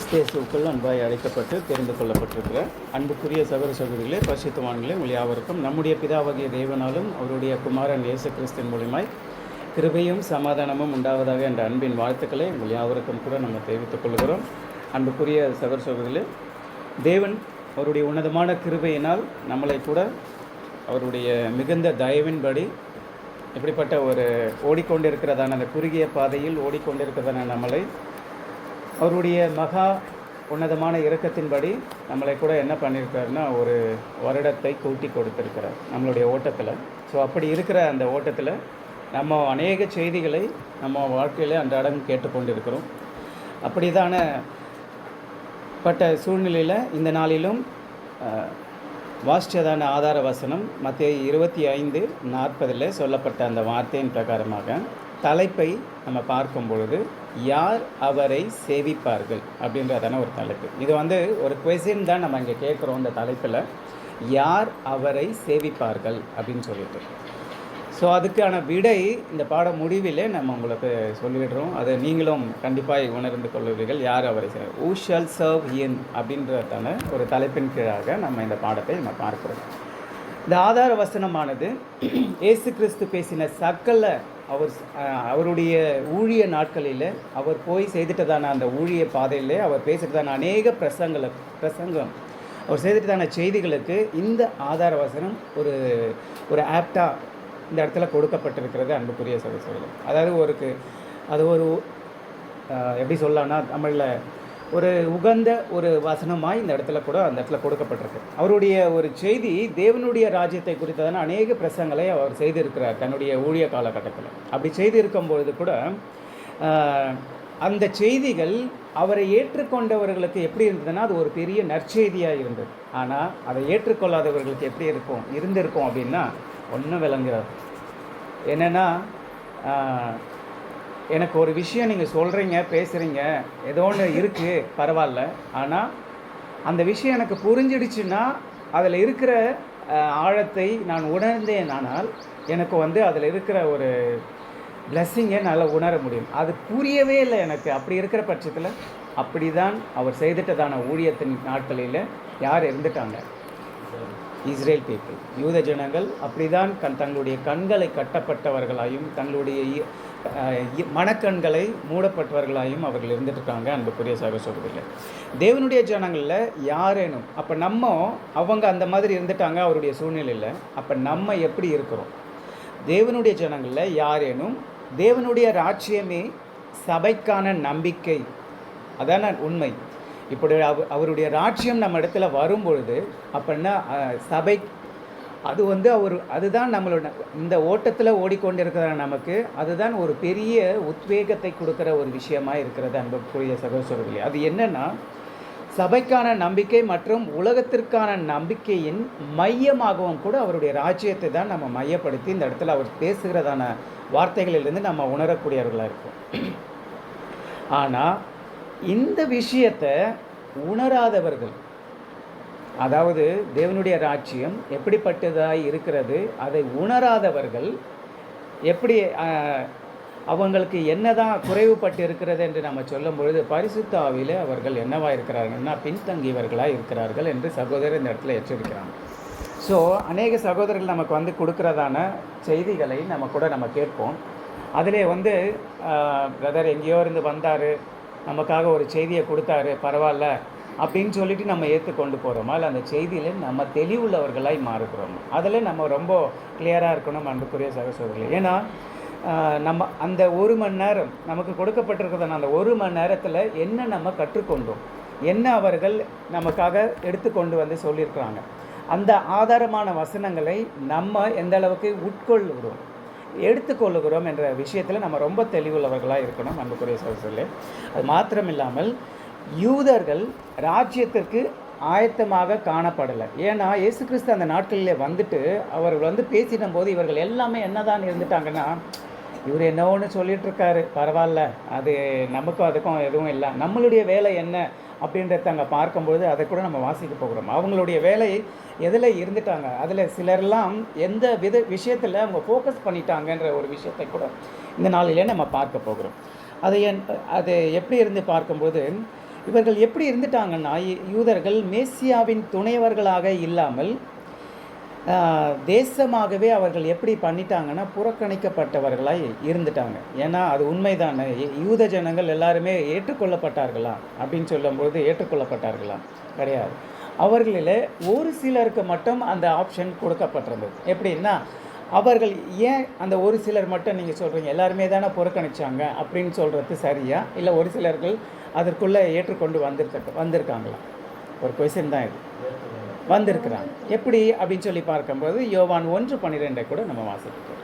கிறிஸ்தேசுக்குள் அன்பாய் அழைக்கப்பட்டு தெரிந்து கொள்ளப்பட்டிருக்கிற அன்புக்குரிய சகோதர சகோதரிகளே, பரிசுத்தவான்களே, உங்கள் யாவருக்கும் நம்முடைய பிதாவாகிய தேவனாலும் அவருடைய குமாரன் இயேசு கிறிஸ்துவின் மூலமாய் கிருபையும் சமாதானமும் உண்டாவதாக என்ற அன்பின் வாழ்த்துக்களை உங்கள் யாவருக்கும் கூட நம்ம தெரிவித்துக் கொள்கிறோம். அன்புக்குரிய சகோதர சகோதரிகளே, தேவன் அவருடைய உன்னதமான கிருபையினால் நம்மளை கூட அவருடைய மிகுந்த தயவின்படி இப்படிப்பட்ட ஒரு ஓடிக்கொண்டிருக்கிறதான அந்த குறுகிய பாதையில் ஓடிக்கொண்டிருக்கிறதான நம்மளை அவருடைய மகா உன்னதமான இரக்கத்தின்படி நம்மளை கூட என்ன பண்ணியிருக்காருன்னா ஒரு வருடத்தை கூட்டி கொடுத்துருக்கிறார் நம்மளுடைய ஓட்டத்தில். ஸோ அப்படி இருக்கிற அந்த ஓட்டத்தில் நம்ம அநேக செய்திகளை நம்ம வாழ்க்கையில் அன்றாடம் கேட்டுக்கொண்டிருக்கிறோம். அப்படிதான பட்ட சூழ்நிலையில் இந்த நாளிலும் வாசித்ததான ஆதார வசனம் மத்தேயு 25:40 சொல்லப்பட்ட அந்த வார்த்தையின் பிரகாரமாக தலைப்பை நம்ம பார்க்கும் பொழுது யார் அவரை சேவிப்பார்கள் அப்படின்றதான ஒரு தலைப்பு. இது ஒரு கொஸ்டின் தான் நம்ம இங்கே கேட்குறோம். இந்த தலைப்பில் யார் அவரை சேவிப்பார்கள் அப்படின்னு சொல்லிட்டு. ஸோ அதுக்கான விடை இந்த பாட முடிவில் நம்ம உங்களுக்கு சொல்லிவிடுறோம். அதை நீங்களும் கண்டிப்பாக உணர்ந்து கொள்வீர்கள். யார் அவரை ஹூ ஷால் சர்வ் ஹிம் அப்படின்றதான ஒரு தலைப்பின் கீழாக நம்ம இந்த பாடத்தை நம்ம பார்க்கிறோம். இந்த ஆதார வசனமானது இயேசு கிறிஸ்து பேசின சகல அவருடைய ஊழிய நாட்களில் அவர் போய் செய்துட்டதான அந்த ஊழிய பாதையில் அவர் பேசிட்டதான அநேக பிரசங்கம் அவர் செய்துட்டதான செய்திகளுக்கு இந்த ஆதார வசனம் ஒரு ஆப்டாக இந்த இடத்துல கொடுக்கப்பட்டிருக்கிறது. அன்புக்குரிய சகோதரர்களே, அதாவது அது ஒரு எப்படி சொல்லலாம்னா தமிழில் ஒரு உகந்த ஒரு வசனமாய் இந்த இடத்துல கூட அந்த இடத்துல கொடுக்கப்பட்டிருக்கு. அவருடைய ஒரு செய்தி தேவனுடைய ராஜ்யத்தை குறித்ததான அநேக பிரசங்களை அவர் செய்திருக்கிறார் தன்னுடைய ஊழிய காலகட்டத்தில். அப்படி செய்திருக்கும்பொழுது கூட அந்த செய்திகள் அவரை ஏற்றுக்கொண்டவர்களுக்கு எப்படி இருந்ததுன்னா அது ஒரு பெரிய நற்செய்தியாக இருந்தது. ஆனால் அதை ஏற்றுக்கொள்ளாதவர்களுக்கு எப்படி இருந்திருக்கும் அப்படின்னா ஒன்றும் விளங்குறாது. என்னென்னா எனக்கு ஒரு விஷயம் நீங்கள் சொல்கிறீங்க, பேசுகிறீங்க, ஏதோ ஒன்று இருக்குது, பரவாயில்ல, ஆனால் அந்த விஷயம் எனக்கு புரிஞ்சிடுச்சுன்னா அதில் இருக்கிற ஆழத்தை நான் உணர்ந்தேன். ஆனால் எனக்கு அதில் இருக்கிற ஒரு பிளஸ்ஸிங்கை நல்லா உணர முடியும். அது புரியவே இல்லை எனக்கு. அப்படி இருக்கிற பட்சத்தில் அப்படி தான் அவர் செய்துட்டதான ஊழியத்தின் நாட்களில் யார் இருந்துட்டாங்க? இஸ்ரேல் பீப்புள், யூத ஜனங்கள் அப்படி தான் தங்களுடைய கண்களை கட்டப்பட்டவர்களாயும் தங்களுடைய மனக்கண்களை மூடப்பட்டவர்களாயும் அவர்கள் இருந்துட்டுருக்காங்க. அன்புக்குரிய சகோதரர்களே, தேவனுடைய ஜனங்களில் யாரேனும் அப்போ அவங்க அந்த மாதிரி இருந்துட்டாங்க அவருடைய சூழ்நிலையில். அப்போ நம்ம எப்படி இருக்கிறோம்? தேவனுடைய ஜனங்களில் யாரேனும் தேவனுடைய ராஜ்யமே சபைக்கான நம்பிக்கை, அதான உண்மை. இப்படி அவருடைய ராஜ்யம் நம்ம இடத்துல வரும்பொழுது அப்படின்னா சபை அதுதான் நம்மளோட இந்த ஓட்டத்தில் ஓடிக்கொண்டிருக்கிற நமக்கு அதுதான் ஒரு பெரிய உத்வேகத்தை கொடுக்குற ஒரு விஷயமாக இருக்கிறது. அன்புக்குரிய சகோதரர்களே, அது என்னென்னா சபைக்கான நம்பிக்கை மற்றும் உலகத்திற்கான நம்பிக்கையின் மையமாகவும் கூட அவருடைய ராஜ்யத்தை தான் நம்ம மையப்படுத்தி இந்த இடத்துல அவர் பேசுகிறதான வார்த்தைகளிலிருந்து நம்ம உணரக்கூடியவர்களாக இருக்கோம். ஆனால் இந்த விஷயத்தை உணராதவர்கள், அதாவது தேவனுடைய ராஜ்யம் எப்படிப்பட்டதாய் இருக்கிறது அதை உணராதவர்கள் எப்படி அவங்களுக்கு என்னதான் குறைவுபட்டு இருக்கிறது என்று நம்ம சொல்லும் பொழுது பரிசுத்த ஆவியிலே அவர்கள் என்னவாக இருக்கிறார்கள்னா பின்தங்கியவர்களாக இருக்கிறார்கள் என்று சகோதரர் இந்த இடத்துல எச்சரிக்கிறாங்க. ஸோ அநேக சகோதரர்கள் நமக்கு கொடுக்கிறதான செய்திகளை நம்ம கேட்போம். அதிலே பிரதர் எங்கேயோ இருந்து வந்தார், நமக்காக ஒரு செய்தியை கொடுத்தாரு, பரவாயில்ல அப்படின்னு சொல்லிட்டு நம்ம ஏற்றுக்கொண்டு போகிறோமா? இல்லை அந்த செய்தியில் நம்ம தெளிவுள்ளவர்களாய் மாறுகிறோம்? அதில் நம்ம ரொம்ப கிளியராக இருக்கணும் அன்புக்குரிய சகோதரர்களே. ஏன்னா நம்ம அந்த 1 மணி நேரம் நமக்கு கொடுக்கப்பட்டிருக்கிறதான அந்த 1 மணி நேரத்தில் என்ன நம்ம கற்றுக்கொண்டோம், என்ன அவர்கள் நமக்காக எடுத்துக்கொண்டு சொல்லியிருக்கிறாங்க, அந்த ஆதாரமான வசனங்களை நம்ம எந்த அளவுக்கு எடுத்துக்கொள்ளுகிறோம் என்ற விஷயத்தில் நம்ம ரொம்ப தெளிவுள்ளவர்களாக இருக்கணும் அன்புக்குரிய சகோதரர்களே. அது மாத்திரமில்லாமல் யூதர்கள் ராஜ்யத்திற்கு ஆயத்தமாக காணப்படலை. ஏன்னா இயேசு கிறிஸ்து அந்த நாட்களில் அவர்கள் பேசின போது இவர்கள் எல்லாமே என்னதான் இருந்துட்டாங்கன்னா, இவர் என்ன ஒன்று சொல்லிகிட்ருக்காரு, பரவாயில்ல, அது நமக்கும் அதுக்கும் எதுவும் இல்லை, நம்மளுடைய வேலை என்ன அப்படின்றத அங்கே பார்க்கும்பொழுது அதை கூட நம்ம வாசிக்க போகிறோம். அவங்களுடைய வேலை எதில் இருந்துட்டாங்க, அதில் சிலர்லாம் எந்த விஷயத்தில் அவங்க ஃபோக்கஸ் பண்ணிட்டாங்கன்ற ஒரு விஷயத்தை கூட இந்த நாளிலே நம்ம பார்க்க போகிறோம். அது எப்படி இருந்து பார்க்கும்போது இவர்கள் எப்படி இருந்துட்டாங்கன்னா, யூதர்கள் மேசியாவின் துணைவர்களாக இல்லாமல் தேசமாகவே அவர்கள் எப்படி பண்ணிட்டாங்கன்னா, புறக்கணிக்கப்பட்டவர்களாய் இருந்துட்டாங்க. ஏன்னா அது உண்மைதானே. யூத ஜனங்கள் எல்லாருமே ஏற்றுக்கொள்ளப்பட்டார்களா அப்படின்னு சொல்லும்போது ஏற்றுக்கொள்ளப்பட்டார்களா? கிடையாது. அவர்களில் ஒரு சிலருக்கு மட்டும் அந்த ஆப்ஷன் கொடுக்கப்பட்டிருந்தது. எப்படின்னா, அவர்கள் ஏன் அந்த ஒரு சிலர் மட்டும் நீங்கள் சொல்கிறீங்க எல்லாருமே தானே புறக்கணிச்சாங்க அப்படின்னு சொல்கிறது சரியா? இல்லை ஒரு சிலர்கள் அதற்குள்ளே ஏற்றுக்கொண்டு வந்திருக்காங்களா? ஒரு கொஸ்டின் தான் இது. வந்திருக்கிறாங்க. எப்படி அப்படின்னு சொல்லி பார்க்கும்போது யோவான் 1:12 கூட நம்ம வாசிக்கிறோம்.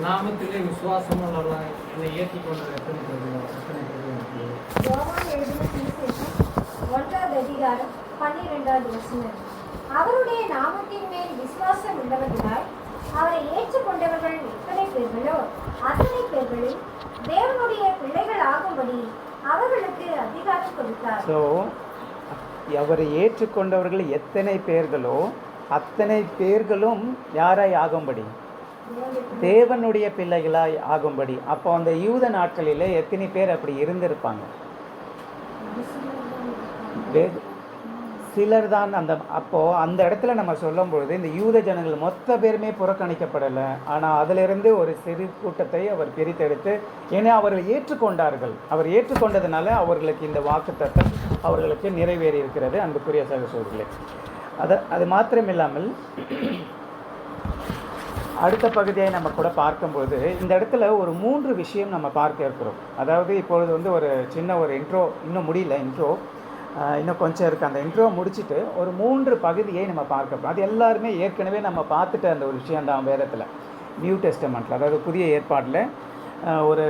நாமத்திலே விசுவாசமுள்ளவர்களாய் என்னை ஏற்றுக்கொண்ட எத்தனை யோவான் எழுதின சுவிசேஷம் 1:12 அவருடைய நாமத்தின் மேல் விசுவாசம் உள்ளவர்களாய் அவரை ஏற்றுக்கொண்டவர்கள் எத்தனை பேர்களோ அத்தனை பேர்களில் தேவனுடைய பிள்ளைகள் ஆகும்படி அவர்களுக்கு அதிகாரம் கொடுத்தார். ஸோ அவரை ஏற்றுக்கொண்டவர்கள் எத்தனை பேர்களோ அத்தனை பேர்களும் யாராய் ஆகும்படி? தேவனுடைய பிள்ளைகளாய் ஆகும்படி. அப்போ அந்த யூத நாட்களில் எத்தனை பேர் அப்படி இருந்திருப்பாங்க? சிலர் தான். அப்போது அந்த இடத்துல நம்ம சொல்லும் பொழுது இந்த யூத ஜனங்கள் மொத்த பேருமே புறக்கணிக்கப்படலை. ஆனால் அதிலிருந்து ஒரு சிறு கூட்டத்தை அவர் பிரித்தெடுத்து, ஏன்னா அவர்கள் ஏற்றுக்கொண்டார்கள். அவர் ஏற்றுக்கொண்டதுனால அவர்களுக்கு இந்த வாக்குத்தத்தம் அவர்களுக்கு நிறைவேறி இருக்கிறது. அன்புக்குரிய சகோதரர்களே, அது மாத்திரமில்லாமல் அடுத்த பகுதியை நம்ம கூட பார்க்கும்போது இந்த இடத்துல ஒரு 3 விஷயம் நம்ம பார்க்க இருக்கிறோம். அதாவது இப்பொழுது ஒரு சின்ன ஒரு இன்ட்ரோ, இன்னும் முடியல இன்ட்ரோ, இன்னும் கொஞ்சம் இருக்குது. அந்த இன்ட்ரோ முடிச்சுட்டு ஒரு 3 பகுதியை நம்ம பார்க்க. அது எல்லாருமே ஏற்கனவே நம்ம பார்த்துட்ட அந்த ஒரு விஷயம் தான் வேதத்தில், நியூ டெஸ்டமெண்ட்டில். அதாவது புதிய ஏற்பாட்டில் ஒரு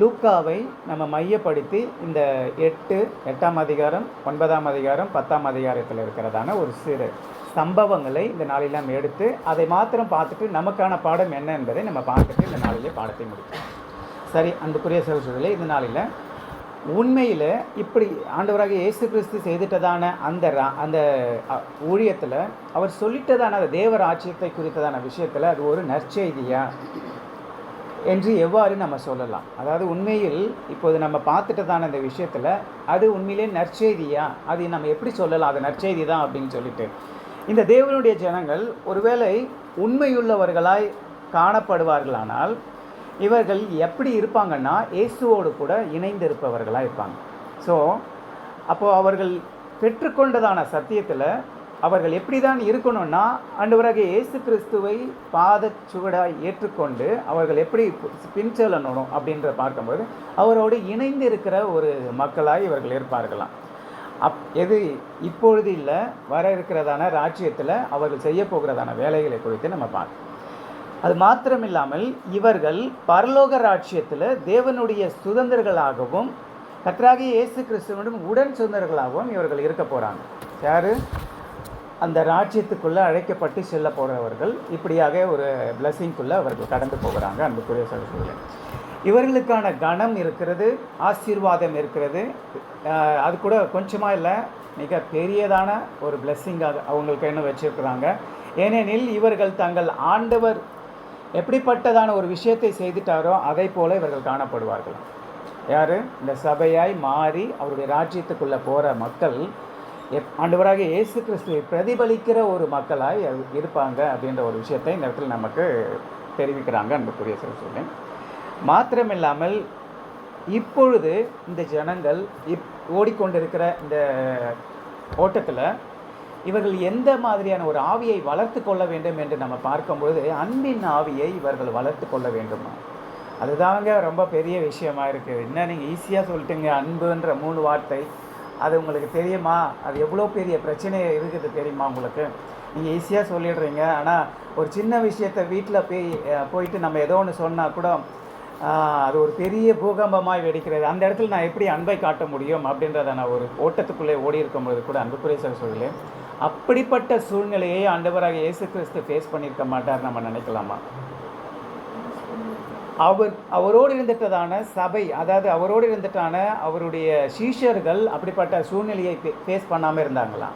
லூக்காவை நம்ம மையப்படுத்தி இந்த 8ஆம் அதிகாரம் 9ஆம் அதிகாரம் 10ஆம் அதிகாரத்தில் இருக்கிறதான ஒரு சிறு சம்பவங்களை இந்த நாளில் நம்ம எடுத்து அதை மாத்திரம் பார்த்துட்டு நமக்கான பாடம் என்ன என்பதை நம்ம பார்த்துட்டு இந்த நாளிலே பாடத்தை முடிப்போம். சரி, அன்புக்குரிய சகோதரர்களே, இந்த நாளில் உண்மையில் இப்படி ஆண்டவராக இயேசு கிறிஸ்து செய்துட்டதான அந்த ஊழியத்தில் அவர் சொல்லிட்டதான அந்த தேவ ராஜ்யத்தை குறித்ததான விஷயத்தில் அது ஒரு நற்செய்தியா என்று எவ்வாறு நம்ம சொல்லலாம்? அதாவது உண்மையில் இப்போது நம்ம பார்த்துட்டதான இந்த விஷயத்தில் அது உண்மையிலே நற்செய்தியா? அது நம்ம எப்படி சொல்லலாம் அது நற்செய்தி தான் அப்படின்னு சொல்லிட்டு? இந்த தேவனுடைய ஜனங்கள் ஒருவேளை உண்மையுள்ளவர்களாய் காணப்படுவார்களானால் இவர்கள் எப்படி இருப்பாங்கன்னா இயேசுவோடு கூட இணைந்து இருப்பவர்களாக இருப்பாங்க. ஸோ அப்போது அவர்கள் பெற்றுக்கொண்டதான சத்தியத்தில் அவர்கள் எப்படி தான் இருக்கணும்னா, ஆண்டவராக இயேசு கிறிஸ்துவை பாதச்சுவடாய் ஏற்றுக்கொண்டு அவர்கள் எப்படி பின்செல்லணும் அப்படின்ற பார்க்கும்போது அவரோடு இணைந்து இருக்கிற ஒரு மக்களாய் இவர்கள் இருப்பார்களாம். எது இப்பொழுது இல்லை, வர இருக்கிறதான ராஜ்யத்தில் அவர்கள் செய்ய போகிறதான வேலைகளை குறித்து நம்ம பார்க்கணும். அது மாத்திரமில்லாமல் இவர்கள் பரலோக ராஜ்யத்தில் தேவனுடைய சுதந்திரர்களாகவும் கர்த்தராகிய இயேசு கிறிஸ்துவனுடன் உடன் சுதந்திரர்களாகவும் இவர்கள் இருக்க போகிறாங்க. யார்? அந்த ராஜ்யத்துக்குள்ளே அழைக்கப்பட்டு செல்ல போகிறவர்கள். இப்படியாக ஒரு பிளஸிங்குள்ளே அவர்கள் கடந்து போகிறாங்க. அன்புக்குரிய சகோதரர்களே, இவர்களுக்கான கனம் இருக்கிறது, ஆசீர்வாதம் இருக்கிறது. அது கூட கொஞ்சமாக இல்லை, மிக பெரியதான ஒரு பிளெஸ்ஸிங்காக அவங்களுக்கு என்ன வச்சுருக்குறாங்க. ஏனெனில் இவர்கள் தங்கள் ஆண்டவர் எப்படிப்பட்டதான ஒரு விஷயத்தை செய்துட்டாரோ அதை போல இவர்கள் காணப்படுவார்கள். யார்? இந்த சபையாய் மாறி அவருடைய ராஜ்யத்துக்குள்ளே போகிற மக்கள் ஆண்டவராக இயேசு கிறிஸ்துவை பிரதிபலிக்கிற ஒரு மக்களாய் இருப்பாங்க அப்படின்ற ஒரு விஷயத்தை இந்த இடத்துல நமக்கு தெரிவிக்கிறாங்க. அன்புக்குரிய சகோதரர்களே, மாத்திரமில்லாமல் இப்பொழுது இந்த ஜனங்கள் ஓடிக்கொண்டிருக்கிற இந்த ஓட்டத்தில் இவர்கள் எந்த மாதிரியான ஒரு ஆவியை வளர்த்து கொள்ள வேண்டும் என்று நம்ம பார்க்கும்பொழுது அன்பின் ஆவியை இவர்கள் வளர்த்து கொள்ள வேண்டுமா? அதுதாங்க ரொம்ப பெரிய விஷயமா இருக்குது. என்ன நீங்கள் ஈஸியாக சொல்லிட்டுங்க அன்புன்ற 3 வார்த்தை, அது உங்களுக்கு தெரியுமா? அது எவ்வளோ பெரிய பிரச்சனை இருக்குது தெரியுமா உங்களுக்கு? நீங்கள் ஈஸியாக சொல்லிடுறீங்க. ஆனால் ஒரு சின்ன விஷயத்தை வீட்டில் போயிட்டு நம்ம ஏதோ ஒன்று சொன்னால் கூட அது ஒரு பெரிய பூகம்பமாக வெடிக்கிறது. அந்த இடத்துல நான் எப்படி அன்பை காட்ட முடியும் அப்படின்றத நான் ஒரு ஓட்டத்துக்குள்ளே ஓடி இருக்கும்போது கூட அன்புக்குரிய சகோதரர்களே, அப்படிப்பட்ட சூழ்நிலையை ஆண்டவராக இயேசு கிறிஸ்து ஃபேஸ் பண்ணியிருக்க மாட்டார் நம்ம நினைக்கலாமா? அவரோடு இருந்துட்டதான சபை, அதாவது அவரோடு இருந்துட்டான அவருடைய சீஷர்கள் அப்படிப்பட்ட சூழ்நிலையை ஃபேஸ் பண்ணாமல் இருந்தாங்களாம்.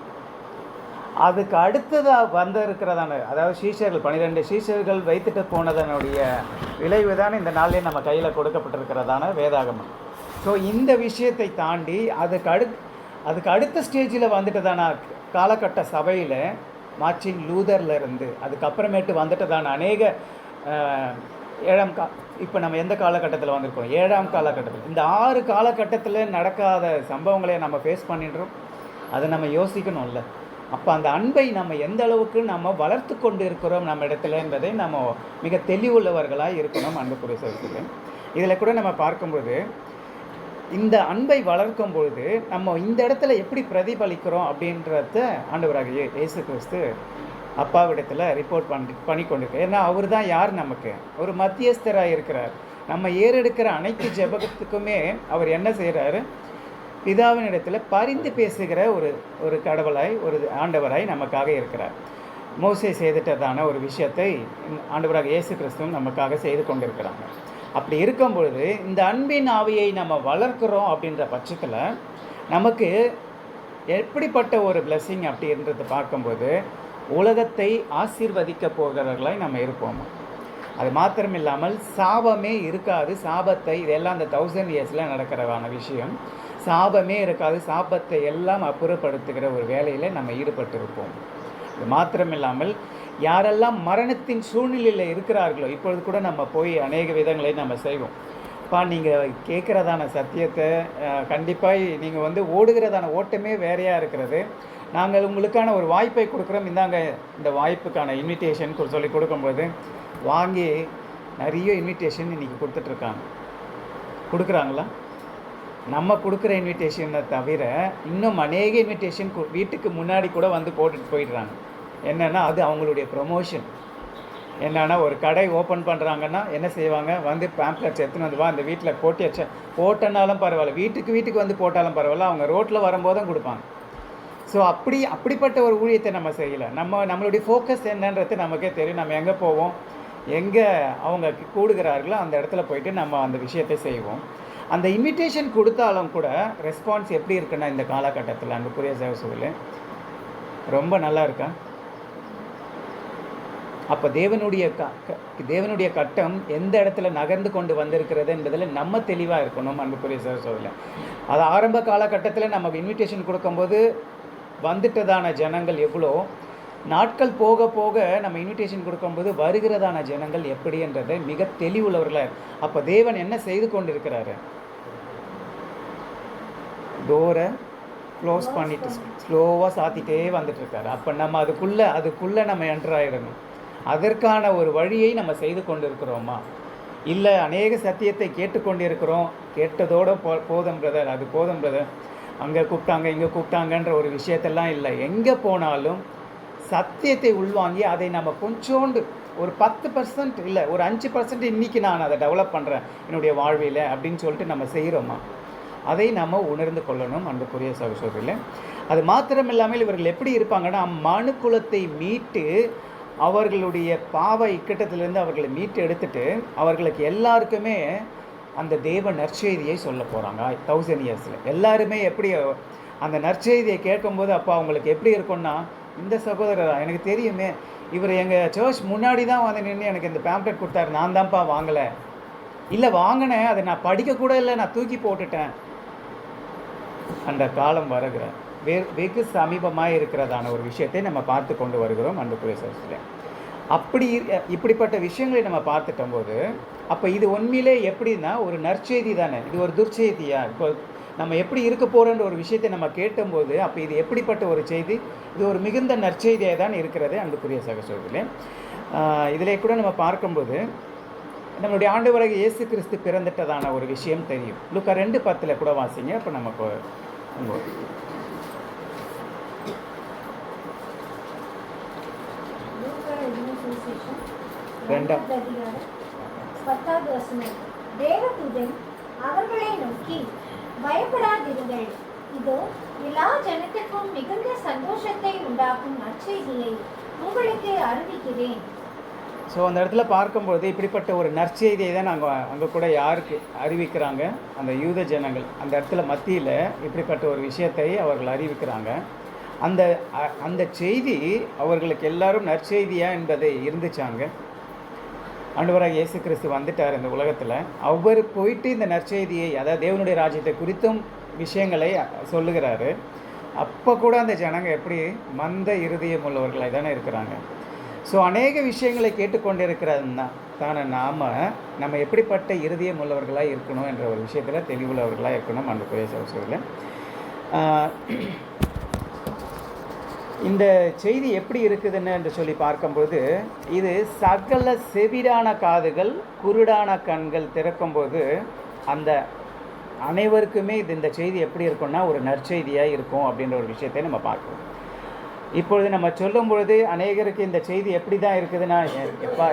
அதுக்கு அடுத்ததாக வந்திருக்கிறதான, அதாவது சீஷர்கள் 12 சீஷர்கள் வைத்துட்டு போனதனுடைய விளைவு தான் இந்த நாளிலே நம்ம கையில் கொடுக்கப்பட்டிருக்கிறதான வேதாகமம். ஸோ இந்த விஷயத்தை தாண்டி அதுக்கு அடுத்த ஸ்டேஜில் வந்துட்டதான காலகட்ட சபையில் மார்ட்டின் லூதர்ல இருந்து அதுக்கப்புறமேட்டு வந்துட்டதான அநேக இப்போ நம்ம எந்த காலகட்டத்தில் வந்திருக்கோம்? 7ஆம் காலகட்டத்தில். இந்த 6 காலகட்டத்தில் நடக்காத சம்பவங்களை நம்ம ஃபேஸ் பண்ணிடுறோம். அதை நம்ம யோசிக்கணும்ல. அப்போ அந்த அன்பை நம்ம எந்த அளவுக்கு நம்ம வளர்த்து கொண்டு இருக்கிறோம் நம்ம இடத்துல என்பதை நம்ம மிக தெளிவுள்ளவர்களாக இருக்கணும். அன்புக்குரிய சகோதரர்களே, இதில் கூட நம்ம பார்க்கும்போது இந்த அன்பை வளர்க்கும் பொழுது நம்ம இந்த இடத்துல எப்படி பிரதிபலிக்கிறோம் அப்படின்றத ஆண்டவராகிய இயேசு கிறிஸ்து அப்பாவிடத்தில் ரிப்போர்ட் பண்ணி கொண்டிருக்கார். ஏன்னா அவர் தான் யார்? நமக்கு ஒரு மத்தியஸ்தராக இருக்கிறார். நம்ம ஏறெடுக்கிற அனைத்து ஜெபத்துக்குமே அவர் என்ன செய்கிறாரு? பிதாவின் இடத்துல பரிந்து பேசுகிற ஒரு கடவுளாய், ஒரு ஆண்டவராய் நமக்காக இருக்கிறார். மோசே செய்துட்டதான ஒரு விஷயத்தை ஆண்டவராக இயேசு கிறிஸ்துவும் நமக்காக செய்து கொண்டிருக்கிறாங்க. அப்படி இருக்கும் பொழுது இந்த அன்பின் ஆவியை நம்ம வளர்க்குறோம் அப்படின்ற பட்சத்தில் நமக்கு எப்படிப்பட்ட ஒரு பிளெஸ்ஸிங் அப்படின்றத பார்க்கும்போது உலகத்தை ஆசீர்வதிக்க போகிறவர்களாய் நம்ம இருப்போம். அது மாத்திரம் இல்லாமல் சாபமே இருக்காது. சாபத்தை இதெல்லாம் அந்த 1000 இயர்ஸில் நடக்கிறவான விஷயம். சாபமே இருக்காது. சாபத்தை எல்லாம் அப்புறப்படுத்துகிற ஒரு வேலையில் நம்ம ஈடுபட்டிருப்போம். அது மாத்திரமில்லாமல் யாரெல்லாம் மரணத்தின் சூழ்நிலையில் இருக்கிறார்களோ இப்பொழுது கூட நம்ம போய் அநேக விதங்களை நம்ம செய்வோம். நீங்கள் கேட்குறதான சத்தியத்தை கண்டிப்பாக நீங்கள் ஓடுகிறதான ஓட்டமே வேறையாக இருக்கிறது. நாங்கள் உங்களுக்கான ஒரு வாய்ப்பை கொடுக்குறோம். இந்தாங்க இந்த வாய்ப்புக்கான இன்விடேஷன் சொல்லி கொடுக்கும்போது வாங்கி நிறைய இன்விடேஷன் இன்றைக்கி கொடுக்குறாங்களா? நம்ம கொடுக்குற இன்விடேஷனை தவிர இன்னும் அநேக இன்விடேஷன் வீட்டுக்கு முன்னாடி கூட போட்டுட்டு போயிடுறாங்க. என்னென்னா அது அவங்களுடைய ப்ரொமோஷன். என்னென்னா ஒரு கடை ஓப்பன் பண்ணுறாங்கன்னா என்ன செய்வாங்க? பேம்ப்ளெட்ஸ் எடுத்துன்னு வா, இந்த வீட்டில் போட்டனாலும் பரவாயில்ல, வீட்டுக்கு போட்டாலும் பரவாயில்ல, அவங்க ரோட்டில் வரும்போதும் கொடுப்பாங்க. ஸோ அப்படிப்பட்ட ஒரு ஊழியத்தை நம்ம செய்யலை. நம்மளுடைய ஃபோக்கஸ் என்னன்றது நமக்கே தெரியும். நம்ம எங்கே போவோம், எங்கே அவங்க கூடுகிறார்களோ அந்த இடத்துல போயிட்டு நம்ம அந்த விஷயத்தை செய்வோம். அந்த இன்விடேஷன் கொடுத்தாலும் கூட ரெஸ்பான்ஸ் எப்படி இருக்குன்னா இந்த காலகட்டத்தில் அன்புக்குரிய சகோதரர்களே ரொம்ப நல்லா இருக்கா? அப்போ தேவனுடைய கட்டம் எந்த இடத்துல நகர்ந்து கொண்டு வந்திருக்கிறது என்பதில் நம்ம தெளிவாக இருக்கணும் அன்புக்குரிய சகோதரர்களே. அது ஆரம்ப காலகட்டத்தில் நமக்கு இன்விடேஷன் கொடுக்கும்போது வந்துட்டதான ஜனங்கள் எவ்வளோ, நாட்கள் போக போக நம்ம இன்விடேஷன் கொடுக்கும்போது வருகிறதான ஜனங்கள் எப்படின்றதை மிக தெளிவுள்ளவர்களாக. அப்போ தேவன் என்ன செய்து கொண்டு இருக்கிறாரு? டோரை க்ளோஸ் பண்ணிட்டு ஸ்லோவாக சாத்திட்டே வந்துட்டுருக்காரு. அப்போ நம்ம அதுக்குள்ளே நம்ம என்டர் ஆகிடணும். அதற்கான ஒரு வழியை நம்ம செய்து கொண்டு இருக்கிறோமா? இல்லை அநேக சத்தியத்தை கேட்டுக்கொண்டு இருக்கிறோம், கேட்டதோடு போதும் பிரதர், அது போதும் பிரதர், அங்கே கூப்பிட்டாங்க இங்கே கூப்பிட்டாங்கன்ற ஒரு விஷயத்தெல்லாம் இல்லை. எங்கே போனாலும் சத்தியத்தை உள்வாங்கி அதை நம்ம கொஞ்சோண்டு ஒரு 10% இல்லை ஒரு 5% இன்றைக்கி நான் அதை டெவலப் பண்ணுறேன் என்னுடைய வாழ்வில் அப்படின்னு சொல்லிட்டு நம்ம செய்கிறோமா? அதை நம்ம உணர்ந்து கொள்ளணும் அன்புக்குரிய சகோதரர்களே. அது மாத்திரம் இல்லாமல் இவர்கள் எப்படி இருப்பாங்கன்னா மனு குலத்தை மீட்டு அவர்களுடைய பாவ இக்கட்டத்திலிருந்து அவர்களை மீட்டு எடுத்துட்டு அவர்களுக்கு எல்லாருக்குமே அந்த தேவ நற்செய்தியை சொல்ல போகிறாங்க. 1000 இயர்ஸில் எல்லாருமே எப்படி அந்த நற்செய்தியை கேட்கும்போது அப்போ அவங்களுக்கு எப்படி இருக்கும்னா, இந்த சகோதரர் எனக்கு தெரியுமே, இவர் எங்கள் சர்ச் முன்னாடி தான் நின்று எனக்கு இந்த பேம்ப்ளெட் கொடுத்தாரு, நான் தான்ப்பா வாங்கலை, இல்லை வாங்கினேன், அதை நான் படிக்கக்கூட இல்லை, நான் தூக்கி போட்டுட்டேன். அந்த காலம் வருகிற வெகு சமீபமாக இருக்கிறதான ஒரு விஷயத்தை நம்ம பார்த்து கொண்டு வருகிறோம் அன்புக்குரிய சகோதரர்களே. இப்படிப்பட்ட விஷயங்களை நம்ம பார்த்துட்டும் போது அப்போ இது உண்மையிலே எப்படின்னா ஒரு நற்செய்தி தானே, இது ஒரு துர்ச்செய்தியா? இப்போ நம்ம எப்படி இருக்க போகிறோன்ற ஒரு விஷயத்தை நம்ம கேட்டும்போது அப்போ இது எப்படிப்பட்ட ஒரு செய்தி? இது ஒரு மிகுந்த நற்செய்தியாக தான் இருக்கிறது அன்புக்குரிய சகோதரர்களே. இதிலே கூட நம்ம பார்க்கும்போது நம்மளுடைய ஆண்டவராகிய இயேசு கிறிஸ்து பிறந்துட்டதான ஒரு விஷயம் தெரியும். லூக்கா 2:10 கூட வாசிங்க. அப்போ நமக்கு தேவதூதன் அவர்களை நோக்கி, பயப்படாதிருங்கள், இதோ எல்லா ஜனத்துக்கும் மிகுந்த சந்தோஷத்தை உண்டாக்கும் நற்செய்தியை உங்களுக்கு அறிவிக்கிறேன். ஸோ அந்த இடத்துல பார்க்கும்போது இப்படிப்பட்ட ஒரு நற்செய்தியை தான் அங்கே கூட யாருக்கு அறிவிக்கிறாங்க? அந்த யூத ஜனங்கள் அந்த இடத்துல மத்தியில் இப்படிப்பட்ட ஒரு விஷயத்தை அவர்கள் அறிவிக்கிறாங்க. அந்த அந்த செய்தி அவர்களுக்கு எல்லாரும் நற்செய்தியா என்பதை இருந்துச்சாங்க. ஆண்டவராக இயேசு கிறிஸ்து வந்துட்டார் இந்த உலகத்தில். அவர் போயிட்டு இந்த நற்செய்தியை, அதாவது தேவனுடைய ராஜ்யத்தை குறித்தும் விஷயங்களை சொல்லுகிறாரு. அப்போ கூட அந்த ஜனங்க எப்படி மந்த இருதயம் உள்ளவர்களாக தானே இருக்கிறாங்க. ஸோ அநேக விஷயங்களை கேட்டுக்கொண்டிருக்கிறதுனா தானே நம்ம எப்படிப்பட்ட இருதயம் உள்ளவர்களாக இருக்கணும் என்ற ஒரு விஷயத்தில் தெளிவுள்ளவர்களாக இருக்கணும். அன்புக்குரிய சகோதரர்களே, இந்த செய்தி எப்படி இருக்குதுன்னு என்று சொல்லி பார்க்கும்போது, இது சகல செவிடான காதுகள் குருடான கண்கள் திறக்கும்போது அந்த அனைவருக்குமே இந்த செய்தி எப்படி இருக்கும்னா ஒரு நற்செய்தியாக இருக்கும் அப்படின்ற ஒரு விஷயத்தை நம்ம பார்க்கணும். இப்பொழுது நம்ம சொல்லும் பொழுது அநேகருக்கு இந்த செய்தி எப்படி தான் இருக்குதுன்னா, எப்பா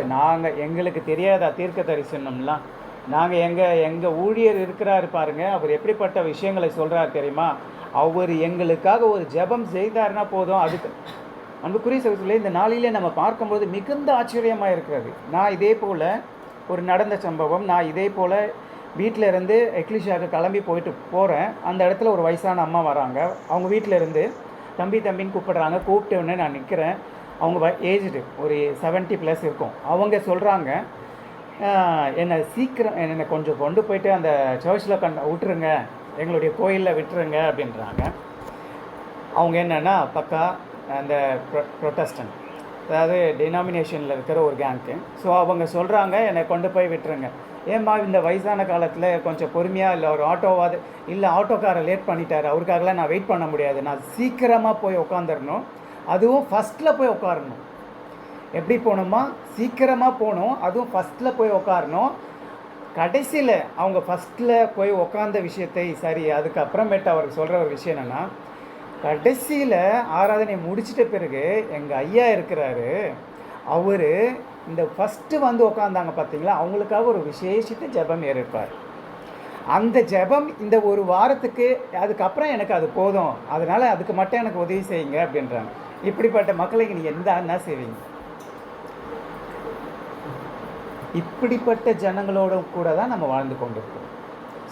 எங்களுக்கு தெரியாதா தீர்க்க தரிசனம்லாம்? எங்கள் ஊழியர் இருக்கிறாரு பாருங்க, அவர் எப்படிப்பட்ட விஷயங்களை சொல்கிறார் தெரியுமா? அவர் எங்களுக்காக ஒரு ஜெபம் செய்தார்னா போதும். அதுக்கு அன்புக்குரிய சகோதரர்களே, இந்த நாளிலே நம்ம பார்க்கும்போது மிகுந்த ஆச்சரியமாக இருக்கிறது. நான் இதே போல் ஒரு நடந்த சம்பவம், நான் இதே போல் வீட்டில் இருந்து எக்லிஷாவுக்கு கிளம்பி போகிறேன். அந்த இடத்துல ஒரு வயசான அம்மா வராங்க. அவங்க வீட்டில் இருந்து தம்பின்னு கூப்பிடுறாங்க. கூப்பிட்டு உடனே நான் நிற்கிறேன். அவங்க ஏஜ்டு ஒரு 70+ இருக்கும். அவங்க சொல்கிறாங்க, என்னை கொஞ்சம் கொண்டு போயிட்டு அந்த சர்ச்சில் விட்டுருங்க, எங்களுடைய கோயிலில் விட்டுருங்க அப்படின்றாங்க. அவங்க என்னென்னா பக்கா அந்த ப்ரொட்டஸ்டன்ட், அதாவது டினாமினேஷனில் இருக்கிற ஒரு கேங்க்கு. ஸோ அவங்க சொல்கிறாங்க, என்னை கொண்டு போய் விட்டுருங்க. ஏம்மா இந்த வயசான காலத்தில் கொஞ்சம் பொறுமையாக, இல்லை ஒரு ஆட்டோவாது, இல்லை ஆட்டோக்காரை லேட் பண்ணிட்டார், அவருக்காகலாம் நான் வெயிட் பண்ண முடியாது, நான் சீக்கிரமாக போய் உட்காந்துடணும், அதுவும் ஃபஸ்ட்டில் போய் உட்காரணும். எப்படி போகணுமா? சீக்கிரமாக போகணும், அதுவும் ஃபஸ்ட்டில் போய் உட்காரணும். கடைசியில் அவங்க ஃபஸ்ட்டில் போய் உட்காந்த விஷயத்தை சரி, அதுக்கப்புறமேட்டு அவருக்கு சொல்கிற ஒரு விஷயம் என்னென்னா, கடைசியில் ஆராதனை முடிச்சிட்ட பிறகு எங்கள் ஐயா இருக்கிறாரு, அவர் இந்த ஃபஸ்ட்டு வந்து உட்காந்தாங்க பார்த்தீங்களா, அவங்களுக்காக ஒரு விசேஷித்த ஜெபம் ஏற்பார். அந்த ஜெபம் இந்த ஒரு வாரத்துக்கு, அதுக்கப்புறம் எனக்கு அது போதும், அதனால் அதுக்கு மட்டும் எனக்கு உதவி செய்யுங்க அப்படின்றாங்க. இப்படிப்பட்ட மக்களுக்கு நீங்கள் என்ன செய்வீங்க? இப்படிப்பட்ட ஜனங்களோட கூட தான் நம்ம வாழ்ந்து கொண்டிருக்கோம்.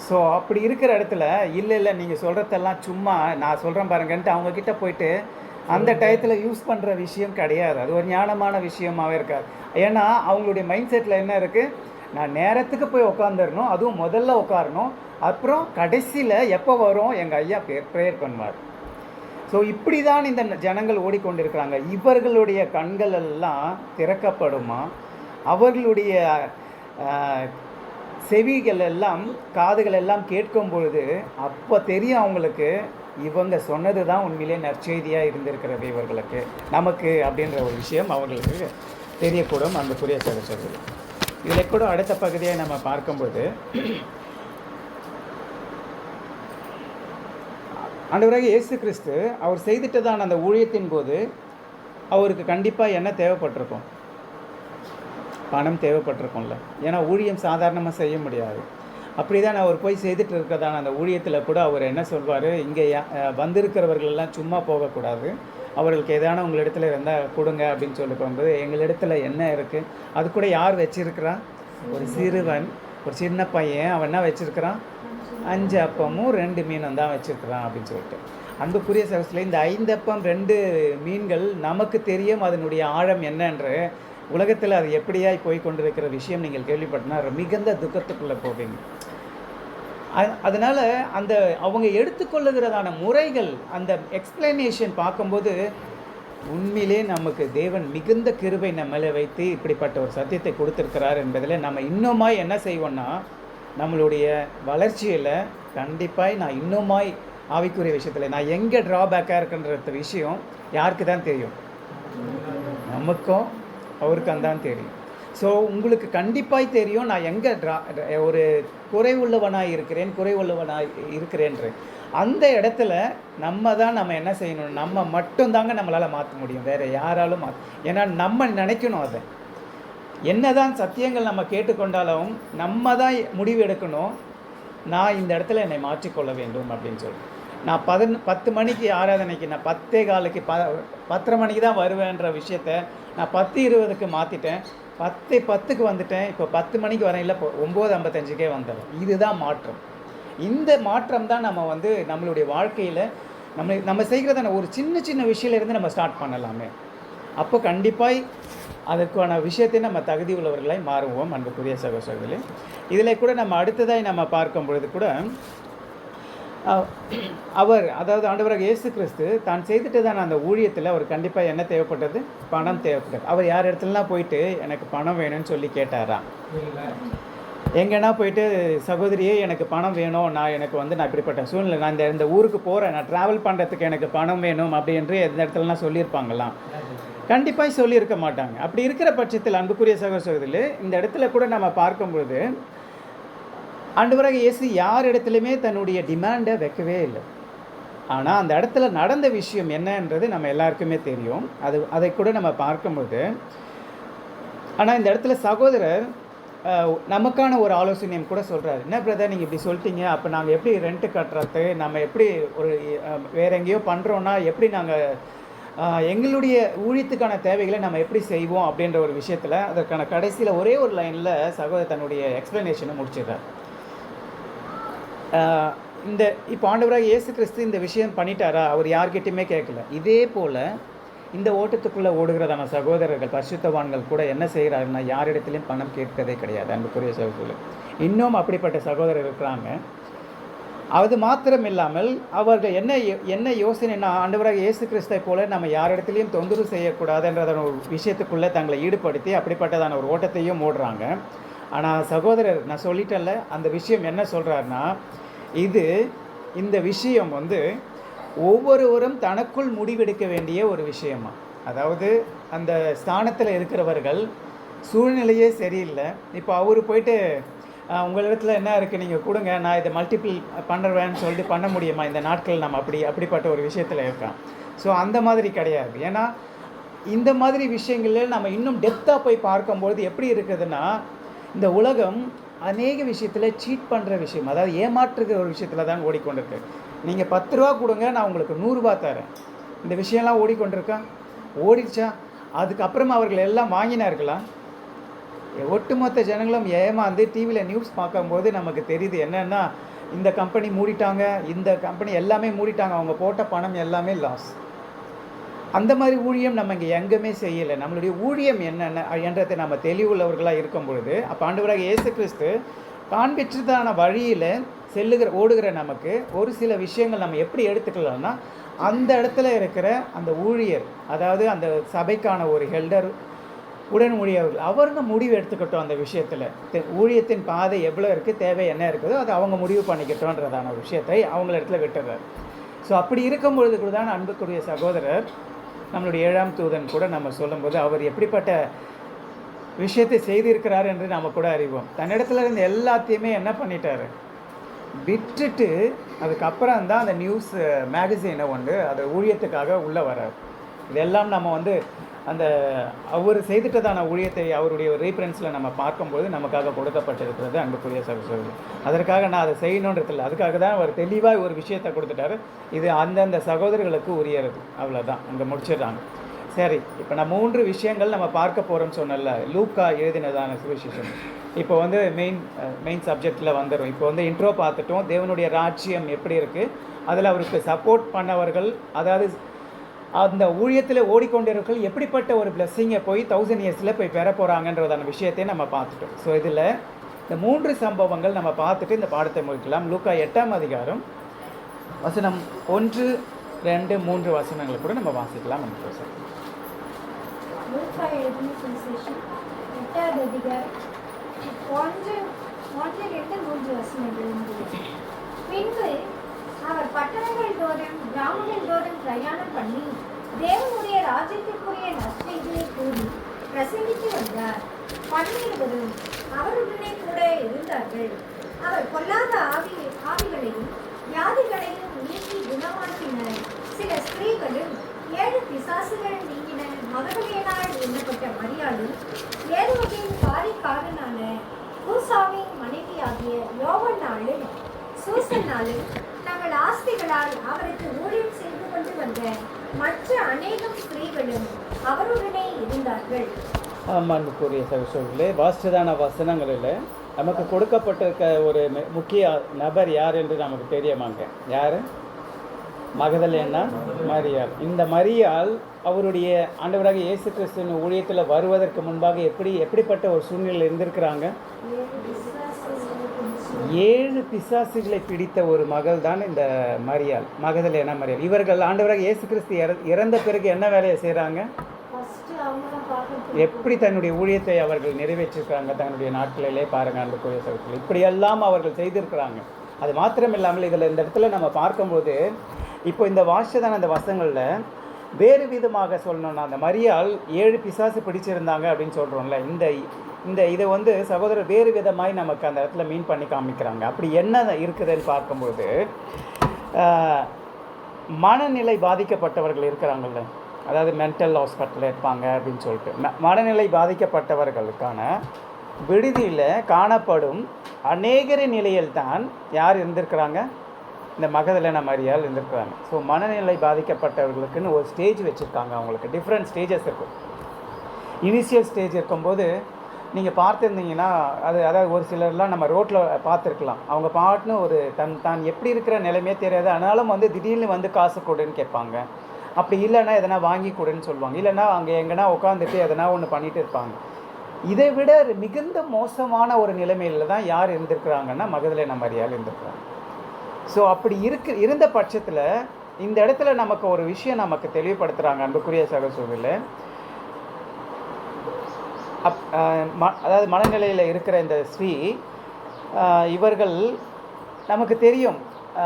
ஸோ அப்படி இருக்கிற இடத்துல இல்லை நீங்கள் சொல்கிறதெல்லாம் சும்மா நான் சொல்கிறேன் பாருங்கன்ட்டு அவங்கக்கிட்ட போயிட்டு அந்த டயத்தில் யூஸ் பண்ணுற விஷயம் கிடையாது. அது ஒரு ஞானமான விஷயமாகவே இருக்காது. ஏன்னா அவங்களுடைய மைண்ட் செட்டில் என்ன இருக்குது, நான் நேரத்துக்கு போய் உட்காந்துடணும், அதுவும் முதல்ல உட்காரணும், அப்புறம் கடைசியில் எப்போ வரும் எங்கள் ஐயா ப்ரேயர் பண்ணுவார். ஸோ இப்படி தான் இந்த ஜனங்கள் ஓடிக்கொண்டிருக்கிறாங்க. இவர்களுடைய கண்கள் எல்லாம் திறக்கப்படுமா? அவர்களுடைய செவிகள் எல்லாம், காதுகள் எல்லாம் கேட்கும் பொழுது அப்போ தெரியும் அவங்களுக்கு, இவங்க சொன்னது தான் உண்மையிலே நற்செய்தியாக இருந்திருக்கிறது இவர்களுக்கு, நமக்கு அப்படின்ற ஒரு விஷயம் அவங்களுக்கு தெரியக்கூடும். அன்புக்குரிய சகோதரர்களே, இதில் கூட அடுத்த பகுதியை நம்ம பார்க்கும்போது, ஆண்டவராகிய இயேசு கிறிஸ்து அவர் செய்துட்டதான அந்த ஊழியத்தின் போது அவருக்கு கண்டிப்பாக என்ன தேவைப்பட்டிருக்கும்? பணம் தேவைப்பட்டிருக்கும்ல. ஏன்னா ஊழியம் சாதாரணமாக செய்ய முடியாது. அப்படி தான் அவர் போய் செய்துட்டு இருக்கிறதான அந்த ஊழியத்தில் கூட அவர் என்ன சொல்வார், இங்கே வந்திருக்கிறவர்களெல்லாம் சும்மா போகக்கூடாது, அவர்களுக்கு எதான உங்களிடத்துல இருந்தால் கொடுங்க அப்படின்னு சொல்லி போகும்போது, எங்களிடத்துல என்ன இருக்குது, அது கூட யார் வச்சுருக்கிறான்? ஒரு சிறுவன், ஒரு சின்ன பையன், அவன் என்ன வச்சுருக்கிறான்? 5 அப்பமும் 2 மீனும் தான் வச்சுருக்கிறான் அப்படின்னு சொல்லிட்டு. அன்புக்குரிய சகோதரர்களே, இந்த 5 அப்பம் 2 மீன்கள் நமக்கு தெரியும் அதனுடைய ஆழம் என்னன்று. உலகத்தில் அது எப்படியாய் போய் கொண்டிருக்கிற விஷயம் நீங்கள் கேள்விப்பட்டனா மிகுந்த துக்கத்துக்குள்ளே போவீங்க. அதனால் அந்த அவங்க எடுத்துக்கொள்ளுகிறதான முறைகள், அந்த எக்ஸ்பிளனேஷன் பார்க்கும்போது உண்மையிலே நமக்கு தேவன் மிகுந்த கிருபை நம்மளை வைத்து இப்படிப்பட்ட ஒரு சத்தியத்தை கொடுத்துருக்கிறார் என்பதில் நம்ம இன்னுமாய் என்ன செய்வோன்னா, நம்மளுடைய வளர்ச்சியில் கண்டிப்பாக நான் இன்னுமாய் ஆவிக்குரிய விஷயத்தில் நான் எங்கே ட்ராபேக்காக இருக்குன்ற விஷயம் யாருக்கு தான் தெரியும்? நமக்கும் அவருக்கும் தான் தெரியும். ஸோ உங்களுக்கு கண்டிப்பாக தெரியும் நான் எங்கே ஒரு குறைவுள்ளவனாக இருக்கிறேன்ற அந்த இடத்துல நம்ம என்ன செய்யணும்? நம்ம மட்டும்தாங்க நம்மளால் மாற்ற முடியும், வேறு யாராலும் ஏன்னா நம்ம நினைக்கணும். அதை என்ன தான் சத்தியங்கள் நம்ம கேட்டுக்கொண்டாலும் நம்ம தான் முடிவு எடுக்கணும், நான் இந்த இடத்துல என்னை மாற்றிக்கொள்ள வேண்டும் அப்படின்னு சொல்லி. நான் 10 மணிக்கு ஆராதனைக்கு, நான் 10:15 10:30 மணிக்கு தான் வருவேன்ற விஷயத்த நான் 10:20க்கு மாற்றிட்டேன், 10:10க்கு வந்துட்டேன், இப்போ 10 மணிக்கு வரேன், இல்லை 9:55க்கே வந்துடுறேன். இதுதான் மாற்றம். இந்த மாற்றம் தான் நம்ம நம்மளுடைய வாழ்க்கையில் நம்ம செய்கிறதான ஒரு சின்ன சின்ன விஷயத்திலேருந்து நம்ம ஸ்டார்ட் பண்ணலாமே. அப்போ கண்டிப்பாக அதுக்கான விஷயத்தை நம்ம தகுதி உள்ளவர்களாய் மாறுவோம் அன்புக்குரிய சகோதரர்களே. இதில் கூட நம்ம அடுத்ததாய் நம்ம பார்க்கும் பொழுது கூட அவர், அதாவது ஆண்டவராக இயேசு கிறிஸ்து தான் செய்துட்டுதான அந்த ஊழியத்தில் அவர் கண்டிப்பாக என்ன தேவைப்பட்டது? பணம் தேவைப்பட்டது. அவர் யார் இடத்துலலாம் போயிட்டு எனக்கு பணம் வேணும்னு சொல்லி கேட்டாராம்? எங்கன்னா போயிட்டு சகோதரியே எனக்கு பணம் வேணும், எனக்கு நான் இப்படிப்பட்ட சூழ்நிலை, நான் இந்த ஊருக்கு போகிறேன், நான் ட்ராவல் பண்ணுறதுக்கு எனக்கு பணம் வேணும் அப்படி என்று எந்த இடத்துலலாம் சொல்லியிருப்பாங்களாம்? கண்டிப்பாக சொல்லியிருக்க மாட்டாங்க. அப்படி இருக்கிற பட்சத்தில் அன்புக்குரிய சகோதரர்களே, இந்த இடத்துல கூட நம்ம பார்க்கும்பொழுது ஆண்டவராக இயேசு யார் இடத்துலையுமே தன்னுடைய டிமாண்டை வைக்கவே இல்லை. ஆனால் அந்த இடத்துல நடந்த விஷயம் என்னன்றது நம்ம எல்லாருக்குமே தெரியும். அதை கூட நம்ம பார்க்கும்போது, ஆனால் இந்த இடத்துல சகோதரர் நமக்கான ஒரு ஆலோசனையும் கூட சொல்கிறாரு. என்ன பிரதர் நீங்கள் இப்படி சொல்லிட்டீங்க, அப்போ நாங்கள் எப்படி ரெண்ட்டு கட்டுறது, நம்ம எப்படி ஒரு வேறு எங்கேயோ பண்ணுறோன்னா எப்படி நாங்கள் எங்களுடைய ஊழியத்துக்கான தேவைகளை நம்ம எப்படி செய்வோம் அப்படின்ற ஒரு விஷயத்தில் அதற்கான கடைசியில் ஒரே ஒரு லைனில் சகோதரர் தன்னுடைய எக்ஸ்ப்ளனேஷனை முடிச்சிடுறார். இப்போ ஆண்டவராக இயேசு கிறிஸ்து இந்த விஷயம் பண்ணிட்டாரா? அவர் யார்கிட்டையுமே கேட்கல. இதே போல் இந்த ஓட்டத்துக்குள்ளே ஓடுகிறதான சகோதரர்கள், பரிசுத்தவான்கள் கூட என்ன செய்கிறாருன்னா யாரிடத்துலையும் பணம் கேட்கறதே கிடையாது அன்புக்குரிய சகோதரர்கள். இன்னும் அப்படிப்பட்ட சகோதரர் இருக்கிறாங்க. அது மாத்திரம் இல்லாமல் அவர்கள் என்ன யோசனைன்னா, ஆண்டவராக இயேசு கிறிஸ்தை போல நம்ம யாரிடத்துலையும் தொந்தரவு செய்யக்கூடாதுன்றதான ஒரு விஷயத்துக்குள்ளே தங்களை ஈடுபடுத்தி அப்படிப்பட்டதான ஒரு ஓட்டத்தையும் ஓடுறாங்க. ஆனால் சகோதரர், நான் சொல்லிட்டேன்ல, அந்த விஷயம் என்ன சொல்கிறாருன்னா, இந்த விஷயம் ஒவ்வொருவரும் தனக்குள் முடிவெடுக்க வேண்டிய ஒரு விஷயமா. அதாவது அந்த ஸ்தானத்தில் இருக்கிறவர்கள் சூழ்நிலையே சரியில்லை. இப்போ அவர் போயிட்டு உங்களிடத்தில் என்ன இருக்குது நீங்கள் கொடுங்க, நான் இதை மல்டிபிள் பண்ணுறேன்னு சொல்லிட்டு பண்ண முடியுமா? இந்த நாட்கள் நம்ம அப்படிப்பட்ட ஒரு விஷயத்தில் இருக்கோம். ஸோ அந்த மாதிரி கிடையாது. ஏன்னா இந்த மாதிரி விஷயங்களில் நம்ம இன்னும் டெப்த்தாக போய் பார்க்கும்பொழுது எப்படி இருக்குதுன்னா, இந்த உலகம் அநேக விஷயத்தில் சீட் பண்ணுற விஷயம், அதாவது ஏமாற்றுகிற ஒரு விஷயத்தில் தான் ஓடிக்கொண்டிருக்கு. நீங்கள் 10 ரூபா கொடுங்க, நான் உங்களுக்கு 100 ரூபா தரேன். இந்த விஷயம்லாம் ஓடிக்கொண்டிருக்கா? ஓடிச்சா? அதுக்கப்புறமா அவர்கள் எல்லாம் வாங்கினார்களா? ஒட்டுமொத்த ஜனங்களும் ஏமாந்து டிவியில் நியூஸ் பார்க்கும்போது நமக்கு தெரியுது என்னென்னா, இந்த கம்பெனி மூடிட்டாங்க, இந்த கம்பெனி எல்லாமே மூடிட்டாங்க, அவங்க போட்ட பணம் எல்லாமே லாஸ். அந்த மாதிரி ஊழியம் நம்ம இங்கே எங்கேயுமே செய்யலை. நம்மளுடைய ஊழியம் என்னென்ன என்றதை நம்ம தெளிவுள்ளவர்களாக இருக்கும் பொழுது, அப்போ ஆண்டவராக இயேசு கிறிஸ்து காண்பிற்றதான வழியில் ஓடுகிற நமக்கு ஒரு சில விஷயங்கள் நம்ம எப்படி எடுத்துக்கலாம்னா, அந்த இடத்துல இருக்கிற அந்த ஊழியர், அதாவது அந்த சபைக்கான ஒரு ஹெல்டர், உடன் ஊழியர்கள், அவங்க முடிவு எடுத்துக்கிட்டோம். அந்த விஷயத்தில் ஊழியத்தின் பாதை எவ்வளோ இருக்குது, தேவை என்ன இருக்குதோ அதை அவங்க முடிவு பண்ணிக்கிட்டோன்றதான ஒரு விஷயத்தை அவங்கள இடத்துல விட்டுறார். ஸோ அப்படி இருக்கும்பொழுது கூட தான் அன்புக்குரிய சகோதரர், நம்மளுடைய 7ஆம் தூதன் கூட நம்ம சொல்லும்போது அவர் எப்படிப்பட்ட விஷயத்தை செய்திருக்கிறார் என்று நம்ம கூட அறிவோம். தன்னிடத்துல இருந்த எல்லாத்தையுமே என்ன பண்ணிட்டார், விட்டுட்டு அதுக்கப்புறம் தான் அந்த நியூஸ் மேகசினை அது ஊழியத்துக்காக உள்ளே வரார். இதெல்லாம் நம்ம அந்த அவர் செய்துட்டதான ஊழியத்தை அவருடைய ரீஃபரன்ஸில் நம்ம பார்க்கும்போது நமக்காக கொடுக்கப்பட்டிருக்கிறது அன்புக்குரிய சகோதரர்கள். அதற்காக நான் அதை செய்யணுன்றதில்லை, அதுக்காக தான் அவர் தெளிவாக ஒரு விஷயத்தை கொடுத்துட்டாரு. இது அந்தந்த சகோதரர்களுக்கு உரியறது, அவ்வளோதான், அங்கே முடிச்சிடுறாங்க. சரி, இப்போ நான் 3 விஷயங்கள் நம்ம பார்க்க போகிறோம்னு சொன்னல, லூக்கா எழுதினதான சுவிசேஷம். இப்போ மெயின் சப்ஜெக்டில் வந்துடும். இப்போ இன்ட்ரோ பார்த்துட்டோம், தேவனுடைய ராஜ்யம் எப்படி இருக்குது, அதில் அவருக்கு சப்போர்ட் பண்ணவர்கள், அதாவது அந்த ஊழியத்தில் ஓடிக்கொண்டிருக்கர்கள் எப்படிப்பட்ட ஒரு பிளெஸ்ஸிங்கை போய் 1000 இயர்ஸில் போய் பெற போகிறாங்கன்றதான விஷயத்தை நம்ம பார்த்துட்டோம். ஸோ இதில் இந்த 3 சம்பவங்கள் நம்ம பார்த்துட்டு இந்த பாடத்தை முடிக்கலாம். லூக்கா 8ஆம் அதிகாரம் வசனம் 1, 2, 3 வசனங்களை கூட நம்ம வாசிக்கலாம். லூக்கா எழுதின சுவிசேஷம் 8ஆம் அதிகாரம் 1, 2, 3 வசனங்கள். பின்பு அவர் பட்டணங்கள் தோறும் கிராமங்கள் தோறும் பிரயாணம் பண்ணி தேவனுடைய ராஜ்யத்திற்குரிய நற்செய்தியை கூறி பிரசங்கித்து வந்தார். 12 அவருடனே கூட இருந்தார்கள். அவர் பொல்லாத ஆவிகளையும் வியாதிகளையும் நீக்கி குணமாக்கினார். சில ஸ்திரீகளும் 7 பிசாசுகள் நீங்கின மகதலேனாள் எண்ணப்பட்ட மரியாளும், ஏரோதின் காரிக்காரனான கூசாவின் மனைவியாகிய யோவன்னாளும் சூசன்னாளும் தங்கள் ஆஸ்திகளால் அவருக்கு ஊழியம் செய்து கொண்டு வந்த மற்ற அநேகம் ஸ்திரீகளும் அவருடனே இருந்தார்கள். அன்புக்குரிய சகோதரர்களே, வாசித்ததான வசனங்களில் நமக்கு கொடுக்கப்பட்டிருக்க ஒரு முக்கிய நபர் யார் என்று நமக்கு தெரியுமாங்க? யார்? மகதலேனா மரியாள். இந்த மரியாள் அவருடைய ஆண்டவராக இயேசு கிறிஸ்துவின் ஊழியத்தில் வருவதற்கு முன்பாக எப்படிப்பட்ட ஒரு சூழ்நிலையில் இருந்திருக்கிறாங்க? 7 பிசாசுகளை பிடித்த ஒரு மகள் தான் இந்த மரியாள், மகதலேனா மரியாள். இவர்கள் ஆண்டவராக இயேசு கிறிஸ்து இறந்த பிறகு என்ன வேலையை செய்கிறாங்க? எப்படி தன்னுடைய ஊழியத்தை அவர்கள் நிறைவேற்றிருக்காங்க தன்னுடைய நாட்களிலே பாருங்கள். அந்த கோயில் சகத்தில் இப்படியெல்லாம் அவர்கள் செய்திருக்கிறாங்க. அது மாத்திரம் இல்லாமல் இதில் இந்த இடத்துல நம்ம பார்க்கும்போது இப்போ இந்த வாசதான அந்த வசங்களில் வேறு விதமாக சொல்லணும்னா அந்த மரியாள் 7 பிசாசு பிடிச்சிருந்தாங்க அப்படின்னு சொல்கிறோம்ல, இதை வந்து சகோதரர் வேறு விதமாய் நமக்கு அந்த இடத்துல மீன் பண்ணி காமிக்கிறாங்க. அப்படி என்ன இருக்குதுன்னு பார்க்கும்போது மனநிலை பாதிக்கப்பட்டவர்கள் இருக்கிறாங்கல்ல, அதாவது மென்டல் ஹாஸ்பிட்டலில் இருப்பாங்க அப்படின்னு சொல்லிட்டு மனநிலை பாதிக்கப்பட்டவர்களுக்கான விடுதியில் காணப்படும் அநேகரின் நிலையில் தான் யார் இருந்திருக்கிறாங்க? இந்த மகதலேனா மரியாள் இருந்திருக்கிறாங்க. ஸோ மனநிலை பாதிக்கப்பட்டவர்களுக்குன்னு ஒரு ஸ்டேஜ் வச்சுருக்காங்க. அவங்களுக்கு டிஃப்ரெண்ட் ஸ்டேஜஸ் இருக்கும். இனிஷியல் ஸ்டேஜ் இருக்கும்போது நீங்கள் பார்த்துருந்தீங்கன்னா அதாவது ஒரு சிலர்லாம் நம்ம ரோட்டில் பார்த்துருக்கலாம். அவங்க பாட்டுன்னு ஒரு தான் எப்படி இருக்கிற நிலைமையே தெரியாது, ஆனாலும் வந்து திடீர்னு வந்து காசு கொடுன்னு கேட்பாங்க. அப்படி இல்லைன்னா எதனா வாங்கி கொடுன்னு சொல்லுவாங்க. இல்லைன்னா அங்கே எங்கன்னா உட்காந்துட்டு எதனா ஒன்று பண்ணிகிட்டு இருப்பாங்க. இதை விட மிகுந்த மோசமான ஒரு நிலைமையில் தான் யார் இருந்திருக்கிறாங்கன்னா மகதலேனா மரியாள் இருந்திருக்கிறாங்க. ஸோ அப்படி இருந்த பட்சத்தில் இந்த இடத்துல நமக்கு ஒரு விஷயம் நமக்கு தெளிவுபடுத்துகிறாங்க அன்புக்குரிய சகோதரர்களே. அதாவது மனநிலையில் இருக்கிற இந்த ஸ்ரீ இவர்கள் நமக்கு தெரியும்,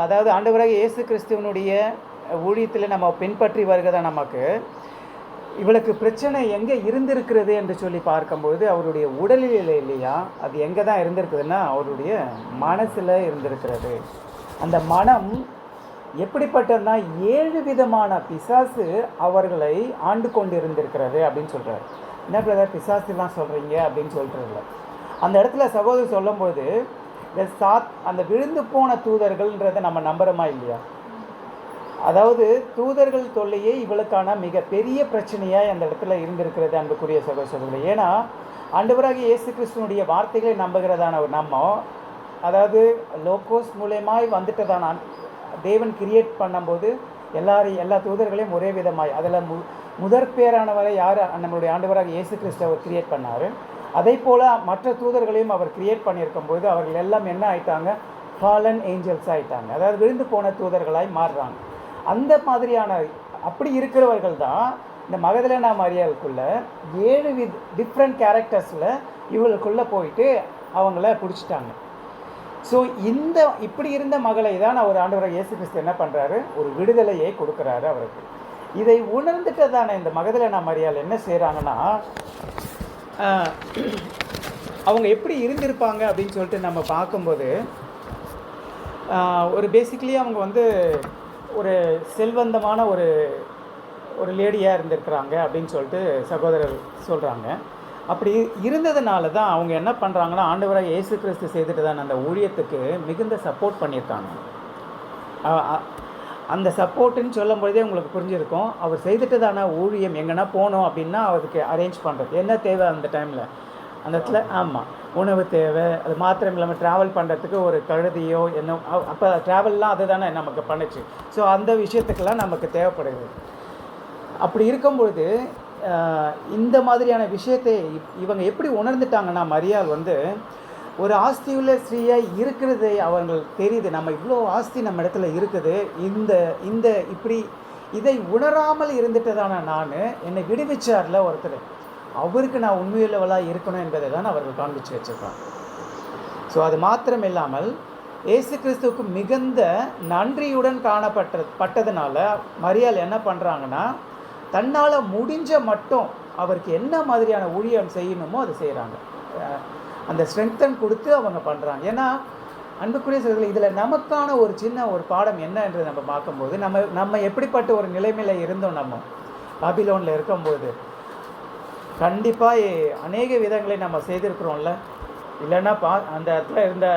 அதாவது ஆண்டவராக இயேசு கிறிஸ்துவனுடைய ஊழியத்தில் நம்ம பின்பற்றி வருகிறதா நமக்கு இவளுக்கு பிரச்சனை எங்கே இருந்திருக்கிறது என்று சொல்லி பார்க்கும்போது அவருடைய உடலில் இல்லையா, அது எங்கே தான் இருந்திருக்குதுன்னா அவருடைய மனசில் இருந்திருக்கிறது. அந்த மனம் எப்படிப்பட்டதுன்னா 7 விதமான பிசாசு அவர்களை ஆண்டு கொண்டு இருந்திருக்கிறது அப்படின்னு சொல்கிறார். என்ன பிரதர் பிசாசுலாம் சொல்கிறீங்க அப்படின்னு சொல்கிறதில்ல. அந்த இடத்துல சகோதரர் சொல்லும்போது அந்த விழுந்து போன தூதர்கள்ன்றதை நம்ம நம்புகிறோமா இல்லையா? அதாவது தூதர்கள் தொல்லையே இவளுக்கான மிகப்பெரிய பிரச்சனையாக அந்த இடத்துல இருந்திருக்கிறது அன்புக்குரிய சகோதரர்களே. ஏன்னா ஆண்டவராகிய இயேசு கிறிஸ்துவனுடைய வார்த்தைகளை நம்புகிறதான ஒரு நம்ம, அதாவது லோகோஸ் மூலமாய் வந்துட்டதான தேவன் கிரியேட் பண்ணும்போது எல்லா தூதர்களையும் ஒரே விதமாய் அதில் முதற்பேரானவரை யார் நம்மளுடைய ஆண்டவராக இயேசு கிறிஸ்து அவர் கிரியேட் பண்ணார். அதே போல் மற்ற தூதர்களையும் அவர் கிரியேட் பண்ணியிருக்கும்போது அவர்கள் எல்லாம் என்ன ஆயிட்டாங்க? ஃபாலன் ஏஞ்சல்ஸ் ஆகிட்டாங்க. அதாவது விழுந்து போன தூதர்களாய் மாறுறாங்க. அந்த மாதிரியான அப்படி இருக்கிறவர்கள் தான் இந்த மகதலேனா மரியாளுக்குள்ள 7 டிஃப்ரெண்ட் கேரக்டர்ஸில் இவங்களுக்குள்ளே போயிட்டு அவங்கள பிடிச்சிட்டாங்க. ஸோ இப்படி இருந்த மகளை தான் அவர் ஆண்டவராக இயேசு கிறிஸ்து என்ன பண்ணுறாரு? ஒரு விடுதலையை கொடுக்குறாரு அவருக்கு. இதை உணர்ந்துட்டதான இந்த மகதலேனா மரியாள் என்ன செய்கிறாங்கன்னா, அவங்க எப்படி இருந்திருப்பாங்க அப்படின்னு சொல்லிட்டு நம்ம பார்க்கும்போது ஒரு பேசிக்கலி அவங்க வந்து ஒரு செல்வந்தமான ஒரு லேடியாக இருந்திருக்கிறாங்க அப்படின்னு சொல்லிட்டு சகோதரர் சொல்கிறாங்க. அப்படி இருந்ததுனால தான் அவங்க என்ன பண்ணுறாங்கன்னா ஆண்டவராக இயேசு கிறிஸ்து செய்துட்டு தான் அந்த ஊழியத்துக்கு மிகுந்த சப்போர்ட் பண்ணியிருக்காங்க. அந்த சப்போர்ட்டுன்னு சொல்லும் பொழுதே உங்களுக்கு புரிஞ்சிருக்கும். அவர் செய்துட்டு தானே ஊழியம் எங்கன்னா போனோம் அப்படின்னா அவருக்கு அரேஞ்ச் பண்ணுறது என்ன தேவை அந்த டைமில் அந்த இடத்துல. ஆமாம், உணவு தேவை. அது மாத்திரம் இல்லாமல் ட்ராவல் பண்ணுறதுக்கு ஒரு கழுதியோ என்ன, அப்போ ட்ராவல்லாம் அது தானே நமக்கு பண்ணுச்சு. ஸோ அந்த விஷயத்துக்கெல்லாம் நமக்கு தேவைப்படுது. அப்படி இருக்கும்பொழுது இந்த மாதிரியான விஷயத்தை இவங்க எப்படி உணர்ந்துட்டாங்கன்னா மரியாள் வந்து ஒரு ஆஸ்தியுள்ள ஸ்ரீயாக இருக்கிறது அவங்களுக்கு தெரியுது. நம்ம இவ்வளோ ஆஸ்தி நம்ம இடத்துல இருக்குது, இந்த இப்படி இதை உணராமல் இருந்துட்டதான நான் என்னை விடுவிச்சார்ல ஒருத்தர், அவருக்கு நான் உண்மையுள்ளவளாக இருக்கணும் என்பதை தான் அவர்கள் காண்பிச்சு வச்சுருக்காங்க. ஸோ அது மாத்திரம் இல்லாமல் இயேசு கிறிஸ்துவுக்கு மிகுந்த நன்றியுடன் பட்டதுனால மரியாள் என்ன பண்ணுறாங்கன்னா தன்னால் முடிஞ்ச மட்டும் அவருக்கு என்ன மாதிரியான ஊழியம் செய்யணுமோ அதை செய்கிறாங்க. அந்த ஸ்ட்ரென்த்தன் கொடுத்து அவங்க பண்ணுறாங்க. ஏன்னா அன்புக்குரிய சகோதரர்களே, இதில் நமக்கான ஒரு சின்ன ஒரு பாடம் என்ன என்று நம்ம பார்க்கும்போது நம்ம எப்படிப்பட்ட ஒரு நிலைமையில் இருந்தோம். நம்ம பாபிலோனில் இருக்கும்போது கண்டிப்பாக அநேக விதங்களை நம்ம செய்திருக்கிறோம்ல. இல்லைன்னா அந்த இடத்துல இருந்த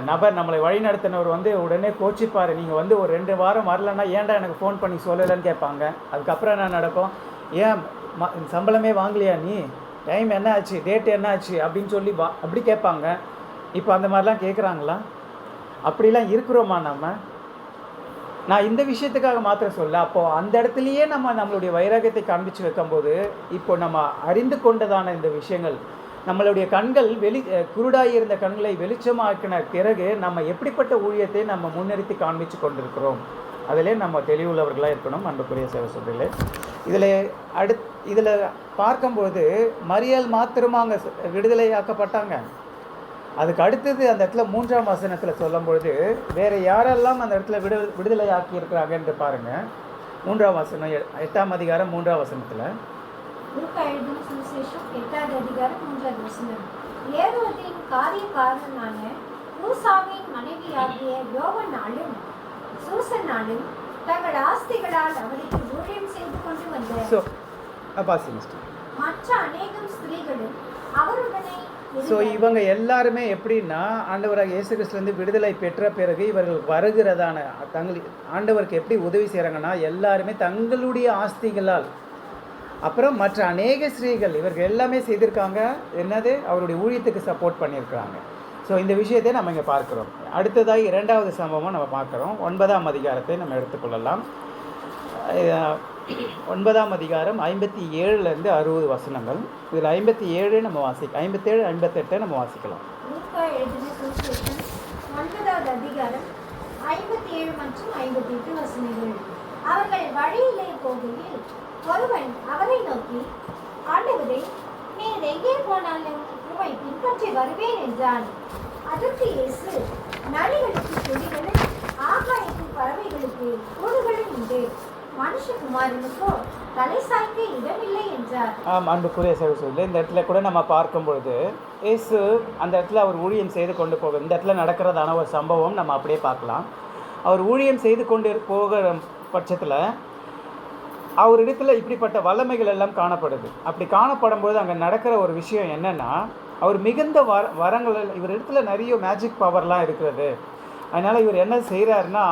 நபர் நம்மளை வழி நடத்தினவர் வந்து உடனே கோச்சிப்பார். நீங்கள் வந்து ஒரு 2 வாரம் வரலன்னா ஏன்டா எனக்கு ஃபோன் பண்ணி சொல்லலைன்னு கேட்பாங்க. அதுக்கப்புறம் என்ன நடக்கும்? ஏன் சம்பளமே வாங்கலையா நீ? டைம் என்ன ஆச்சு? டேட் என்ன ஆச்சு? அப்படின்னு சொல்லி அப்படி கேட்பாங்க. இப்போ அந்த மாதிரிலாம் கேட்குறாங்களா? அப்படிலாம் இருக்கிறோமா நம்ம? நான் இந்த விஷயத்துக்காக மாத்திரம் சொல்ல, அப்போது அந்த இடத்துலையே நம்மளுடைய வைராகியத்தை காண்பிச்சு வைக்கும்போது, இப்போ நம்ம அறிந்து கொண்டதான இந்த விஷயங்கள், நம்மளுடைய கண்கள் குருடாகி இருந்த கண்களை வெளிச்சமாக்கின பிறகு நம்ம எப்படிப்பட்ட ஊழியத்தை நம்ம முன்னிறுத்தி காண்பிச்சு கொண்டிருக்கிறோம், அதிலே நம்ம தெளிவுள்ளவர்களாக இருக்கணும். அன்புக்குரிய சகோதரர்களே, இதில் பார்க்கும்போது மரியாள் மாத்திரமா அங்கே விடுதலையாக்கப்பட்டாங்க. அதுக்கு அடுத்தது அந்த இடத்துல 3ஆம் வசனத்தில் சொல்லும்பொழுது வேறு யாரெல்லாம் அந்த இடத்துல விடுதலை ஆக்கி இருக்கிறாங்க என்று பாருங்கள். 3ஆம் வசனம் 8ஆம் அதிகாரம் 3ஆம் வசனத்தில். லூக்கா எழுதின சுவிசேஷம் 8ஆவது அதிகாரம் 3ஆவது வசனம். ஏரோதின் காரியக்காரனான மூசாவின் மனைவியாகிய யோவனாலும் சூசனாலும் தங்கள் ஆஸ்திகளால் அவருக்கு ஊழியம் செய்து கொண்டு வந்த மற்ற அநேகம் ஸ்திரீகளும் அவருடனே. ஸோ இவங்க எல்லாருமே எப்படின்னா, ஆண்டவராக இயேசு கிறிஸ்துலேருந்து விடுதலை பெற்ற பிறகு இவர்கள் வருகிறதான ஆண்டவருக்கு எப்படி உதவி செய்கிறாங்கன்னா, எல்லாருமே தங்களுடைய ஆஸ்திகளால், அப்புறம் மற்ற அநேக ஸ்திரீகள், இவர்கள் எல்லாமே செய்திருக்காங்க. என்னது? அவருடைய ஊழியத்துக்கு சப்போர்ட் பண்ணியிருக்கிறாங்க. ஸோ இந்த விஷயத்தை நம்ம இங்கே பார்க்குறோம். அடுத்ததாக 2வது சம்பவம் நம்ம பார்க்குறோம். 9ஆம் அதிகாரத்தை நம்ம எடுத்துக்கொள்ளலாம். 9ஆம் அதிகாரம் 57லேருந்து 60 வசனங்கள். இதில் 57 நம்ம 57, 58 நம்ம வாசிக்கலாம். லூக்கா எழுதின சுவிசேஷம் 9வது அதிகாரம் 57 மற்றும் 58 வசனங்கள். அவர்கள் வழியிலே போகையில் ஒருவன் அவரை நோக்கி, ஆண்டவரே, நீர் எங்கே போனாலும் உம்மை பின்பற்றி வருவேன் என்றான். அதற்கு இயேசு, நரிகளுக்கு செடிகளும் ஆகாயத்தின் பறவைகளுக்கு கூடுகளும் உண்டு, மனுஷகுமாரனுக்கோ தலை சாய்க்க இடமில்லை என்றார். அன்புக்குரிய சகோதரர்களே, இந்த இடத்துல கூட நம்ம பார்க்கும்பொழுது இயேசு அந்த இடத்துல அவர் ஊழியம் செய்து கொண்டு போக, இந்த இடத்துல நடக்கிறதான ஒரு சம்பவம் நம்ம அப்படியே பார்க்கலாம். அவர் ஊழியம் செய்து கொண்டு போகிற பட்சத்தில் அவரிடத்துல இப்படிப்பட்ட வல்லமைகள் எல்லாம் காணப்படுது. அப்படி காணப்படும்போது அங்கே நடக்கிற ஒரு விஷயம் என்னென்னா, அவர் மிகுந்த வரங்கள், இவர் இடத்துல நிறைய மேஜிக் பவர்லாம் இருக்கிறது. அதனால் இவர் என்ன செய்கிறாருன்னா,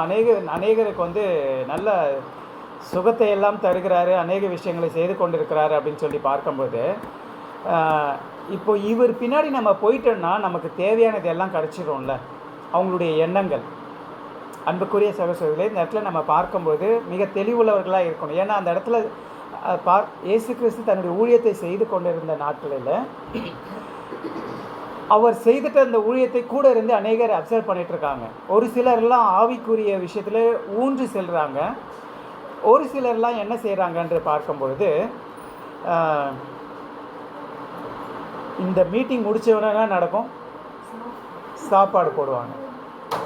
அநேகருக்கு நல்ல சுகத்தை எல்லாம் தருகிறாரு, அநேக விஷயங்களை செய்து கொண்டிருக்கிறாரு அப்படின்னு சொல்லி பார்க்கும்போது, இப்போ இவர் பின்னாடி நம்ம போயிட்டோம்னா நமக்கு தேவையானது எல்லாம் கிடச்சிடும்ல, அவங்களுடைய எண்ணங்கள். அன்புக்குரிய சகோதரர்களே, இந்த இடத்துல நம்ம பார்க்கும்போது மிக தெளிவுள்ளவர்களாக இருக்கணும். ஏன்னா அந்த இடத்துல இயேசு கிறிஸ்து தன்னுடைய ஊழியத்தை செய்து கொண்டிருந்த நாட்களில் அவர் செய்துட்டு அந்த ஊழியத்தை கூட இருந்து அநேகர் அப்சர்வ் பண்ணிகிட்டு இருக்காங்க. ஒரு சிலர்லாம் ஆவிக்குரிய விஷயத்தில் ஊன்றி செல்கிறாங்க. ஒரு சிலர்லாம் என்ன செய்கிறாங்கன்று பார்க்கும்பொழுது, இந்த மீட்டிங் முடித்தவனா நடக்கும், சாப்பாடு போடுவாங்க.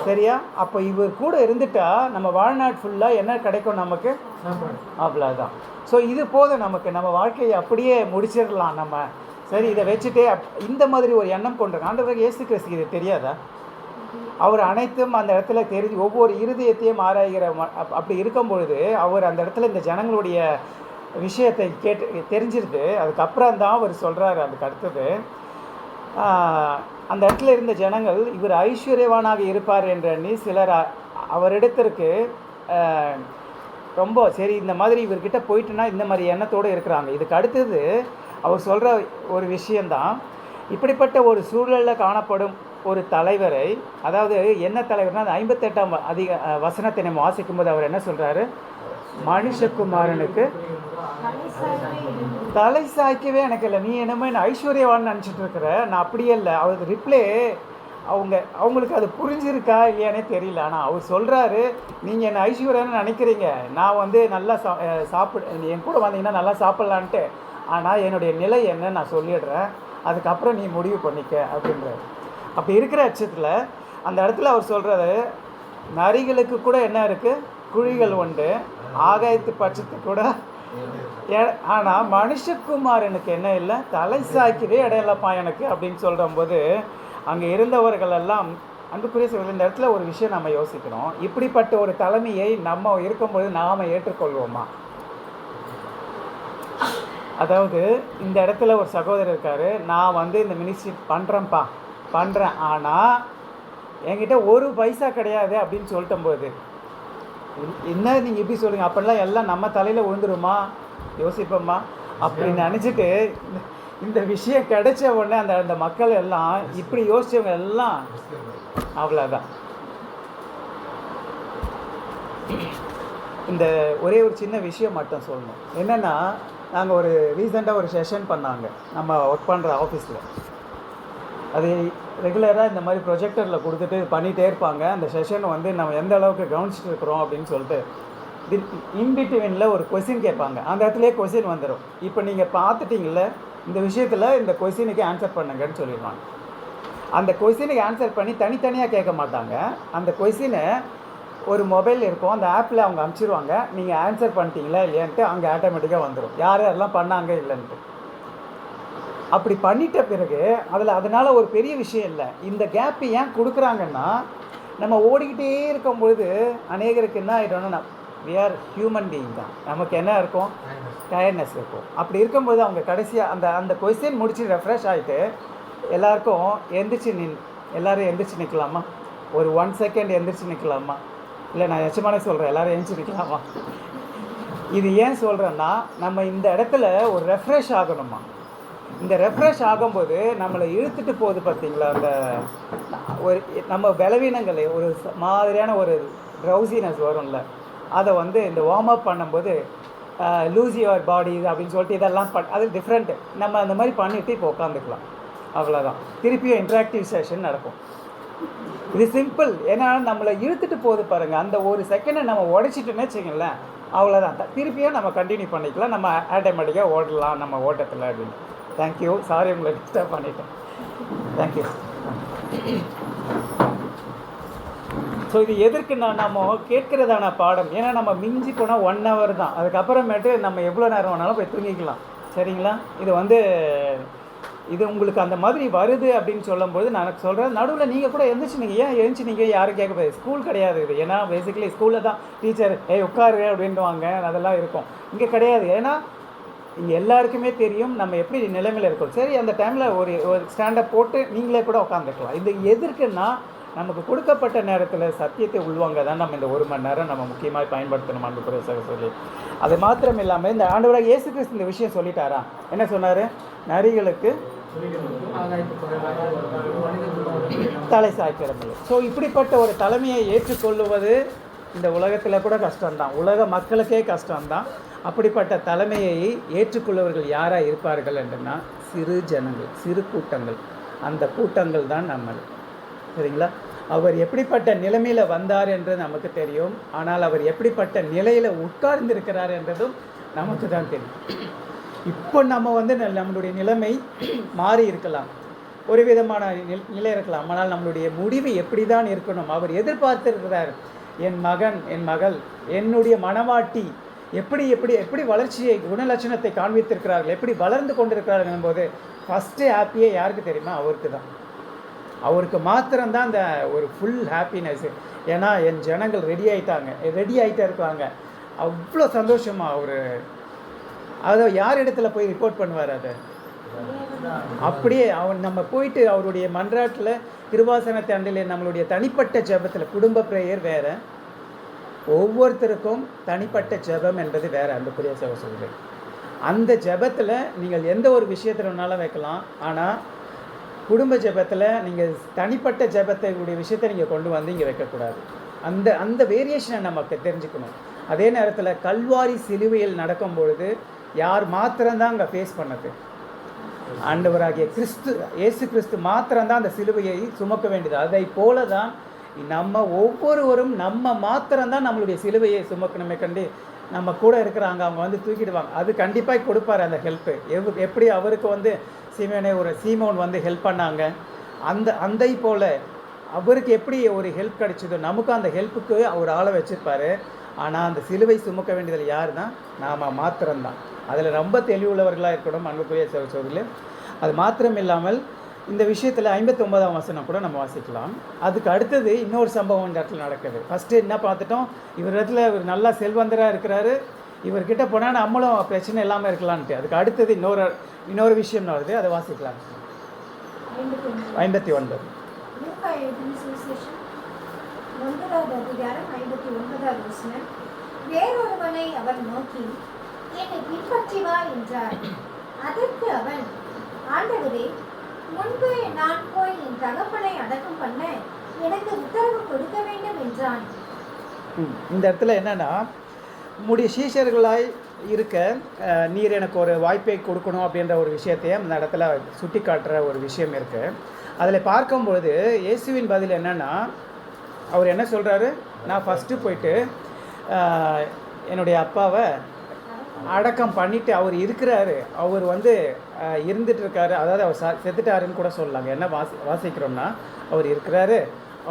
சரியா? அப்போ இவர் கூட இருந்துட்டா நம்ம வாழ்நாள் ஃபுல்லாக என்ன கிடைக்கும் நமக்கு? அவ்வளோதான். ஸோ இது போதும் நமக்கு, நம்ம வாழ்க்கையை அப்படியே முடிச்சிடலாம் நம்ம. சரி, இதை வச்சுட்டே இந்த மாதிரி ஒரு எண்ணம் கொண்டிருக்காங்க. ஆண்டவராக இயேசு கிறிஸ்து இது தெரியாதா? அவர் அனைத்தும் அந்த இடத்துல தெரிஞ்சு ஒவ்வொரு இருதயத்தையும் ஆராய்கிற அப்படி இருக்கும் பொழுது அவர் அந்த இடத்துல இந்த ஜனங்களுடைய விஷயத்தை தெரிஞ்சிருது. அதுக்கப்புறம் தான் அவர் சொல்கிறாரு. அதுக்கு அடுத்தது அந்த இடத்துல இருந்த ஜனங்கள் இவர் ஐஸ்வர்யவானாக இருப்பார் என்ற எண்ணி சிலர் அவரிடத்திற்கு ரொம்ப சரி இந்த மாதிரி இவர்கிட்ட போயிட்டுனா இந்த மாதிரி எண்ணத்தோடு இருக்கிறாங்க. இதுக்கு அடுத்தது அவர் சொல்கிற ஒரு விஷயந்தான், இப்படிப்பட்ட ஒரு சூழலில் காணப்படும் ஒரு தலைவரை, அதாவது என்ன தலைவர்னா அந்த 58ஆம் வசனத்தை நம்ம வாசிக்கும்போது அவர் என்ன சொல்கிறாரு? மனுஷகுமாரனுக்கு தலை சாய்க்கவே எனக்கு இல்லை, நீ என்னமே நான் ஐஸ்வர்யவான்னு நினச்சிட்டு இருக்கிற, நான் அப்படியே இல்லை. அவருக்கு ரிப்ளே அவங்களுக்கு அது புரிஞ்சிருக்கா இல்லையானே தெரியல. ஆனால் அவர் சொல்கிறாரு, நீங்கள் என்ன ஐஸ்வர்யான்னு நினைக்கிறீங்க, நான் நல்லா என் கூட வந்தீங்கன்னா நல்லா சாப்பிட்லான்ட்டு, ஆனால் என்னுடைய நிலை என்ன நான் சொல்லிடுறேன், அதுக்கப்புறம் நீ முடிவு பண்ணிக்க அப்படின்றார். அப்படி இருக்கிற பட்சத்தில் அந்த இடத்துல அவர் சொல்கிறது, நரிகளுக்கு கூட என்ன இருக்குது? குழிகள் உண்டு, ஆகாயத்து பட்சத்துக்கு கூட. ஆனால் மனுஷகுமாரனுக்கு என்ன இல்லை? தலை சாய்க்கவே இடையிலப்பா எனக்கு அப்படின்னு சொல்லும்போது அங்கே இருந்தவர்களெல்லாம் அன்புக்குரிய சொல்கிற இந்த இடத்துல ஒரு விஷயம் நம்ம யோசிக்கணும். இப்படிப்பட்ட ஒரு தலைமையை நம்ம இருக்கும்போது நாம் ஏற்றுக்கொள்வோமா? அதாவது இந்த இடத்துல ஒரு சகோதரர் இருக்கார், நான் இந்த மினிஸ்ட்ரி பண்ணுறேன், ஆனால் என்கிட்ட ஒரு பைசா கிடையாது அப்படின்னு சொல்லிட்டம்போது, என்ன நீங்கள் இப்படி சொல்லுங்கள், அப்படிலாம் எல்லாம் நம்ம தலையில் விழுந்துருமா? யோசிப்போம்மா? அப்படி நினச்சிட்டு இந்த விஷயம் கிடைச்ச உடனே அந்த மக்கள் எல்லாம் இப்படி யோசிச்சவங்க எல்லாம் அவ்வளோதான். இந்த ஒரே ஒரு சின்ன விஷயம் மட்டும் சொல்லணும். என்னென்னா, நாங்கள் ஒரு ரீசெண்டாக ஒரு செஷன் பண்ணாங்க நம்ம ஒர்க் பண்ணுற ஆஃபீஸில். அது ரெகுலராக இந்த மாதிரி ப்ரொஜெக்டரில் கொடுத்துட்டு பண்ணிகிட்டே இருப்பாங்க. அந்த செஷன் வந்து நம்ம எந்த அளவுக்கு கவனிச்சுட்டு இருக்கிறோம் அப்படின்னு சொல்லிட்டு இன்பிட்வீனில் ஒரு கொஸ்டின் கேட்பாங்க. அந்த இடத்துலேயே கொஸ்டின் வந்துடும். இப்போ நீங்கள் பார்த்துட்டிங்கள இந்த விஷயத்தில் இந்த கொஸ்டினுக்கு ஆன்சர் பண்ணுங்கன்னு சொல்லிடுவாங்க. அந்த கொஸ்டினுக்கு ஆன்சர் பண்ணி தனித்தனியாக கேட்க மாட்டாங்க. அந்த கொஸ்டினை ஒரு மொபைல் இருக்கும், அந்த ஆப்பில் அவங்க அனுப்பிச்சிடுவாங்க. நீங்கள் ஆன்சர் பண்ணிட்டீங்களா இல்லையான்ட்டு அங்கே ஆட்டோமேட்டிக்காக வந்துடும் யார் யாரெல்லாம் பண்ணாங்க இல்லைன்ட்டு. அப்படி பண்ணிட்ட பிறகு அதனால் ஒரு பெரிய விஷயம் இல்லை. இந்த கேப்பு ஏன் கொடுக்குறாங்கன்னா, நம்ம ஓடிக்கிட்டே இருக்கும் பொழுது அநேகருக்கு என்ன ஆகிடும்னா, we are ஹியூமன் பீயிங் தான், நமக்கு என்ன இருக்கும், டயர்ட்னஸ் இருக்கும். அப்படி இருக்கும்போது அவங்க கடைசியாக அந்த கொஸ்டின் முடிச்சு ரெஃப்ரெஷ் ஆகிட்டு எல்லாருக்கும் எல்லோரும் எந்திரிச்சு நிற்கலாமா, ஒரு 1 செகண்ட் எந்திரிச்சு நிற்கலாமா, இல்லை நான் நிச்சயமானே சொல்கிறேன் எல்லோரும் எழுந்திரிச்சு நிற்கலாமா. இது ஏன் சொல்கிறேன்னா, நம்ம இந்த இடத்துல ஒரு ரெஃப்ரெஷ் ஆகணுமா. இந்த ரெஃப்ரெஷ் ஆகும்போது நம்மளை இழுத்துட்டு போகுது பார்த்தீங்களா, அந்த ஒரு நம்ம பலவீனங்களை ஒரு மாதிரியான ஒரு ட்ரௌசினஸ் வரும்ல, அதை வந்து இந்த வார்ம் அப் பண்ணும்போது லூஸ் யுவர் பாடி அப்படின்னு சொல்லிட்டு இதெல்லாம் அது டிஃப்ரெண்ட்டு. நம்ம அந்த மாதிரி பண்ணிவிட்டு இப்போ உட்காந்துக்கலாம், அவ்வளோதான். திருப்பியும் இன்ட்ராக்டிவ் செஷன் நடக்கும். இது சிம்பிள். ஏன்னா நம்மளை இழுத்துட்டு போகுது பாருங்கள், அந்த ஒரு செகண்டை நம்ம உடைச்சிட்டோன்னே வச்சுக்கங்களேன், அவ்வளோதான். திருப்பியும் நம்ம கண்டினியூ பண்ணிக்கலாம், நம்ம ஆட்டோமேட்டிக்காக ஓடலாம் நம்ம ஓட்டத்தில் அப்படின்னு. தேங்க்யூ, சாரி உங்களை டிஸ்டர்ப் பண்ணிட்டேன். தேங்க்யூ. ஸோ இது எதற்குன்னா, நம்ம கேட்குறதான பாடம். ஏன்னா நம்ம மிஞ்சி போனால் 1 hour தான், அதுக்கப்புறமேட்டு நம்ம எவ்வளோ நேரம் வேணாலும் போய் தூங்கிக்கலாம், சரிங்களா. இது உங்களுக்கு அந்த மாதிரி வருது அப்படின்னு சொல்லும்போது நான் சொல்கிறேன், நடுவில் நீங்கள் கூட எழுந்துச்சு நீங்கள் யாரும் கேட்க போகுது. ஸ்கூல் கிடையாது இது. ஏன்னா பேசிக்கலி ஸ்கூலில் தான் டீச்சர் உட்காரு அப்படின்வாங்க, அதெல்லாம் இருக்கும். இங்கே கிடையாது. ஏன்னா இங்கே எல்லாருக்குமே தெரியும் நம்ம எப்படி நிலைமையில் இருக்கோம். சரி, அந்த டைமில் ஒரு ஸ்டாண்டப் போட்டு நீங்களே கூட உட்காந்துக்கலாம். இது எதற்குன்னா, நமக்கு கொடுக்கப்பட்ட நேரத்தில் சத்தியத்தை உள்வாங்க தான் நம்ம இந்த 1 மணி நேரம் நம்ம முக்கியமாக பயன்படுத்தணும் அன்புக்குரிய சகோதரர்களே. அது மாத்திரம் இல்லாமல் இந்த ஆண்டவராகிய இயேசு கிறிஸ்து இந்த விஷயம் சொல்லிட்டாரா, என்ன சொன்னார், நரிகளுக்கு தலை சாய்க்கிறமில்லை. ஸோ இப்படிப்பட்ட ஒரு தலைமையை ஏற்றுக்கொள்வது இந்த உலகத்தில் கூட கஷ்டம்தான், உலக மக்களுக்கே கஷ்டம்தான். அப்படிப்பட்ட தலைமையை ஏற்றுக்கொள்பவர்கள் யாராக இருப்பார்கள் என்றுன்னா, சிறு ஜனங்கள், சிறு கூட்டங்கள். அந்த கூட்டங்கள் தான் நம்ம, சரிங்களா. அவர் எப்படிப்பட்ட நிலைமையில் வந்தார் என்று நமக்கு தெரியும். ஆனால் அவர் எப்படிப்பட்ட நிலையில் உட்கார்ந்திருக்கிறார் என்றதும் நமக்கு தான் தெரியும். இப்போ நம்ம வந்து நம்மளுடைய நிலைமை மாறி இருக்கலாம், ஒரு விதமான நிலை இருக்கலாம். ஆனால் நம்மளுடைய முடிவு எப்படி தான் இருக்கணும், அவர் எதிர்பார்த்திருக்கிறார். என் மகன், என் மகள், என்னுடைய மனவாட்டி எப்படி வளர்ச்சியை குணலட்சணத்தை காண்பித்திருக்கிறார்கள், எப்படி வளர்ந்து கொண்டிருக்கிறார்கள் என்பது ஃபஸ்ட்டு ஹாப்பியே யாருக்கு தெரியுமா, அவருக்கு தான். அவருக்கு மாத்திரம்தான் அந்த ஒரு ஃபுல் ஹாப்பினஸ்ஸு. ஏன்னா என் ஜனங்கள் ரெடி ஆகிட்டே இருக்காங்க, அவ்வளோ சந்தோஷமாக அவர். அதை யார் இடத்துல போய் ரிப்போர்ட் பண்ணுவார், அதை அப்படியே நம்ம போயிட்டு அவருடைய மன்றாட்டில் கிருபாசனத்தை அண்டில் நம்மளுடைய தனிப்பட்ட ஜெபத்தில், குடும்ப பிரேயர் வேறு, ஒவ்வொருத்தருக்கும் தனிப்பட்ட ஜெபம் என்பது வேறு அன்புக்குரிய சகோதரர்களே. அந்த ஜெபத்தில் நீங்கள் எந்த ஒரு விஷயத்தில் வேணாலும் வைக்கலாம். ஆனால் குடும்ப ஜெபத்தில் நீங்கள் தனிப்பட்ட ஜெபத்தை உடைய விஷயத்தை நீங்கள் கொண்டு வந்து இங்கே வைக்கக்கூடாது. அந்த வேரியேஷனை நமக்கு தெரிஞ்சுக்கணும். அதே நேரத்தில் கல்வாரி சிலுவையில் நடக்கும் பொழுது யார் மாத்திரம்தான் அங்கே ஃபேஸ் பண்ணது, ஆண்டவராகிய இயேசு கிறிஸ்து மாத்திரம்தான் அந்த சிலுவையை சுமக்க வேண்டியது. அதை போல தான் நம்ம ஒவ்வொருவரும் நம்ம மாத்திரம்தான் நம்மளுடைய சிலுவையை சுமக்கணுமே கண்டி. நம்ம கூட இருக்கிறாங்க, அவங்க வந்து தூக்கிடுவாங்க, அது கண்டிப்பாக கொடுப்பார் அந்த ஹெல்ப்பு. எப்படி அவருக்கு வந்து சீமோன் வந்து ஹெல்ப் பண்ணாங்க, அந்த போல் அவருக்கு எப்படி ஒரு ஹெல்ப் கிடைச்சதோ நமக்கும் அந்த ஹெல்ப்புக்கு அவர் ஆளை வச்சுருப்பார். ஆனால் அந்த சிலுவை சுமக்க வேண்டியதில் யாருன்னா நாம் மாத்திரம்தான். அதில் ரொம்ப தெளிவுள்ளவர்களாக இருக்கணும் அன்புக்குரிய சகோதரர்களே. அது மாத்திரம் இல்லாமல் இந்த விஷயத்தில் 59ஆம் வசனம் கூட நம்ம வாசிக்கலாம். அதுக்கு அடுத்தது இன்னொரு சம்பவம் இந்த இடத்துல நடக்குது. ஃபஸ்ட்டு என்ன பார்த்துட்டோம், இவர் நல்லா செல்வந்தராக இருக்கிறாரு, இவர்கிட்ட போனால் நம்மளும் பிரச்சனை இல்லாமல் இருக்கலான்ட்டு. அதுக்கு அடுத்தது இன்னொரு விஷயம் வருது, அதை வாசிக்கலாம். 59 வேறொருவனை அவர் நோக்கி, என்னை பின்பற்றி வா என்றார். அதற்கு அவன், ஆண்டவரே, முன்பு நான் போய் என் தகப்பனை அடக்கம் பண்ண எனக்கு உத்தரவு கொடுக்க வேண்டும் என்றான். இந்த இடத்துல என்னன்னா, உம்முடைய சீஷர்களாய் இருக்க நீர் எனக்கு ஒரு வாய்ப்பை கொடுக்கணும் அப்படின்ற ஒரு விஷயத்தையும் அந்த இடத்துல சுட்டி காட்டுற ஒரு விஷயம் இருக்குது. அதில் பார்க்கும்பொழுது இயேசுவின் பதில் என்னென்னா, அவர் என்ன சொல்கிறாரு, நான் ஃபஸ்ட்டு போயிட்டு என்னுடைய அப்பாவை அடக்கம் பண்ணிவிட்டு அவர் இருக்கிறாரு, அவர் வந்து இருந்துகிட்ருக்காரு, அதாவது அவர் செத்துட்டாருன்னு கூட சொல்லலாங்க. என்ன வாசிக்கிறோம்னா, அவர் இருக்கிறாரு,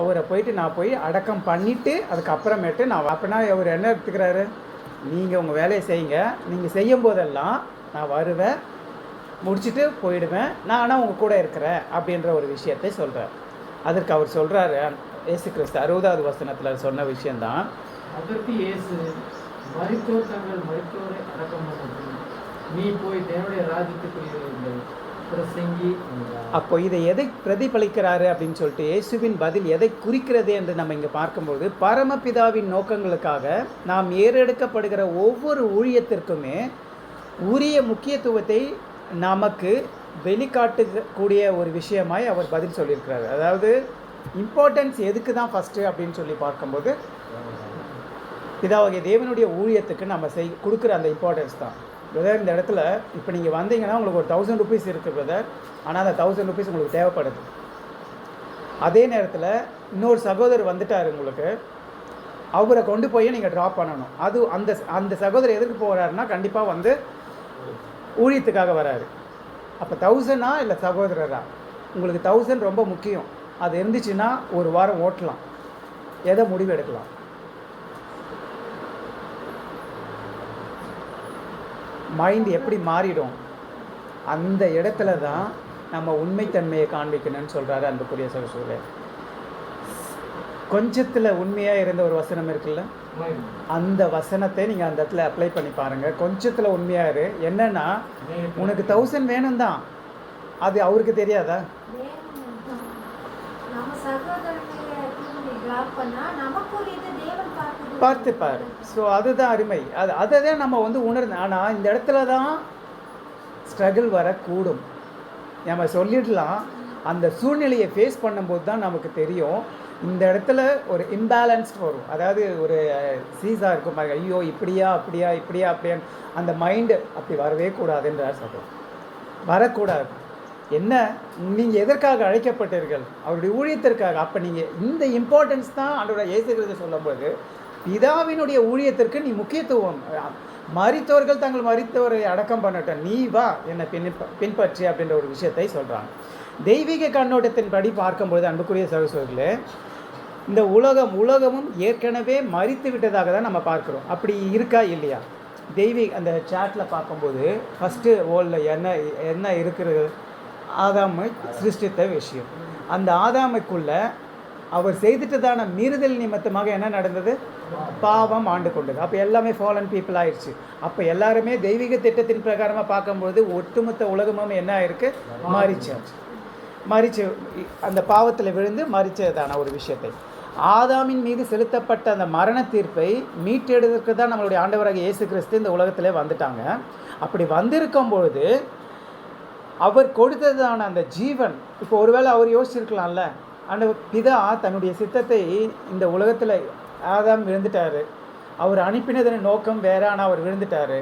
அவரை போயிட்டு நான் போய் அடக்கம் பண்ணிவிட்டு அதுக்கப்புறமேட்டு நான் அப்படின்னா அவர் என்ன எடுத்துக்கிறாரு, நீங்கள் உங்கள் வேலையை செய்யுங்க, நீங்கள் செய்யும் போதெல்லாம் நான் வருவேன், முடிச்சுட்டு போயிடுவேன், நான் ஆனால் உங்கள் கூட இருக்கிறேன் அப்படின்ற ஒரு விஷயத்தை சொல்கிறார். அதற்கு அவர் சொல்கிறாரு, இயேசு கிறிஸ்து 60வது வசனத்தில் சொன்ன விஷயந்தான். அதற்கு இயேசு, மரித்தோர் தங்கள் மரித்தோரை அடக்கம் பண்ணட்டும், நீ போய் தேவனுடைய ராஜ்யத்துக்குரியவர்கள் பிரசங்கி என்றார். அப்போ இதை எதை பிரதிபலிக்கிறாரு அப்படின்னு சொல்லிட்டு இயேசுவின் பதில் எதை குறிக்கிறது என்று நம்ம இங்கே பார்க்கும்போது, பரமபிதாவின் நோக்கங்களுக்காக நாம் ஏறெடுக்கப்படுகிற ஒவ்வொரு ஊழியத்திற்குமே உரிய முக்கியத்துவத்தை நமக்கு வெளிக்காட்டக்கூடிய ஒரு விஷயமாய் அவர் பதில் சொல்லியிருக்கிறார். அதாவது இம்பார்ட்டன்ஸ் எதுக்கு தான் ஃபஸ்ட்டு அப்படின்னு சொல்லி பார்க்கும்போது, பிதாவாகிய தேவனுடைய ஊழியத்துக்கு நம்ம கொடுக்குற அந்த இம்பார்ட்டன்ஸ் தான். பிரதர், இந்த இடத்துல இப்போ நீங்கள் வந்தீங்கன்னா உங்களுக்கு ஒரு 1000 rupees இருக்குது பிரதர், ஆனால் அந்த 1000 rupees உங்களுக்கு தேவைப்படுது. அதே நேரத்தில் இன்னொரு சகோதரர் வந்துட்டார் உங்களுக்கு, அவரை கொண்டு போய் நீங்கள் ட்ராப் பண்ணணும். அது அந்த சகோதரர் எதுக்கு போகிறாருன்னா கண்டிப்பாக வந்து ஊழியத்துக்காக வராரு. அப்போ 1000 இல்லை சகோதரரா, உங்களுக்கு 1000 ரொம்ப முக்கியம். அது இருந்துச்சுன்னா ஒரு வாரம் ஓட்டலாம், எதை முடிவு எடுக்கலாம். மைண்ட் எப்படி மாறிடும், அந்த இடத்துல தான் நம்ம உண்மைத்தன்மையை காண்பிக்கணும்னு சொல்கிறாரு அன்புக்குரிய சகோதரர்களே. கொஞ்சத்தில் உண்மையாக இருந்த ஒரு வசனம் இருக்குல்ல, அந்த வசனத்தை நீங்கள் அந்த இடத்துல அப்ளை பண்ணி பாருங்கள். கொஞ்சத்தில் உண்மையாக இரு. என்னென்னா, உனக்கு 1000 வேணும் தான், அது அவருக்கு தெரியாதா? பார்த்துப்பார். ஸோ அதுதான் அருமை. அதை தான் நம்ம வந்து உணர்ந்து, ஆனால் இந்த இடத்துல தான் ஸ்ட்ரகிள் வரக்கூடும். நம்ம சொல்லிடலாம், அந்த சூழ்நிலையை ஃபேஸ் பண்ணும்போது தான் நமக்கு தெரியும் இந்த இடத்துல ஒரு இம்பேலன்ஸ்ட் வரும். அதாவது ஒரு சீஸாக இருக்கும், ஐயோ இப்படியா அப்படியா இப்படியா அப்படியான்னு அந்த மைண்டு அப்படி வரவே கூடாதுன்றார் சொல்கிறோம். வரக்கூடாது. என்ன, நீங்கள் எதற்காக அழைக்கப்பட்டீர்கள்? அவருடைய ஊழியத்திற்காக. அப்போ நீங்கள் இந்த இம்பார்ட்டன்ஸ் தான் ஆண்டவராகிய இயேசு கிறிஸ்து சொல்லும்போது, பிதாவினுடைய ஊழியத்திற்கு நீ முக்கியத்துவம். மரித்தவர்கள் தங்கள் மரித்தவரை அடக்கம் பண்ணட்டும், நீ வா என்னை பின்பற்றி அப்படின்ற ஒரு விஷயத்தை சொல்கிறாங்க. தெய்வீக கண்ணோட்டத்தின்படி பார்க்கும்போது அன்புக்குரிய சகோதரர்களே, இந்த உலகமும் ஏற்கனவே மரித்து விட்டதாக தான் நம்ம பார்க்குறோம். அப்படி இருக்கா இல்லையா? அந்த சாட்டில் பார்க்கும்போது ஃபஸ்ட்டு வேர்ல்டில் என்ன இருக்கிறது, ஆதாமை சிருஷ்டித்த விஷயம். அந்த ஆதாமைக்குள்ளே அவர் செய்துட்டதான மீறுதல் நிமித்தமாக என்ன நடந்தது? பாவம் ஆண்டு கொண்டது. அப்போ எல்லாமே ஃபாலன் பீப்புள் ஆயிடுச்சு. அப்போ எல்லாருமே தெய்வீக திட்டத்தின் பிரகாரமாக பார்க்கும்போது ஒட்டுமொத்த உலகமும் என்ன ஆயிருக்கு? மறிச்சு அந்த பாவத்தில் விழுந்து மறிச்சதான ஒரு விஷயத்தை, ஆதாமின் மீது செலுத்தப்பட்ட அந்த மரண தீர்ப்பை மீட்டெடுக்கிறதுக்கு தான் நம்மளுடைய ஆண்டவராகிய இயேசு கிறிஸ்து இந்த உலகத்திலே வந்துட்டாங்க. அப்படி வந்திருக்கும் பொழுது அவர் கொடுத்ததான அந்த ஜீவன், இப்போ ஒருவேளை அவர் யோசிச்சிருக்கலாம்ல, அந்த பிதா தன்னுடைய சித்தத்தை இந்த உலகத்தில், ஆதாம் விழுந்துட்டார், அவர் அனுப்பினதன் நோக்கம் வேறு, ஆனால் அவர் விழுந்துட்டார்.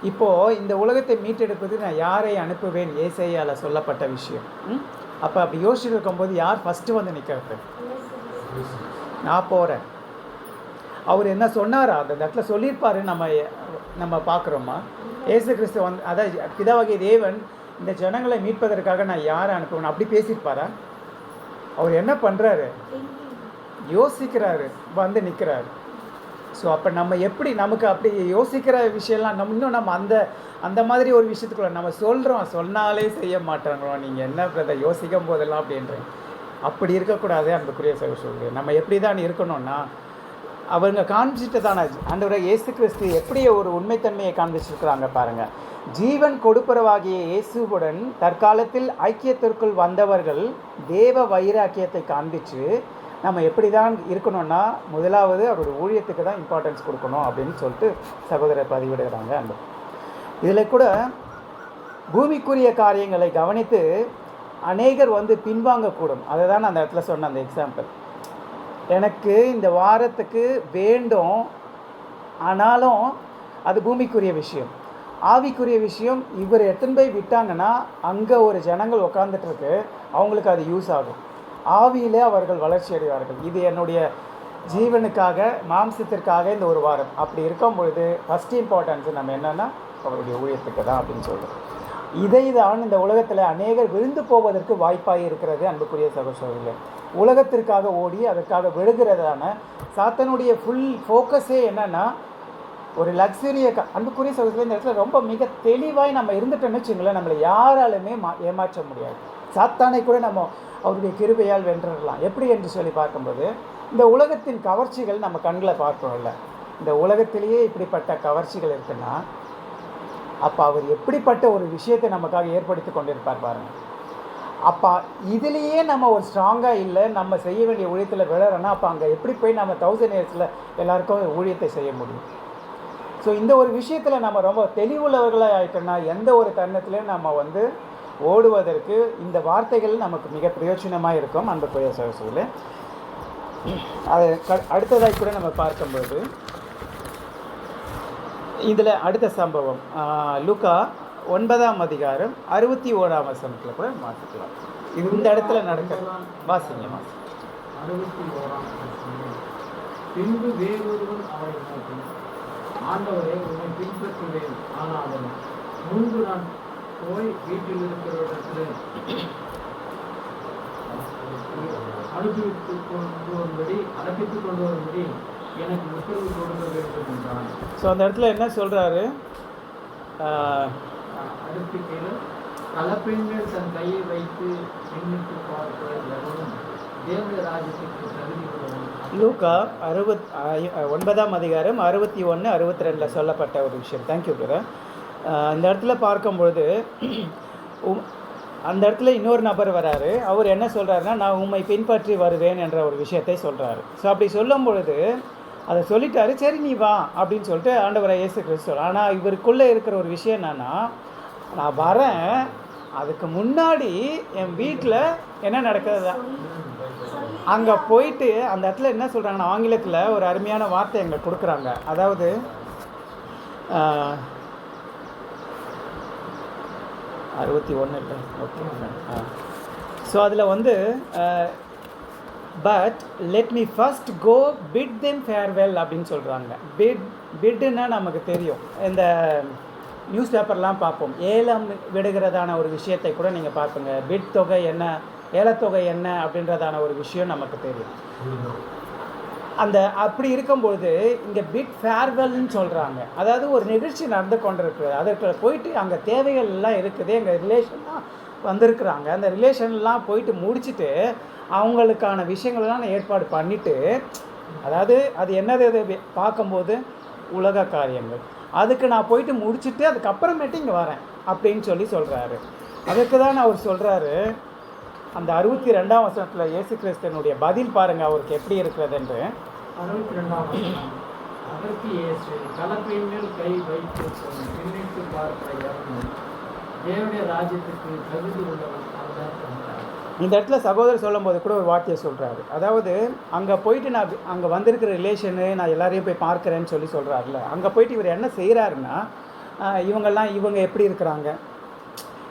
இப்போது இந்த உலகத்தை மீட்டெடுப்பது நான் யாரை அனுப்புவேன்? ஏசாயால சொல்லப்பட்ட விஷயம். அப்போ அப்படி யோசிச்சுட்டு இருக்கும்போது யார் ஃபஸ்ட்டு வந்து நிற்கிறது? நான் போகிறேன். அவர் என்ன சொன்னாரா அந்த இடத்துல சொல்லியிருப்பாரு, நம்ம பார்க்குறோமா? இயேசு கிறிஸ்து வந்து, அதாவது பிதாவாகிய தேவன் இந்த ஜனங்களை மீட்பதற்காக நான் யாரை அனுப்புவேன் அப்படி பேசியிருப்பாரா? அவர் என்ன பண்ணுறாரு? யோசிக்கிறாரு, வந்து நிற்கிறாரு. ஸோ அப்போ நம்ம எப்படி, நமக்கு அப்படி யோசிக்கிற விஷயம்லாம் இன்னும் நம்ம அந்த மாதிரி ஒரு விஷயத்துக்குள்ள நம்ம சொல்கிறோம், சொன்னாலே செய்ய மாட்டேங்கிறோம். நீங்கள் என்ன பிரதர் யோசிக்கும் போதெல்லாம் அப்படின்றேன். அப்படி இருக்கக்கூடாது அன்புக்குரிய சகோதரர்களே. நம்ம எப்படி தான் இருக்கணும்னா, அவங்க காண்பிச்சுட்டு தானே ஆண்டவராகிய இயேசு கிறிஸ்து எப்படி ஒரு உண்மைத்தன்மையை காண்பிச்சிருக்கிறாங்க பாருங்கள். ஜீவன் கொடுப்பரவாகிய இயேசுவுடன் தற்காலத்தில் ஐக்கியத்திற்குள் வந்தவர்கள் தேவ வைராக்கியத்தை காண்பித்து நம்ம எப்படி தான் இருக்கணும்னா, முதலாவது அவருடைய ஊழியத்துக்கு தான் இம்பார்ட்டன்ஸ் கொடுக்கணும் அப்படின்னு சொல்லிட்டு சகோதரர் பதிவிடுகிறாங்க. அந்த இதில் கூட பூமிக்குரிய காரியங்களை கவனித்து அநேகர் வந்து பின்வாங்கக்கூடும். அதை தான் அந்த இடத்துல சொன்ன அந்த எக்ஸாம்பிள். எனக்கு இந்த வாரத்துக்கு வேண்டும், ஆனாலும் அது பூமிக்குரிய விஷயம். ஆவிக்குரிய விஷயம் இவர் எடுத்துன்னு போய் விட்டாங்கன்னா அங்கே ஒரு ஜனங்கள் உட்காந்துட்டு இருக்கு, அவங்களுக்கு அது யூஸ் ஆகும். ஆவியிலே அவர்கள் வளர்ச்சி அடைவார்கள். இது என்னுடைய ஜீவனுக்காக, மாம்சத்திற்காக இந்த ஒரு வாரம். அப்படி இருக்கும் பொழுது ஃபஸ்ட் இம்பார்ட்டன்ஸ் நம்ம என்னென்னா அவருடைய ஊழியத்துக்கு தான் அப்படின்னு சொல்கிறோம். இதை தான் இந்த உலகத்தில் அநேகர் விழுந்து போவதற்கு வாய்ப்பாக இருக்கிறது. அன்புக்குரிய சகோதரர்களே, உலகத்திற்காக ஓடி அதற்காக விழுகிறதான சாத்தனுடைய ஃபுல் ஃபோக்கஸே என்னென்னா ஒரு லக்ஸுரியை அன்புக்குரிய சகோதரர்களே, இந்த இடத்துல ரொம்ப மிக தெளிவாய் நம்ம இருந்துட்டோம்னு வச்சுங்களேன், நம்மளை யாராலுமே ஏமாற்ற முடியாது. சாத்தானை கூட நம்ம அவருடைய கிருபையால் வென்றுடலாம். எப்படி என்று சொல்லி பார்க்கும்போது, இந்த உலகத்தின் கவர்ச்சிகள் நம்ம கண்களை பார்க்கணும்ல. இந்த உலகத்திலேயே இப்படிப்பட்ட கவர்ச்சிகள் இருக்குன்னா அப்போ அவர் எப்படிப்பட்ட ஒரு விஷயத்தை நமக்காக ஏற்படுத்தி கொண்டிருப்பார் பாருங்கள். அப்போ இதுலேயே நம்ம ஒரு ஸ்ட்ராங்காக இல்லை, நம்ம செய்ய வேண்டிய ஊழியத்தில் விழறோன்னா அப்போ அங்கே எப்படி போய் நம்ம 1000 இயர்ஸில் எல்லாருக்கும் ஊழியத்தை செய்ய முடியும்? ஸோ இந்த ஒரு விஷயத்தில் நம்ம ரொம்ப தெளிவுள்ளவர்களாக ஆகிட்டோன்னா எந்த ஒரு தருணத்துலேயும் நம்ம ஓடுவதற்கு இந்த வார்த்தைகள் நமக்கு மிக பிரயோஜனமாக இருக்கும். அன்புக்குரிய சகோதரர்களே, அது அடுத்ததாக கூட நம்ம பார்க்கும்போது இதில் அடுத்த சம்பவம் லூக்கா 9ஆம் அதிகாரம் 61ஆம் வசனத்தில் கூட மாற்றிக்கலாம். இது இந்த இடத்துல நடக்க வாசிங்க. 61ஆம் வசனம். பின்பு வேறொருவன் அவரை நோக்கி, ஆண்டவரே, உன்னை பின்பற்றுவேன், ஆனாலும் முன்பு நான் போய் வீட்டில் இருக்கிறவரிடத்தில் அனுப்பித்துக் கொண்டு வரும்படி எனக்கு உத்தரவு கொடுக்க வேண்டும் என்றான். ஸோ அந்த இடத்துல என்ன சொல்கிறாரு? அடுத்து கீழே, கலப்பெண்கள் தன் கையை வைத்து எண்ணிட்டு பார்க்கிற எவனும் தேவனுடைய ராஜ்யத்திற்கு தகுதி கொள்ளவும். லூக்கா 9ஆம் அதிகாரம் 61, 62 சொல்லப்பட்ட ஒரு விஷயம். Thank you brother. இந்த இடத்துல பார்க்கும்பொழுது அந்த இடத்துல இன்னொரு நபர் வராரு. அவர் என்ன சொல்கிறாருன்னா, நான் உம்மை பின்பற்றி வருவேன் என்ற ஒரு விஷயத்தை சொல்கிறாரு. ஸோ அப்படி சொல்லும் பொழுது அதை சொல்லிட்டாரு. சரி நீ வா அப்படின்னு சொல்லிட்டு ஆண்டவரை இயேசு கிறிஸ்து. ஆனால் இவருக்குள்ளே இருக்கிற ஒரு விஷயம் என்னென்னா, நான் வரேன், அதுக்கு முன்னாடி என் வீட்டில் என்ன நடக்குது அங்கே போயிட்டு அந்த இடத்துல என்ன சொல்கிறாங்கன்னா, ஆங்கிலத்தில் ஒரு அருமையான வார்த்தை எங்களை கொடுக்குறாங்க. அதாவது 61 இல்லை, ஓகே. ஸோ அதில் but let me first go bid them farewell அப்படின்னு சொல்கிறாங்க. பிட்டுன்னா நமக்கு தெரியும், இந்த நியூஸ் பேப்பர்லாம் பார்ப்போம், ஏலம் விடுகிறதான ஒரு விஷயத்தை கூட நீங்கள் பார்ப்பீங்க. பிட் தொகை என்ன, ஏலத்தொகை என்ன அப்படின்றதான ஒரு விஷயம் நமக்கு தெரியும். அந்த அப்படி இருக்கும்பொழுது இங்கே பிட் ஃபேர்வெல்னு சொல்கிறாங்க. அதாவது ஒரு நிகழ்ச்சி நடந்து கொண்டிருக்குது, அதற்கு போயிட்டு அங்கே தேவைகள் எல்லாம் இருக்குது, எங்கள் ரிலேஷன்லாம் வந்திருக்குறாங்க, அந்த ரிலேஷன்லாம் போயிட்டு முடிச்சுட்டு அவங்களுக்கான விஷயங்கள்லாம் ஏற்பாடு பண்ணிவிட்டு, அதாவது அது என்னது பார்க்கும்போது உலக காரியங்கள், அதுக்கு நான் போயிட்டு முடிச்சுட்டு அதுக்கப்புறமேட்டு இங்கே வரேன் அப்படின்னு சொல்கிறாரு. அதுக்கு தான் அவர் சொல்கிறாரு. அந்த 62ஆம் வசனத்தில் இயேசு கிறிஸ்தனுடைய பதில் பாருங்கள் அவருக்கு எப்படி இருக்கிறது என்று. 62ஆம் வசனம். அதற்கு இயேசு, கலப்பையின் மேல் கை வைத்து பின்னிட்டு பார்க்கிற எவனும் தேவனுடைய ராஜ்யத்துக்கு தகுதி உள்ளவன் அல்ல என்றார். இந்த இடத்துல சகோதரர் சொல்லும்போது கூட ஒரு வார்த்தையை சொல்கிறாரு. அதாவது அங்கே போயிட்டு நான் அங்கே வந்திருக்கிற ரிலேஷனு நான் எல்லாரையும் போய் பார்க்குறேன்னு சொல்கிறாருல, அங்கே போயிட்டு இவர் என்ன செய்கிறாருன்னா, இவங்க எப்படி இருக்கிறாங்க,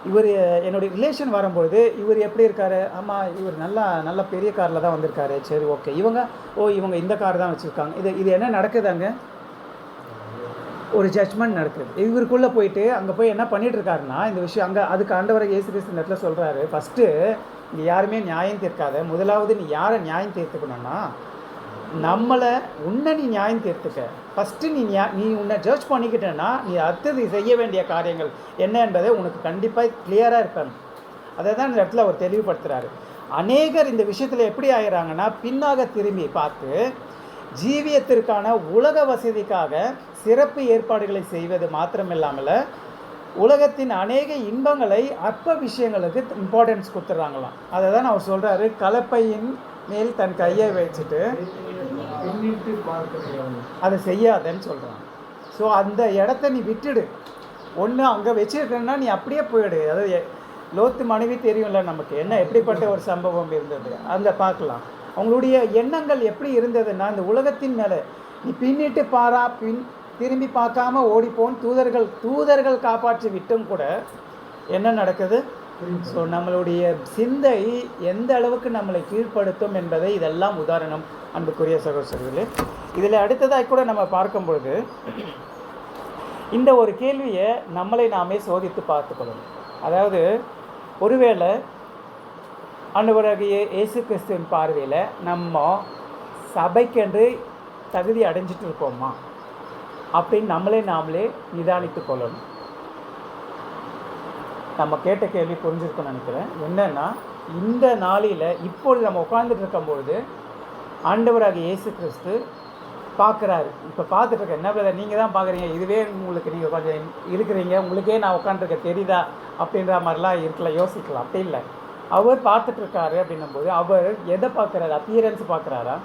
இவர் என்னுடைய ரிலேஷன் வரும்பொழுது இவர் எப்படி இருக்கார், ஆமாம் இவர் நல்ல பெரிய காரில் தான் வந்திருக்காரு, சரி ஓகே, இவங்க இந்த கார் தான் வச்சுருக்காங்க, இது என்ன நடக்குதாங்க, ஒரு ஜட்ஜ்மெண்ட் நடக்குது. இவருக்குள்ளே போயிட்டு அங்கே போய் என்ன பண்ணிகிட்ருக்காருன்னா இந்த விஷயம் அங்கே அதுக்கு ஆண்டவரை இயேசு கிறிஸ்து இந்த இடத்துல சொல்கிறாரு, ஃபஸ்ட்டு நீ யாருமே நியாயம் தீர்க்காத, முதலாவது நீ யாரை நியாயம் தீர்த்துக்கணும்னா உன்னை நீ நியாயம் தீர்த்துக்க. ஃபஸ்ட்டு நீ உன்னை ஜட்ஜ் பண்ணிக்கிட்டேன்னா நீ அடுத்தது செய்ய வேண்டிய காரியங்கள் என்ன என்பதை உனக்கு கண்டிப்பாக கிளியராக இருக்கணும். அதை தான் இந்த இடத்துல அவர் தெளிவுபடுத்துகிறாரு. அநேகர் இந்த விஷயத்தில் எப்படி ஆகிறாங்கன்னா, பின்னாக திரும்பி பார்த்து ஜீவியத்திற்கான உலக வசதிக்காக சிறப்பு ஏற்பாடுகளை செய்வது மாத்திரமில்லாமல் உலகத்தின் அநேக இன்பங்களை அற்ப விஷயங்களுக்கு இம்பார்ட்டன்ஸ் கொடுத்துட்றாங்களாம். அதை தான் அவர் சொல்கிறாரு, கலப்பையின் மேல் தன் கையை வச்சுட்டு அதை செய்யாதன்னு சொல்கிறாங்க. ஸோ அந்த இடத்த நீ விட்டுடு, ஒன்று அங்கே வச்சுருக்கேன்னா நீ அப்படியே போயிடு. அதாவது லோத்து மனைவி தெரியும்ல நமக்கு என்ன எப்படிப்பட்ட ஒரு சம்பவம் இருந்தது, அந்த பார்க்கலாம். அவங்களுடைய எண்ணங்கள் எப்படி இருந்ததுன்னா, இந்த உலகத்தின் மேலே நீ பின்னிட்டு திரும்பி பார்க்காம ஓடிப்போன் தூதர்கள் காப்பாற்றி விட்டும் கூட என்ன நடக்குது? ஸோ நம்மளுடைய சிந்தை எந்த அளவுக்கு நம்மளை கீழ்ப்படுத்தும் என்பதை இதெல்லாம் உதாரணம் அன்புக்குரிய சகோதரர்களே. இதில் அடுத்ததாக கூட நம்ம பார்க்கும்பொழுது இந்த ஒரு கேள்வியை நம்மளை நாமே சோதித்து பார்த்துக்கொள்ளணும். அதாவது ஒருவேளை ஆண்டவராகிய இயேசு கிறிஸ்துவின் பார்வையில் நம்ம சபைக்கென்று தகுதி அடைஞ்சிட்டு இருப்போமா அப்படின்னு நாமளே நிதானித்து கொள்ளணும். நம்ம கேட்ட கேள்வி புரிஞ்சிருக்குன்னு நினைக்கிறேன். என்னென்னா, இந்த நாளில் இப்பொழுது நம்ம உட்கார்ந்துட்டு இருக்கும்பொழுது ஆண்டவராகிய இயேசு கிறிஸ்து பார்க்குறாரு. இப்போ பார்த்துட்டு இருக்க என்ன பிரதர் நீங்கள் தான் பார்க்குறீங்க, இதுவே உங்களுக்கு நீங்கள் கொஞ்சம் இருக்கிறீங்க, உங்களுக்கே நான் உட்காந்துருக்க தெரியுதா அப்படின்ற மாதிரிலாம் இருக்கலாம், யோசிக்கலாம். அப்படி இல்லை, அவர் பார்த்துட்ருக்காரு அப்படின்னும்போது அவர் எதை பார்க்குறாரு? அப்பியரன்ஸ் பார்க்குறாரா?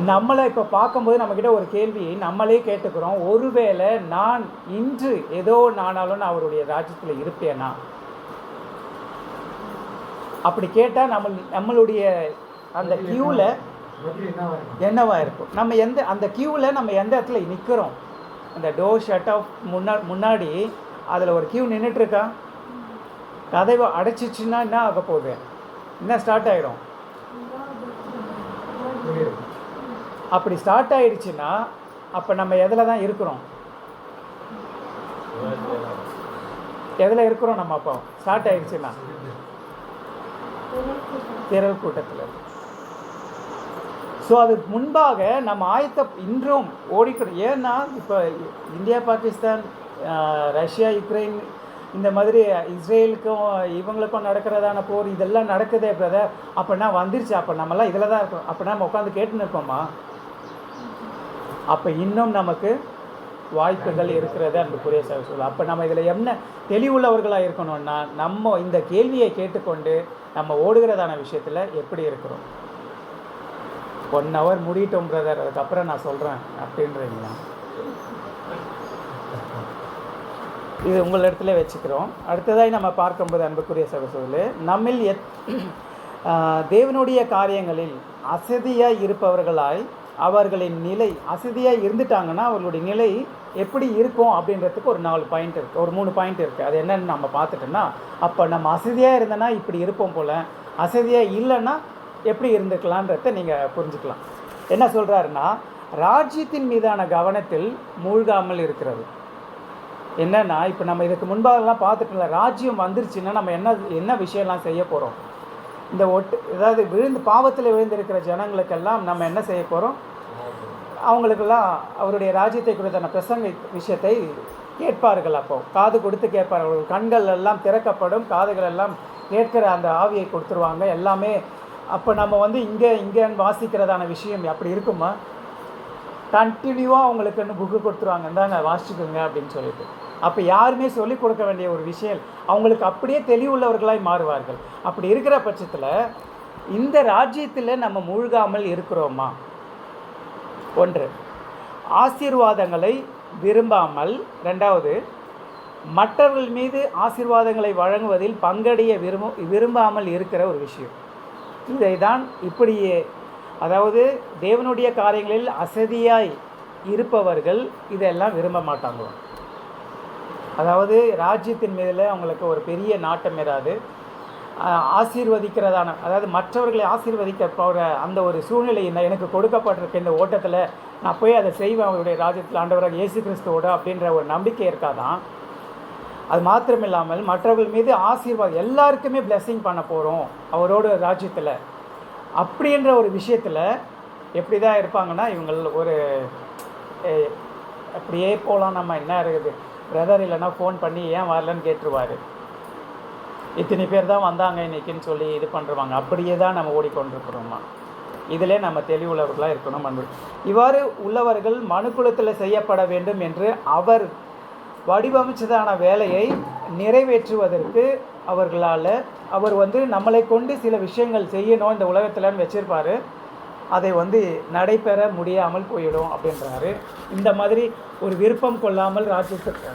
நம்மளை இப்போ பார்க்கும்போது நம்மக்கிட்ட ஒரு கேள்வி நம்மளே கேட்டுக்கிறோம், ஒருவேளை நான் இன்று ஏதோ நானாலும் நான் அவருடைய ராஜ்யத்தில் இருப்பேனா? அப்படி கேட்டால் நம்மளுடைய அந்த கியூவில் என்னவா இருக்கும்? நம்ம அந்த கியூவில் நம்ம எந்த இடத்துல நிற்கிறோம்? அந்த டோர் ஷட் ஆஃப் முன்னாடி அதில் ஒரு கியூ நின்றுட்டுருக்கா? கதவை அடைச்சிச்சுன்னா என்ன ஆக போகுது? என்ன ஸ்டார்ட் ஆகிடும்? அப்படி ஸ்டார்ட் ஆகிடுச்சுன்னா அப்போ நம்ம எதில் தான் இருக்கிறோம்? எதில் இருக்கிறோம் நம்ம? அப்போ ஸ்டார்ட் ஆகிடுச்சுன்னா திரள் கூட்டத்தில். ஸோ அது முன்பாக நம்ம இன்றும் ஓடிக்கணும். ஏன்னா இப்போ இந்தியா, பாகிஸ்தான், ரஷ்யா, யுக்ரைன், இந்த மாதிரி இஸ்ரேலுக்கும் இவங்களுக்கும் நடக்கிறதான போர் இதெல்லாம் நடக்குதே பிரதர். அப்படின்னா வந்துருச்சு, அப்போ நம்மலாம் இதில் தான் இருக்கோம். அப்படின்னா நம்ம உட்காந்து கேட்டுன்னு இருப்போமா? அப்போ இன்னும் நமக்கு வாய்ப்புகள் இருக்கிறது அன்புக்குரிய சகோதரர்களே. அப்போ நம்ம இதில் என்ன தெளிவுள்ளவர்களாக இருக்கணும்னா, நம்ம இந்த கேள்வியை கேட்டுக்கொண்டு நம்ம ஓடுகிறதான விஷயத்தில் எப்படி இருக்கிறோம்? 1 hour முடியட்டும் பிரதர், அதுக்கப்புறம் நான் சொல்கிறேன் அப்படின்றீங்களா? இது உங்கள் இடத்துல வச்சுக்கிறோம். அடுத்ததாய் நம்ம பார்க்கும்போது அன்புக்குரிய சகோதரர்களே, நம்மில் தேவனுடைய காரியங்களில் அசதியாக இருப்பவர்களாய் அவர்களின் நிலை அசதியாக இருந்துட்டாங்கன்னா அவர்களுடைய நிலை எப்படி இருக்கும் அப்படின்றதுக்கு ஒரு 4 பாயிண்ட் இருக்குது, ஒரு 3 பாயிண்ட் இருக்குது. அது என்னென்னு நம்ம பார்த்துட்டோன்னா, அப்போ நம்ம அசதியாக இருந்தோன்னா இப்படி இருப்போம் போல், அசதியாக இல்லைன்னா எப்படி இருந்துக்கலான்றத நீங்கள் புரிஞ்சுக்கலாம். என்ன சொல்கிறாருன்னா, ராஜ்யத்தின் மீதான கவனத்தில் மூழ்காமல் இருக்கிறது. என்னென்னா, இப்போ நம்ம இதுக்கு முன்பாகலாம் பார்த்துட்டோம்ல, ராஜ்யம் வந்துருச்சுன்னா நம்ம என்ன விஷயம்லாம் செய்ய போகிறோம்? இந்த அதாவது பாவத்தில் விழுந்திருக்கிற ஜனங்களுக்கெல்லாம் நம்ம என்ன செய்ய போகிறோம்? அவங்களுக்கெல்லாம் அவருடைய ராஜ்யத்தை குறித்தான பிரசங்க விஷயத்தை கேட்பார்கள். அப்போ காது கொடுத்து கேட்பார்கள், கண்கள் எல்லாம் திறக்கப்படும், காதுகள் எல்லாம் கேட்கிற அந்த ஆவியை கொடுத்துருவாங்க எல்லாமே. அப்போ நம்ம இங்கே வாசிக்கிறதான விஷயம் அப்படி இருக்குமா? கண்டினியூவாக அவங்களுக்குன்னு புக்கு கொடுத்துருவாங்க, இந்தாங்க வாசிச்சுக்குங்க அப்படின்னு சொல்லிட்டு. அப்போ யாருமே சொல்லிக் கொடுக்க வேண்டிய ஒரு விஷயம், அவங்களுக்கு அப்படியே தெளிவுள்ளவர்களாய் மாறுவார்கள். அப்படி இருக்கிற பட்சத்தில் இந்த ராஜ்யத்தில் நம்ம மூழ்காமல் இருக்கிறோமா? 1, ஆசீர்வாதங்களை விரும்பாமல். 2வது, மற்றவர்கள் மீது ஆசீர்வாதங்களை வழங்குவதில் பங்கடைய விரும்பாமல் இருக்கிற ஒரு விஷயம். இதை தான் இப்படியே, அதாவது தேவனுடைய காரியங்களில் அசதியாய் இருப்பவர்கள் இதெல்லாம் விரும்ப மாட்டாங்க. அதாவது ராஜ்யத்தின் மீதில் அவங்களுக்கு ஒரு பெரிய நாட்டம் இராது. ஆசீர்வதிக்கிறதான, அதாவது மற்றவர்களை ஆசீர்வதிக்க போகிற அந்த ஒரு சூழ்நிலை எனக்கு கொடுக்கப்பட்டிருக்க இந்த ஓட்டத்தில் நான் போய் அதை செய்வேன் அவருடைய ராஜ்யத்தில் ஆண்டவராக இயேசு கிறிஸ்துவோட அப்படின்ற ஒரு நம்பிக்கை இருக்காதான். அது மாத்திரமில்லாமல் மற்றவர்கள் மீது ஆசீர்வாதம், எல்லாருக்குமே பிளெஸ்ஸிங் பண்ண போகிறோம் அவரோட ராஜ்யத்தில் அப்படின்ற ஒரு விஷயத்தில் எப்படி தான் இருப்பாங்கன்னா, இவங்க ஒரு அப்படியே போகலாம், நம்ம என்ன இருக்குது பிரதர், இல்லைன்னா ஃபோன் பண்ணி ஏன் வரலன்னு கேட்டுருவார். இத்தனை பேர் தான் வந்தாங்க இன்றைக்கின்னு சொல்லி இது பண்ணுறாங்க. அப்படியே தான் நம்ம ஓடிக்கொண்டிருக்கிறோமா? இதிலே நம்ம தெளிவுள்ளவர்களாக இருக்கணும். அன்பு இவ்வாறு உள்ளவர்கள் மனுக்குலத்தில் செய்யப்பட வேண்டும் என்று அவர் வடிவமைச்சதான வேலையை நிறைவேற்றுவதற்கு அவர் நம்மளை கொண்டு சில விஷயங்கள் செய்யணும் இந்த உலகத்தில்னு வச்சுருப்பார். அதை நடைபெற முடியாமல் போயிடும் அப்படின்றாரு. இந்த மாதிரி ஒரு விருப்பம் கொள்ளாமல் ராஜ்யத்துக்கு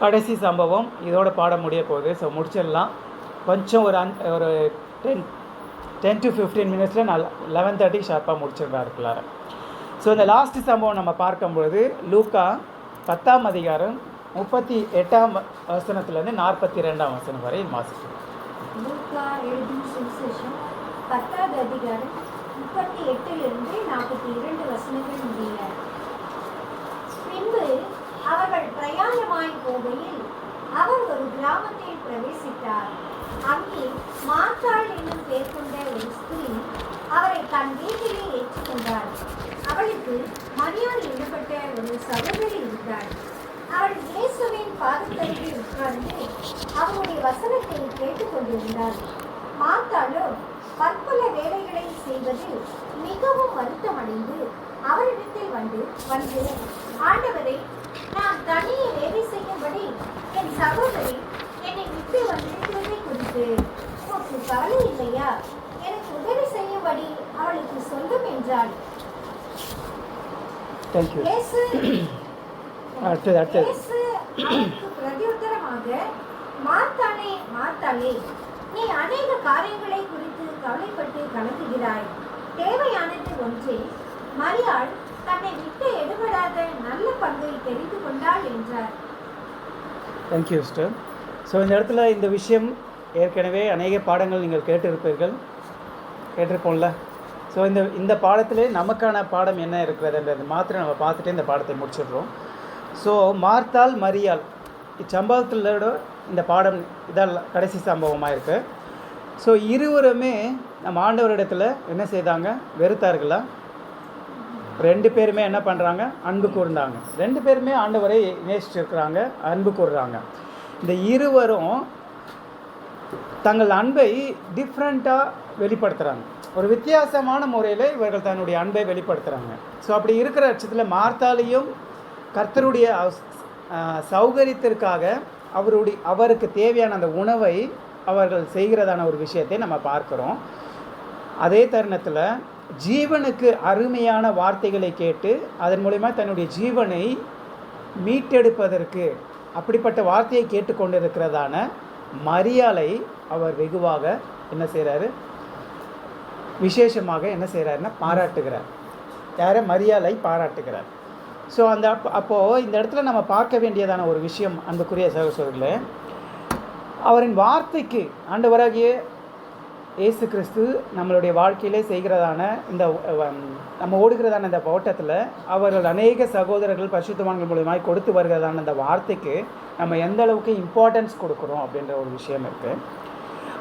கடைசி சம்பவம் இதோட பாட முடிய போகுது. ஸோ முடிச்சிடலாம். கொஞ்சம் ஒரு 10 to 15 மினிட்ஸில் நான் 11:30 ஷார்ப்பாக முடிச்சிடுறாரு. ஸோ இந்த லாஸ்ட் சம்பவம் நம்ம பார்க்கும்பொழுது லூக்கா 10ஆம் அதிகாரம் 38ஆம் வசனத்துலேருந்து 42ஆம் வசனம் வரை வாசிக்கிறோம். லூக்கா எழுதின சுவிசேஷம் 10வது அதிகாரம் 38லிருந்து 42 வசனங்கள் முடிய. பின்பு அவர்கள் பிரயாணமாய் போகையில் அவர் ஒரு கிராமத்தில் பிரவேசித்தார். அங்கே மார்த்தாள் என்னும் பேர் கொண்ட ஒரு ஸ்திரீ அவரை தன் வீட்டிலே ஏற்றுக்கொண்டாள். அவளுக்கு மரியாள் எனப்பட்ட ஒரு சகோதரி இருந்தாள். அவள் இயேசுவின் பாதத்தருகில் உட்கார்ந்து அவருடைய வசனத்தை கேட்டுக்கொண்டிருந்தாள். மார்த்தாளோ பற்பல வேலைகளை செய்வதில் மிகவும் வருத்தமடைந்து அவரிடத்தில் வந்து ஆண்டவரை, நான் தனியே வேலை செய்யும்படி என் சகோதரி என்னை விட்டு வந்திருக்கிறதை குறித்து உனக்கு கவலை இல்லையா? எனக்கு உதவி செய்யும்படி அவளுக்கு சொல்லும் என்றாள். இயேசு அவளுக்கு பிரதியுத்தரமாக, மார்த்தாளே, மார்த்தாளே, நீ அநேக காரியங்களை குறித்து கவலைப்பட்டு கலங்குகிறாய். தேவையானது ஒன்றே. மரியாள் தன்னை விட்டு எடுபடாத நல்ல பங்கை தெரிந்து கொண்டாள் என்றார். Thank you sister. ஸோ இந்த இடத்துல இந்த விஷயம் ஏற்கனவே அநேக பாடங்கள் நீங்கள் கேட்டிருப்போம்ல. ஸோ இந்த பாடத்திலே நமக்கான பாடம் என்ன இருக்கிறதுன்றது மாத்திரம் நம்ம பார்த்துட்டு இந்த பாடத்தை முடிச்சிடுறோம். ஸோ மார்த்தாள் மரியாள் இச்சம்பவத்திலோட இந்த பாடம் இதால் கடைசி சம்பவமாக இருக்குது. ஸோ இருவருமே நம்ம ஆண்டவரிடத்தில் என்ன செய்தாங்க? வெறுத்தார்களா? 2 பேருமே என்ன பண்ணுறாங்க? அன்பு கூர்ந்தாங்க. 2 பேருமே ஆண்டவரை நேசிச்சிருக்கிறாங்க, அன்பு கூறுறாங்க. இந்த இருவரும் தங்கள் அன்பை டிஃப்ரெண்ட்டாக வெளிப்படுத்துகிறாங்க. ஒரு வித்தியாசமான முறையில் இவர்கள் தன்னுடைய அன்பை வெளிப்படுத்துகிறாங்க. ஸோ அப்படி இருக்கிற பட்சத்தில் மார்த்தாளையும் கர்த்தருடைய சௌகரியத்திற்காக அவருக்கு தேவையான அந்த உணவை அவர்கள் செய்கிறதான ஒரு விஷயத்தை நம்ம பார்க்குறோம். அதே தருணத்தில் ஜீவனுக்கு அருமையான வார்த்தைகளை கேட்டு அதன் மூலமா தன்னுடைய ஜீவனை மீட்டெடுப்பதற்கு அப்படிப்பட்ட வார்த்தையை கேட்டுக்கொண்டிருக்கிறதான மரியாளை அவர் வெகுவாக என்ன செய்கிறாரு? விசேஷமாக என்ன செய்கிறாருன்னா பாராட்டுகிறார். யாரை? மரியாளை பாராட்டுகிறார். ஸோ அப்போது இந்த இடத்துல நம்ம பார்க்க வேண்டியதான ஒரு விஷயம், அன்புக்குரிய சகோதரர்களே, அவரின் வார்த்தைக்கு ஆண்டவராகிய இயேசு கிறிஸ்து நம்மளுடைய வாழ்க்கையிலே செய்கிறதான இந்த நம்ம ஓடுகிறதான இந்த ஓட்டத்தில் அவர்கள் அநேக சகோதரர்கள் பரிசுத்தவான்கள் மூலமாய் கொடுத்து வருகிறதான இந்த வார்த்தைக்கு நம்ம எந்த அளவுக்கு இம்பார்ட்டன்ஸ் கொடுக்குறோம் அப்படின்ற ஒரு விஷயம் இருக்குது.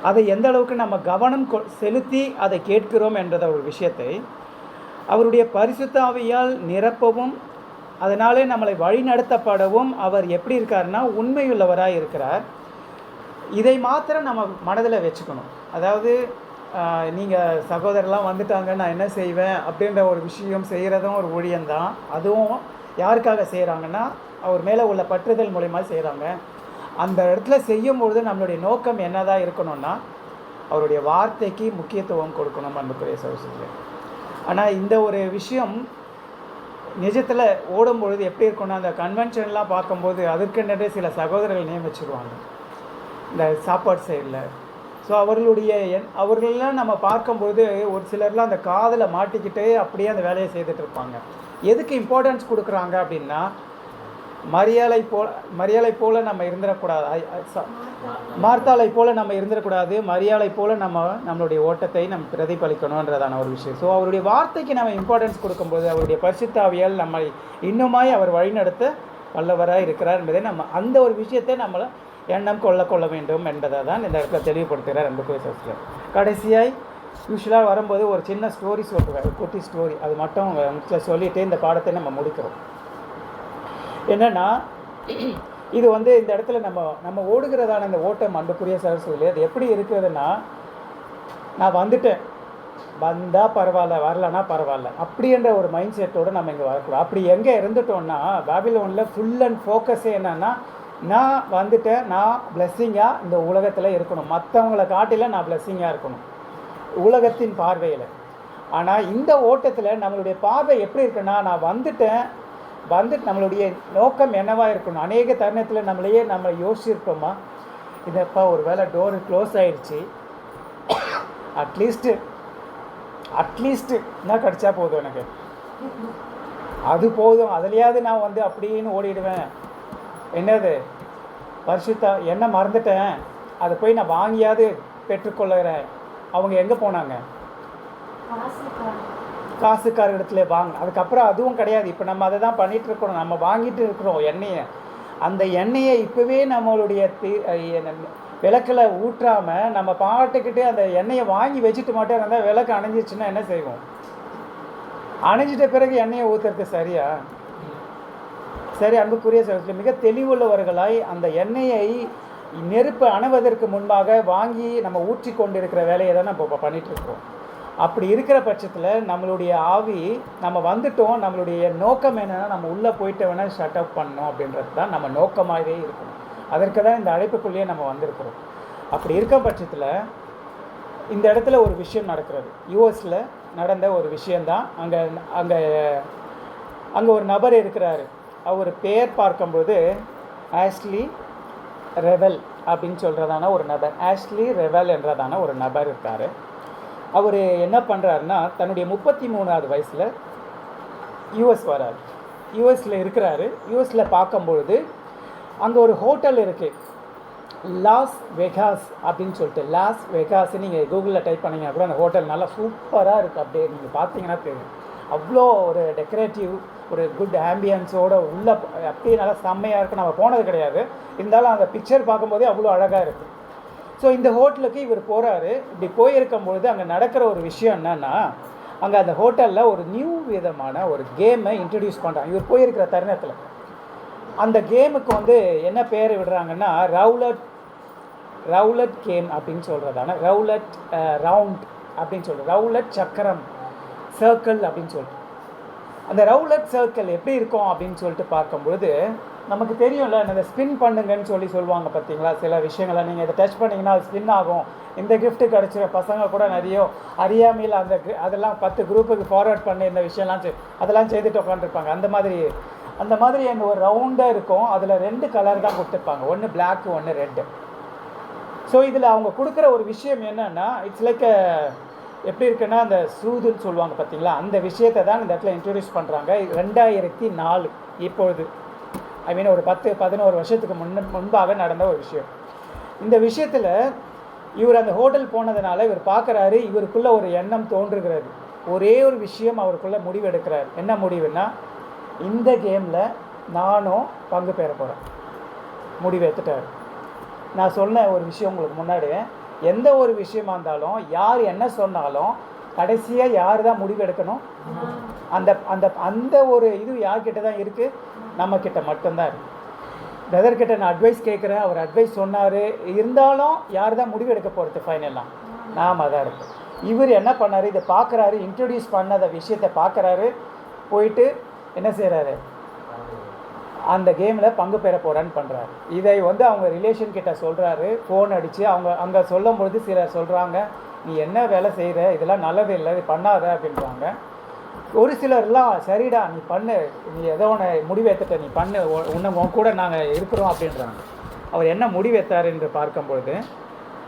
அதை எந்த அளவுக்கு நம்ம கவனம் செலுத்தி அதை கேட்கிறோம் என்ற ஒரு விஷயத்தை அவருடைய பரிசுத்த ஆவியால் நிரப்பவும் அதனாலே நம்மளை வழிநடத்தப்படவும் அவர் எப்படி இருக்காருன்னா உண்மையுள்ளவராக இருக்கிறார். இதை மாத்திரம் நம்ம மனதில் வச்சுக்கணும். அதாவது நீங்கள் சகோதரர்லாம் வந்துட்டாங்க, நான் என்ன செய்வேன் அப்படின்ற ஒரு விஷயம் செய்கிறதும் ஒரு ஊழியம்தான். அதுவும் யாருக்காக செய்கிறாங்கன்னா அவர் மேலே உள்ள பற்றுதல் மூலிமா செய்கிறாங்க. அந்த இடத்துல செய்யும்பொழுது நம்மளுடைய நோக்கம் என்னதான் இருக்கணும்னா அவருடைய வார்த்தைக்கு முக்கியத்துவம் கொடுக்கணும் அன்புக்குரிய சகோதரர்களே. ஆனால் இந்த ஒரு விஷயம் நிஜத்தில் ஓடும்பொழுது எப்படி இருக்குன்னா, அந்த கன்வென்ஷன்லாம் பார்க்கும்போது அதற்கென்றே சில சகோதரர்கள் நியமிச்சிருவாங்க இந்த சாப்பாடு சைடில். ஸோ அவர்களெல்லாம் நம்ம பார்க்கும்போது ஒரு சிலர்லாம் அந்த காதில் மாட்டிக்கிட்டே அப்படியே அந்த வேலையை செய்துட்டு இருப்பாங்க. எதுக்கு இம்பார்ட்டன்ஸ் கொடுக்குறாங்க அப்படின்னா, மரியாளை போல் நம்ம இருந்துடக்கூடாது, மார்த்தாளை போல் நம்ம இருந்துடக்கூடாது, மரியாளை போல் நம்மளுடைய ஓட்டத்தை நம்ம பிரதிபலிக்கணுன்றதான ஒரு விஷயம். ஸோ அவருடைய வார்த்தைக்கு நம்ம இம்பார்ட்டன்ஸ் கொடுக்கும்போது அவருடைய பரிசுத்த ஆவியால் நம்மை இன்னுமாய் அவர் வழிநடத்த வல்லவராக இருக்கிறார் என்பதை நம்ம அந்த ஒரு விஷயத்தை நம்மளை எண்ணம் கொள்ள வேண்டும் என்பதை தான் இந்த இடத்துல தெளிவுபடுத்துகிறார் அன்புக்குரிய சகோதரர்களே. கடைசியாய் யூஸ்வலாக வரும்போது ஒரு சின்ன ஸ்டோரி சொல்லுவேன், ஒரு குட்டி ஸ்டோரி, அது மட்டும் சொல்லிவிட்டு இந்த பாடத்தை நம்ம முடிக்கிறோம். என்னென்னா, இது இந்த இடத்துல நம்ம ஓடுகிறதான இந்த ஓட்டம் அன்புக்குரிய சகோதரர்களே அது எப்படி இருக்குதுன்னா, நான் வந்துட்டேன், வந்தால் பரவாயில்ல, வரலன்னா பரவாயில்ல அப்படின்ற ஒரு மைண்ட் செட்டோடு நம்ம இங்கே வரக்கூடாது. அப்படி எங்கே இருந்துட்டோம்னா பாபிலோனில் ஃபுல் அண்ட் ஃபோக்கஸே என்னென்னா, நான் வந்துட்டேன், நான் பிளெஸ்ஸிங்காக இந்த உலகத்தில் இருக்கணும், மற்றவங்களை காட்டில நான் பிளெஸ்ஸிங்காக இருக்கணும் உலகத்தின் பார்வையில். ஆனால் இந்த ஓட்டத்தில் நம்மளுடைய பார்வை எப்படி இருக்குன்னா, நான் வந்துட்டு நம்மளுடைய நோக்கம் என்னவாக இருக்கணும். அநேக தருணத்தில் நம்ம யோசிச்சிருப்போமா, இதப்பா ஒரு வேளை டோரு க்ளோஸ் ஆகிடுச்சு, அட்லீஸ்ட்டு என்ன கிடச்சா போதும் எனக்கு, அது போதும், அதுலையாவது நான் வந்து அப்படின்னு ஓடிடுவேன். என்னது என்ன மறந்துட்டேன், அதை போய் நான் வாங்கியாவது பெற்றுக்கொள்ளுறேன். அவங்க எங்கே போனாங்க? காசுக்கார இடத்துல வாங்க. அதுக்கப்புறம் அதுவும் கிடையாது. இப்போ நம்ம அதை தான் பண்ணிகிட்ருக்கிறோம். நம்ம வாங்கிட்டு இருக்கிறோம் எண்ணெயை. அந்த எண்ணெயை இப்போவே நம்மளுடைய விளக்கில் ஊற்றாமல் நம்ம பாட்டுக்கிட்டு அந்த எண்ணெயை வாங்கி வச்சுட்டு மட்டும் இருந்தால் விளக்கு அணைஞ்சிச்சுன்னா என்ன செய்வோம்? அணைஞ்சிட்ட பிறகு எண்ணெயை ஊற்றுறது சரியா? சரி, அன்புக்குரிய சகோதரர்களே, மிக தெளிவுள்ளவர்களாய் அந்த எண்ணெயை நெருப்பு அணைவதற்கு முன்பாக வாங்கி நம்ம ஊற்றி கொண்டிருக்கிற வேலையை தான் நம்ம இப்போ பண்ணிகிட்ருக்கோம். அப்படி இருக்கிற பட்சத்தில் நம்மளுடைய ஆவி, நம்ம வந்துட்டோம், நம்மளுடைய நோக்கம் என்னென்னா நம்ம உள்ளே போயிட்டு வேணால் ஷட் அப் பண்ணணும் அப்படின்றது தான் நம்ம நோக்கமாகவே இருக்கணும். அதற்கு தான் இந்த அழைப்புக்குள்ளேயே நம்ம வந்திருக்கிறோம். அப்படி இருக்க பட்சத்தில் இந்த இடத்துல ஒரு விஷயம் நடக்கிறது. யூஎஸில் நடந்த ஒரு விஷயந்தான். அங்கே ஒரு நபர் இருக்கிறாரு. அவர் பேர் பார்க்கும்போது ஆஷ்லி ரெவல் அப்படின்னு சொல்கிறதான ஒரு நபர், ஆஷ்லி ரெவல் என்றதான ஒரு நபர் இருக்கார். அவர் என்ன பண்ணுறாருன்னா, தன்னுடைய 33வது வயசில் யூஎஸ் வரார். யூஎஸில் இருக்கிறாரு. யூஎஸில் பார்க்கும்பொழுது அங்கே ஒரு ஹோட்டல் இருக்குது, லாஸ் வெகாஸ் அப்படின்னு சொல்லிட்டு. லாஸ் வெகாஸ் நீங்கள் கூகுளில் டைப் பண்ணிங்கன்னா கூட அந்த ஹோட்டல் நல்லா சூப்பராக இருக்குது. அப்படியே நீங்கள் பார்த்தீங்கன்னா தெரியும். அவ்வளோ ஒரு டெக்கரேட்டிவ், ஒரு குட் ஆம்பியன்ஸோடு உள்ள அப்படியே நல்லா செம்மையாக இருக்குது. நம்ம போனது கிடையாது, இருந்தாலும் அந்த பிக்சர் பார்க்கும்போதே அவ்வளோ அழகாக இருக்குது. ஸோ இந்த ஹோட்டலுக்கு இவர் போகிறாரு. இப்படி போயிருக்கும்பொழுது அங்கே நடக்கிற ஒரு விஷயம் என்னென்னா, அங்கே அந்த ஹோட்டலில் ஒரு நியூ விதமான ஒரு கேமை இன்ட்ரடியூஸ் பண்ணுறாங்க. இவர் போயிருக்கிற தருணத்தில் அந்த கேமுக்கு வந்து என்ன பேர் விடுறாங்கன்னா, ரவுலட் கேம் அப்படின்னு சொல்கிறதான ரவுண்ட் அப்படின்னு சொல்கிறது, ரவுலட் சக்கரம், சர்க்கிள் அப்படின்னு சொல்லிட்டு. அந்த ரவுலட் சர்க்கிள் எப்படி இருக்கும் அப்படின்னு சொல்லிட்டு பார்க்கும்பொழுது நமக்கு தெரியும்ல, இந்த ஸ்பின் பண்ணுங்கன்னு சொல்லுவாங்க பார்த்தீங்களா. சில விஷயங்களை நீங்கள் இதை டச் பண்ணிங்கன்னா அது ஸ்பின் ஆகும். இந்த கிஃப்ட்டு கிடச்சிற பசங்க கூட நிறைய அறியாமையில் அதெல்லாம் 10 குரூப்புக்கு ஃபார்வர்ட் பண்ணி இந்த விஷயம்லாம் அதெல்லாம் செய்துட்டு உட்காந்துருப்பாங்க. அந்த மாதிரி அந்த ஒரு ரவுண்டாக இருக்கும். அதில் 2 கலர் தான் கொடுத்துருப்பாங்க, ஒன்று பிளாக்கு, ஒன்று ரெட்டு. ஸோ இதில் அவங்க கொடுக்குற ஒரு விஷயம் என்னென்னா, இட்ஸ் லைக் எப்படி இருக்குன்னா, அந்த சூதுன்னு சொல்லுவாங்க பார்த்தீங்களா, அந்த விஷயத்தை தான் இந்த இடத்துல இன்ட்ரடியூஸ் பண்ணுறாங்க. 2004 இப்பொழுது, ஐ மீன் ஒரு 10-11 வருஷத்துக்கு முன்பாக நடந்த ஒரு விஷயம். இந்த விஷயத்தில் இவர் அந்த ஹோட்டல் போனதுனால இவர் பார்க்குறாரு, இவருக்குள்ளே ஒரு எண்ணம் தோன்றுகிறது. ஒரே ஒரு விஷயம் அவருக்குள்ளே முடிவு எடுக்கிறார். என்ன முடிவுன்னா, இந்த கேமில் நானும் பங்கு பெற போகிறேன் முடிவு எடுத்துட்டார். நான் சொன்ன ஒரு விஷயம் உங்களுக்கு முன்னாடி, எந்த ஒரு விஷயமா இருந்தாலும் யார் என்ன சொன்னாலும் கடைசியாக யார் தான் முடிவு எடுக்கணும்? அந்த அந்த அந்த ஒரு இது யார்கிட்ட தான் இருக்குது? நம்மக்கிட்ட மட்டும்தான் இருக்குது. பிரதர்கிட்ட நான் அட்வைஸ் கேட்குறேன், அவர் அட்வைஸ் சொன்னார், இருந்தாலும் யார் தான் முடிவு எடுக்க போகிறது ஃபைனலாக? நாம் தான் இருக்கும். இவர் என்ன பண்ணார், இதை பார்க்குறாரு, இன்ட்ரடியூஸ் பண்ணத விஷயத்தை பார்க்குறாரு, போயிட்டு என்ன செய்கிறாரு, அந்த கேமில் பங்கு பெற போகிறான்னு பண்ணுறாரு. இதை வந்து அவங்க ரிலேஷன் கிட்ட சொல்கிறாரு, ஃபோன் அடித்து. அங்கே சொல்லும் பொழுது சிலர் சொல்கிறாங்க, நீ என்ன வேலை செய்கிற, இதெல்லாம் நல்லது இல்லை, இது பண்ணாத அப்படின்றாங்க. ஒரு சிலர்லாம் சரிடா நீ பண்ணு, நீ ஏதோ ஒன்று முடிவெடுத்துட்ட, நீ பண்ணு, உன் கூட நாங்கள் இருக்கிறோம் அப்படின்றாங்க. அவர் என்ன முடிவெடுத்தார் என்று பார்க்கும்பொழுது,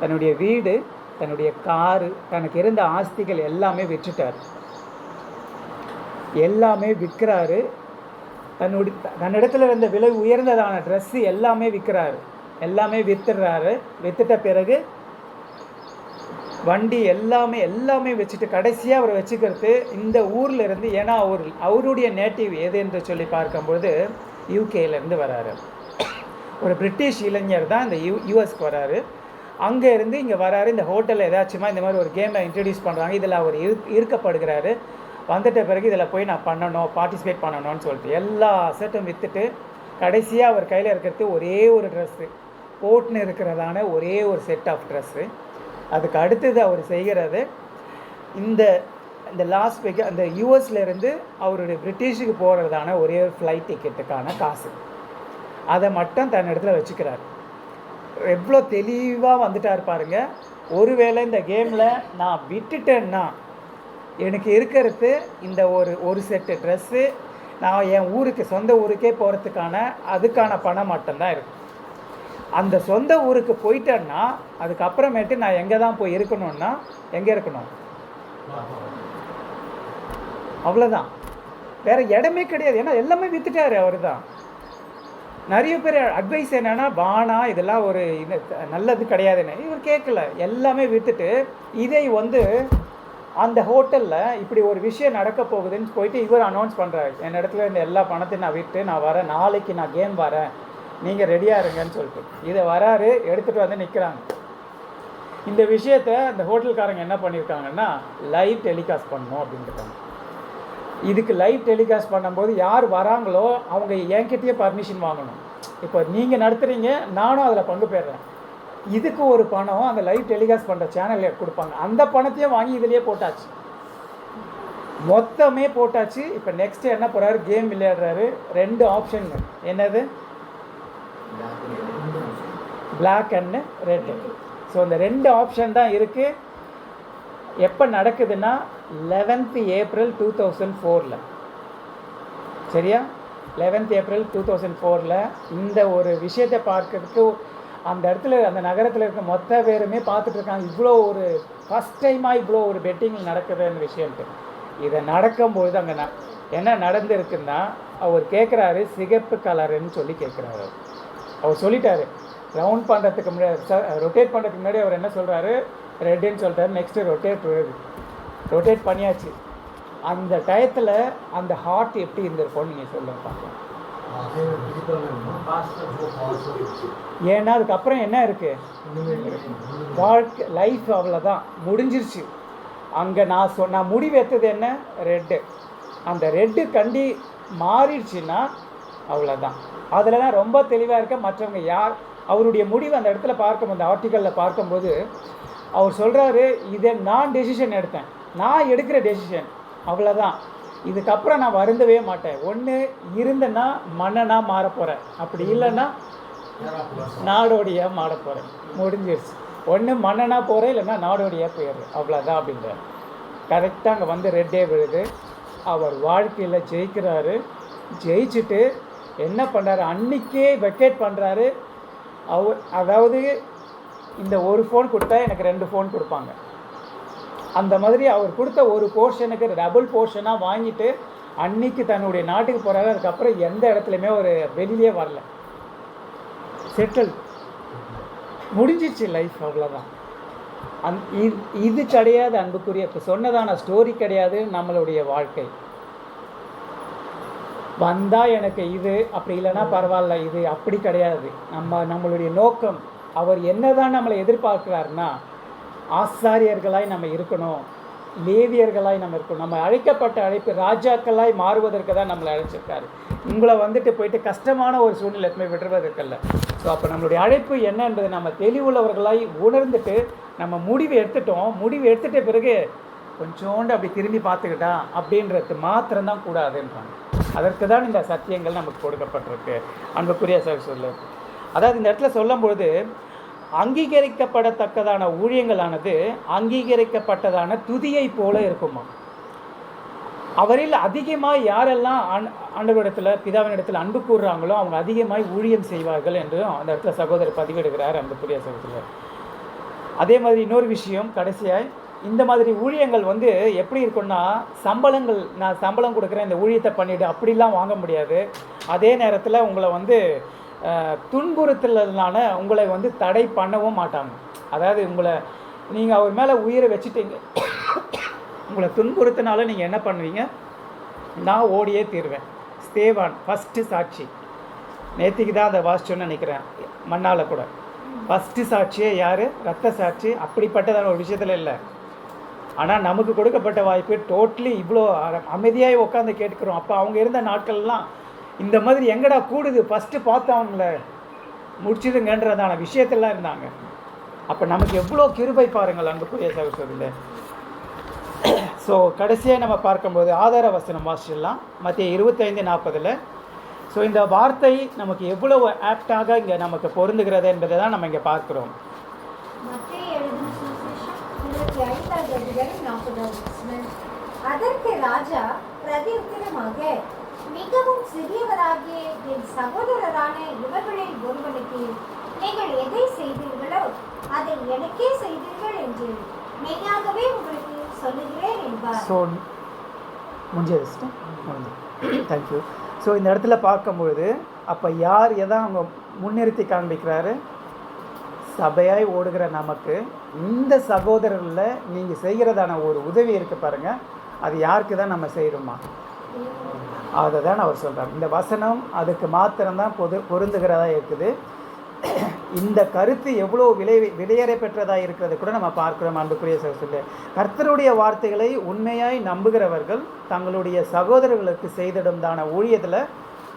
தன்னுடைய வீடு, தன்னுடைய காரு, தனக்கு இருந்த ஆஸ்திகள் எல்லாமே விற்றுட்டார். எல்லாமே விற்கிறாரு. தன்னிடத்தில் இருந்த விலை உயர்ந்ததான ட்ரெஸ்ஸு எல்லாமே விற்கிறாரு. எல்லாமே விற்றுறாரு. விற்றுட்ட பிறகு வண்டி எல்லாமே வச்சுட்டு கடைசியாக அவர் வச்சுக்கிறது இந்த ஊரில் இருந்து. ஏன்னா அவருடைய நேட்டிவ் எது என்று சொல்லி பார்க்கும்பொழுது யூகேலேருந்து வராரு. ஒரு பிரிட்டிஷ் இளைஞர் தான் இந்த யூஎஸ்க்கு வராரு. அங்கே இருந்து இங்கே வராரு. இந்த ஹோட்டலில் ஏதாச்சுமா இந்த மாதிரி ஒரு கேமை இன்ட்ரடியூஸ் பண்ணுறாங்க, இதில் அவர் ஈர்க்கப்படுகிறாரு. வந்துட்ட பிறகு இதில் போய் நான் பண்ணணும், பார்ட்டிசிபேட் பண்ணணும்னு சொல்லிட்டு எல்லா அசட்டும் விற்றுட்டு கடைசியாக அவர் கையில் இருக்கிறது ஒரே ஒரு ட்ரெஸ்ஸு, போட்டுன்னு இருக்கிறதான ஒரே ஒரு செட் ஆஃப் ட்ரெஸ்ஸு. அதுக்கு அடுத்தது அவர் செய்கிறது, இந்த லாஸ் வெகாஸ், அந்த யூஎஸ்லேருந்து அவருடைய பிரிட்டிஷுக்கு போகிறதான ஒரே ஒரு ஃப்ளைட் டிக்கெட்டுக்கான காசு, அதை மட்டும் தன் இடத்துல வச்சுக்கிறார். எவ்வளோ தெளிவாக வந்துட்டார் பாருங்க. ஒருவேளை இந்த கேமில் நான் விட்டுட்டேன்னா எனக்கு இருக்கிறது இந்த ஒரு செட்டு ட்ரெஸ்ஸு, நான் என் ஊருக்கு, சொந்த ஊருக்கே போகிறதுக்கான அதுக்கான பணம் மட்டும்தான் இருக்குது. அந்த சொந்த ஊருக்கு போயிட்டேன்னா அதுக்கப்புறமேட்டு நான் எங்கே தான் போய் இருக்கணும்னா எங்கே இருக்கணும்? அவ்வளோதான். வேறு இடமே கிடையாது. ஏன்னா எல்லாமே விற்றுட்டாரு அவர் தான். நிறைய பேர் அட்வைஸ் என்னென்னா, வானா இதெல்லாம் ஒரு இது நல்லது கிடையாதுன்னு. இவர் கேட்கல, எல்லாமே விற்றுட்டு இதை வந்து அந்த ஹோட்டலில் இப்படி ஒரு விஷயம் நடக்க போகுதுன்னு போயிட்டு இவர் அனௌன்ஸ் பண்ணுறாரு, என் இடத்துல இந்த எல்லா பணத்தையும் நான் விட்டு நான் வரேன், நாளைக்கு நான் கேம் வரேன், நீங்கள் ரெடியாக இருங்கன்னு சொல்லிட்டு இதை வராரு, எடுத்துகிட்டு வந்து நிற்கிறாங்க. இந்த விஷயத்த அந்த ஹோட்டல்காரங்க என்ன பண்ணியிருக்காங்கன்னா, லைவ் டெலிகாஸ்ட் பண்ணணும் அப்படின்ட்டுருக்காங்க. இதுக்கு லைவ் டெலிகாஸ்ட் பண்ணும்போது யார் வராங்களோ அவங்க என்கிட்டயே பர்மிஷன் வாங்கணும். இப்போ நீங்கள் நடத்துகிறீங்க, நானும் அதில் பங்கு பெறுறேன், இதுக்கு ஒரு பணம் அந்த லைவ் டெலிகாஸ்ட் பண்ணுற சேனலில் கொடுப்பாங்க. அந்த பணத்தையும் வாங்கி இதிலேயே போட்டாச்சு, மொத்தமே போட்டாச்சு. இப்போ நெக்ஸ்ட்டு என்ன போகிறாரு, கேம் விளையாடுறாரு. 2 ஆப்ஷன், என்னது, பிளாக் அண்ட் ரெட்டு. ஸோ இந்த 2 ஆப்ஷன் தான் இருக்குது. எப்போ நடக்குதுன்னா 11th April 2004. சரியா, 11th April 2004 இந்த ஒரு விஷயத்தை பார்க்கறதுக்கு அந்த இடத்துல அந்த நகரத்தில் இருக்க மொத்த பேருமே பார்த்துட்ருக்காங்க. இவ்வளோ ஒரு ஃபஸ்ட் டைமாக இவ்வளோ ஒரு பெட்டிங் நடக்குதுன்னு விஷயன்ட்டு. இதை நடக்கும்போது அங்கே என்ன நடந்திருக்குன்னா, அவர் கேட்குறாரு சிகப்பு கலருன்னு சொல்லி கேட்குறாரு. அவர் சொல்லிட்டாரு, ரவுண்ட் பண்ணுறதுக்கு முன்னாடி ரொட்டேட் பண்ணுறதுக்கு முன்னாடி அவர் என்ன சொல்கிறாரு, ரெட்டுன்னு சொல்கிறாரு. நெக்ஸ்ட்டு ரொட்டேட் பண்ணியாச்சு. அந்த டயத்தில் அந்த ஹார்ட் எப்படி இருந்திருக்கும்னு நீங்கள் சொல்ல பார்க்கலாம். ஏன்னா அதுக்கப்புறம் என்ன இருக்குது, வாழ்க்கை லைஃப் அவ்வளோதான், முடிஞ்சிருச்சு. அங்கே நான் முடிவு எடுத்தது என்ன, ரெட்டு. அந்த ரெட்டு மாறிடுச்சுன்னா அவ்வளோதான். அதில் ரொம்ப தெளிவாக இருக்க. மற்றவங்க யார் அவருடைய முடிவு அந்த இடத்துல பார்க்கும்போது, அந்த ஆர்டிக்கலில் பார்க்கும்போது அவர் சொல்கிறாரு, இதை நான் டெசிஷன் எடுத்தேன், நான் எடுக்கிற டெசிஷன், அவ்வளோதான். இதுக்கப்புறம் நான் வருந்தவே மாட்டேன். ஒன்று இருந்தேன்னா மன்னனாக மாற போகிறேன், அப்படி இல்லைன்னா நாடோடியாக மாற போகிறேன், முடிஞ்சிருச்சு. ஒன்று மன்னனாக போகிறேன், இல்லைன்னா நாடோடியாக போயிடுறேன், அவ்வளோதான் அப்படின்ற. கரெக்டாக அங்கே வந்து ரெட்டே விழுது. அவர் வாழ்க்கையில் ஜெயிக்கிறாரு. ஜெயிச்சுட்டு என்ன பண்ணுறாரு, அன்றைக்கே வெக்கேட் பண்ணுறாரு. அதாவது இந்த ஒரு ஃபோன் கொடுத்தா எனக்கு 2 ஃபோன் கொடுப்பாங்க, அந்த மாதிரி அவர் கொடுத்த ஒரு போர்ஷனுக்கு டபுள் போர்ஷனாக வாங்கிட்டு அன்றைக்கி தன்னுடைய நாட்டுக்கு போகிறாரு. அதுக்கப்புறம் எந்த இடத்துலையுமே ஒரு வெளியிலே வரல, செட்டில், முடிஞ்சிச்சு லைஃப், அவ்வளோதான். இது கிடையாது அன்புக்குரிய, இப்போ சொன்னதான ஸ்டோரி கிடையாது நம்மளுடைய வாழ்க்கை. வந்தால் எனக்கு இது, அப்படி இல்லைன்னா பரவாயில்ல, இது அப்படி கிடையாது. நம்மளுடைய நோக்கம், அவர் என்ன தான் நம்மளை எதிர்பார்க்குறாருன்னா, ஆசாரியர்களாய் நம்ம இருக்கணும், லேவியர்களாய் நம்ம இருக்கணும். நம்ம அழைக்கப்பட்ட அழைப்பு ராஜாக்களாய் மாறுவதற்கு தான் நம்மளை அழைச்சிருக்காரு. உங்களை வந்துட்டு போயிட்டு கஷ்டமான ஒரு சூழ்நிலை எப்பவுமே விடுறதுக்கல்ல. ஸோ அப்போ நம்மளுடைய அழைப்பு என்னன்றது நம்ம தெளிவுள்ளவர்களாய் உணர்ந்துட்டு நம்ம முடிவு எடுத்துட்ட பிறகு கொஞ்சோண்டு அப்படி திரும்பி பார்த்துக்கிட்டா அப்படின்றது மாத்திரம்தான் கூடாதுன்றாங்க. அதற்கு தான் இந்த சத்தியங்கள் நமக்கு கொடுக்கப்பட்டிருக்கு அன்புக்குரிய சொல்லு. அதாவது இந்த இடத்துல சொல்லும்பொழுது அங்கீகரிக்கப்படத்தக்கதான ஊழியங்களானது அங்கீகரிக்கப்பட்டதான துதியை போல இருக்குமா. அவரில் அதிகமாக யாரெல்லாம் ஆண்டவரிடத்தில் பிதாவினிடத்தில் அன்பு கூறுறாங்களோ அவங்க அதிகமாய் ஊழியம் செய்வார்கள் என்று அந்த இடத்துல சகோதரர் பதிவிடுகிறார் அன்புக்குரிய சகோதரர். அதே மாதிரி இன்னொரு விஷயம் கடைசியாய், இந்த மாதிரி ஊழியங்கள் வந்து எப்படி இருக்குன்னா, நான் சம்பளம் கொடுக்குறேன், இந்த ஊழியத்தை பண்ணிவிடு அப்படிலாம் வாங்க முடியாது. அதே நேரத்தில் உங்களை வந்து துன்புறுத்தலனால உங்களை வந்து தடை பண்ணவும் மாட்டாங்க. அதாவது நீங்கள் அவர் மேலே உயிரை வச்சுட்டீங்க, உங்களை துன்புறுத்தினால நீங்கள் என்ன பண்ணுவீங்க, நான் ஓடியே தீர்வேன். ஸ்தேவான் ஃபஸ்ட்டு சாட்சி, நேற்றுக்கு தான் அதை வாசிச்சோன்னு நினைக்கிறேன், மண்ணால் கூட ஃபஸ்ட்டு சாட்சியே யார், ரத்த சாட்சி. அப்படிப்பட்டதான ஒரு விஷயத்தில் இல்லை. ஆனால் நமக்கு கொடுக்கப்பட்ட வாய்ப்பு டோட்டலி இவ்வளோ அமைதியாக உட்காந்து கேட்குறோம். அப்போ அவங்க இருந்த நாட்கள்லாம் இந்த மாதிரி எங்கடா கூடுது, ஃபஸ்ட்டு பார்த்து அவங்கள முடிச்சிடுங்கன்றதான விஷயத்தெல்லாம் இருந்தாங்க. அப்போ நமக்கு எவ்வளோ கிருபை பாருங்கள் அன்புக்குரிய சகோதரர்களே. ஸோ கடைசியாக நம்ம பார்க்கும்போது ஆதார வசனம் வாசிச்சிடலாம், மத்திய 25:40. ஸோ இந்த வார்த்தை நமக்கு எவ்வளவு ஆப்டாக இங்கே நமக்கு பொருந்துகிறது என்பதை தான் நம்ம இங்கே பார்க்குறோம். அதற்கு ராஜா பிரதியுத்தரமாக, மிகவும் சிறியவராகிய என் சகோதரரான இவர்களில் ஒருவனுக்கு நீங்கள் எதை செய்தீர்களோ அதை எனக்கே செய்தீர்கள் என்று மெய்யாகவே உங்களுக்கு சொல்லுகிறேன் என்பார். ஸோ முடிஞ்சது சிஸ்டர், முடிஞ்சது. தேங்க்யூ. ஸோ இந்த இடத்துல பார்க்கும்பொழுது அப்போ யார் எதை அவங்க முன்னிறுத்தி காண்பிக்கிறாரு? சபையாய் ஓடுகிற நமக்கு இந்த சகோதரர்களில் நீங்கள் செய்கிறதான ஒரு உதவி இருக்குது பாருங்கள், அது யாருக்கு தான் நம்ம செய்கிறோமா? அதை தான் அவர் சொல்கிறார். இந்த வசனம் அதுக்கு மாத்திரம்தான் பொருந்துகிறதா இருக்குது. இந்த கருத்து எவ்வளோ விலையேற பெற்றதாக இருக்கிறது கூட நம்ம பார்க்குறோம். அன்புக்குரிய சொல்லு, கர்த்தருடைய வார்த்தைகளை உண்மையாய் நம்புகிறவர்கள் தங்களுடைய சகோதரர்களுக்கு செய்திடும்தான ஊழியத்தில்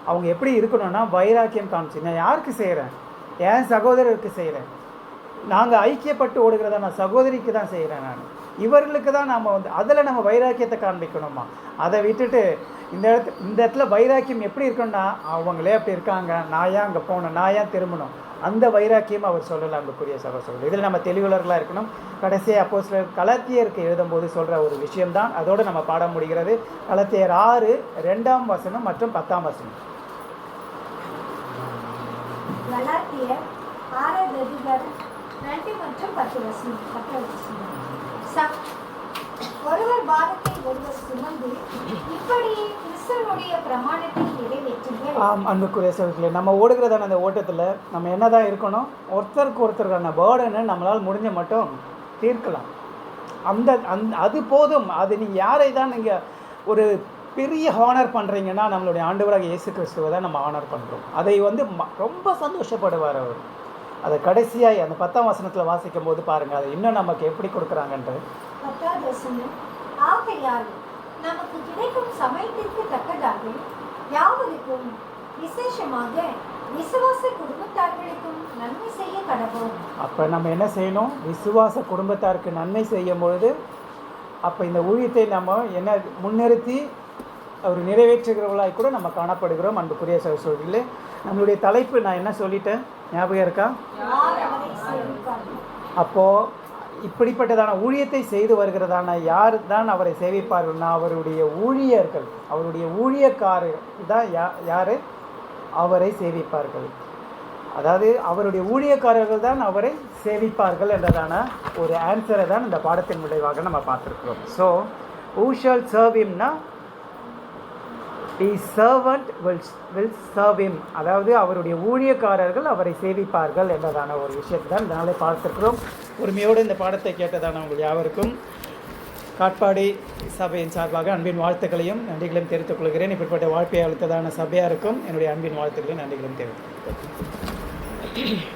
அவங்க எப்படி இருக்கணும்னா வைராக்கியம் காமிச்சு, நான் யாருக்கு செய்கிறேன்? என் சகோதரருக்கு செய்கிறேன். நாங்கள் ஐக்கியப்பட்டு ஓடுகிறதா நான் சகோதரிக்கு தான் செய்கிறேன். நான் இவர்களுக்கு தான் நம்ம அதில் நம்ம வைராக்கியத்தை காண்பிக்கணுமா? அதை விட்டுட்டு இந்த இடத்துல வைராக்கியம் எப்படி இருக்குன்னா, அவங்களே அப்படி இருக்காங்க, நான் ஏன் அங்கே போகணும், நான் ஏன் திரும்பணும், அந்த வைராக்கியம் அவர் சொல்லலாம். அன்புக்குரிய சகோதரர்கள், இதில் நம்ம தெளிவுள்ளவர்களாக இருக்கணும். கடைசியாக அப்போஸ்தலர் கலாத்தியருக்கு எழுதும்போது சொல்கிற ஒரு விஷயம்தான் அதோடு நம்ம பாட முடிகிறது. கலாத்தியர் 6:2 மற்றும் 10. கலாத்தியர் 6:2 மற்றும் 10. ஒருவர் பாரத்தை ஒருவர் சுமந்து இப்படியே கிறிஸ்துவனுடைய பிரமாணத்தை நிறைவேற்றுங்கள். அன்புக்குரிய சகோதரர்களே, நம்ம ஓடுகிறதான அந்த ஓட்டத்தில் நம்ம என்ன தான் இருக்கணும்? ஒருத்தருக்கு ஒருத்தருக்கான பேர்டனை நம்மளால் முடிஞ்ச மட்டும் தீர்க்கலாம். அது போதும். அது நீங்கள் யாரை தான் நீங்கள் ஒரு பெரிய ஹானர் பண்ணுறீங்கன்னா, நம்மளுடைய ஆண்டவராக இயேசு கிறிஸ்துவை தான் நம்ம ஹானர் பண்ணுறோம். அதை ரொம்ப சந்தோஷப்படுவார் அவர். அதை கடைசியாக அந்த 10 வாசிக்கும் போது பாருங்கள், அதை இன்னும் நமக்கு எப்படி கொடுக்குறாங்கன்றது. 10 ஆகையால் நமக்கு கிடைக்கும் சமயத்திற்கு தக்கதாக யாவருக்கும் விசேஷமாக விசுவாச குடும்பத்தார்களுக்கும் நன்மை செய்ய கடவோம். அப்போ நம்ம என்ன செய்யணும்? விசுவாச குடும்பத்தாருக்கு நன்மை செய்யும் பொழுது அப்போ இந்த ஊழியத்தை நம்ம என்ன முன்னிறுத்தி ஒரு நிறைவேற்றுகிறவர்களாய் கூட நம்ம காணப்படுகிறோம். அன்புக்குரிய சகோதரர்களே, நம்மளுடைய தலைப்பு நான் என்ன சொல்லிட்டேன், ஞாபகம் இருக்கா? அப்போது இப்படிப்பட்டதான ஊழியத்தை செய்து வருகிறதான யார் தான் அவரை சேவிப்பார்கள்னா, அவருடைய ஊழியர்கள், அவருடைய ஊழியக்காரர் தான் யார் அவரை சேவிப்பார்கள். அதாவது அவருடைய ஊழியக்காரர்கள் தான் அவரை சேவிப்பார்கள் என்றதான ஒரு ஆன்சரை தான் இந்த பாடத்தின் விளைவாக நம்ம பார்த்துருக்கிறோம். So who shall serve him னா his servant will serve him. அதாவது அவருடைய ஊழியக்காரர்கள் அவரை சேவிப்பார்கள் என்றதான ஒரு விஷயத்தை தான் இதனாலே பார்த்துருக்கிறோம். உரிமையோடு இந்த பாடத்தை கேட்டதான உங்கள் யாவருக்கும் காட்பாடி சபையின் சார்பாக அன்பின் வாழ்த்துக்களையும் நன்றிகளையும் தெரிவித்துக் கொள்கிறேன். இப்படிப்பட்ட வாழ்க்கையை அளித்ததான சபையாருக்கும் என்னுடைய அன்பின் வாழ்த்துக்களையும் நன்றிகளையும் தெரிவித்துக் கொள்கிறேன்.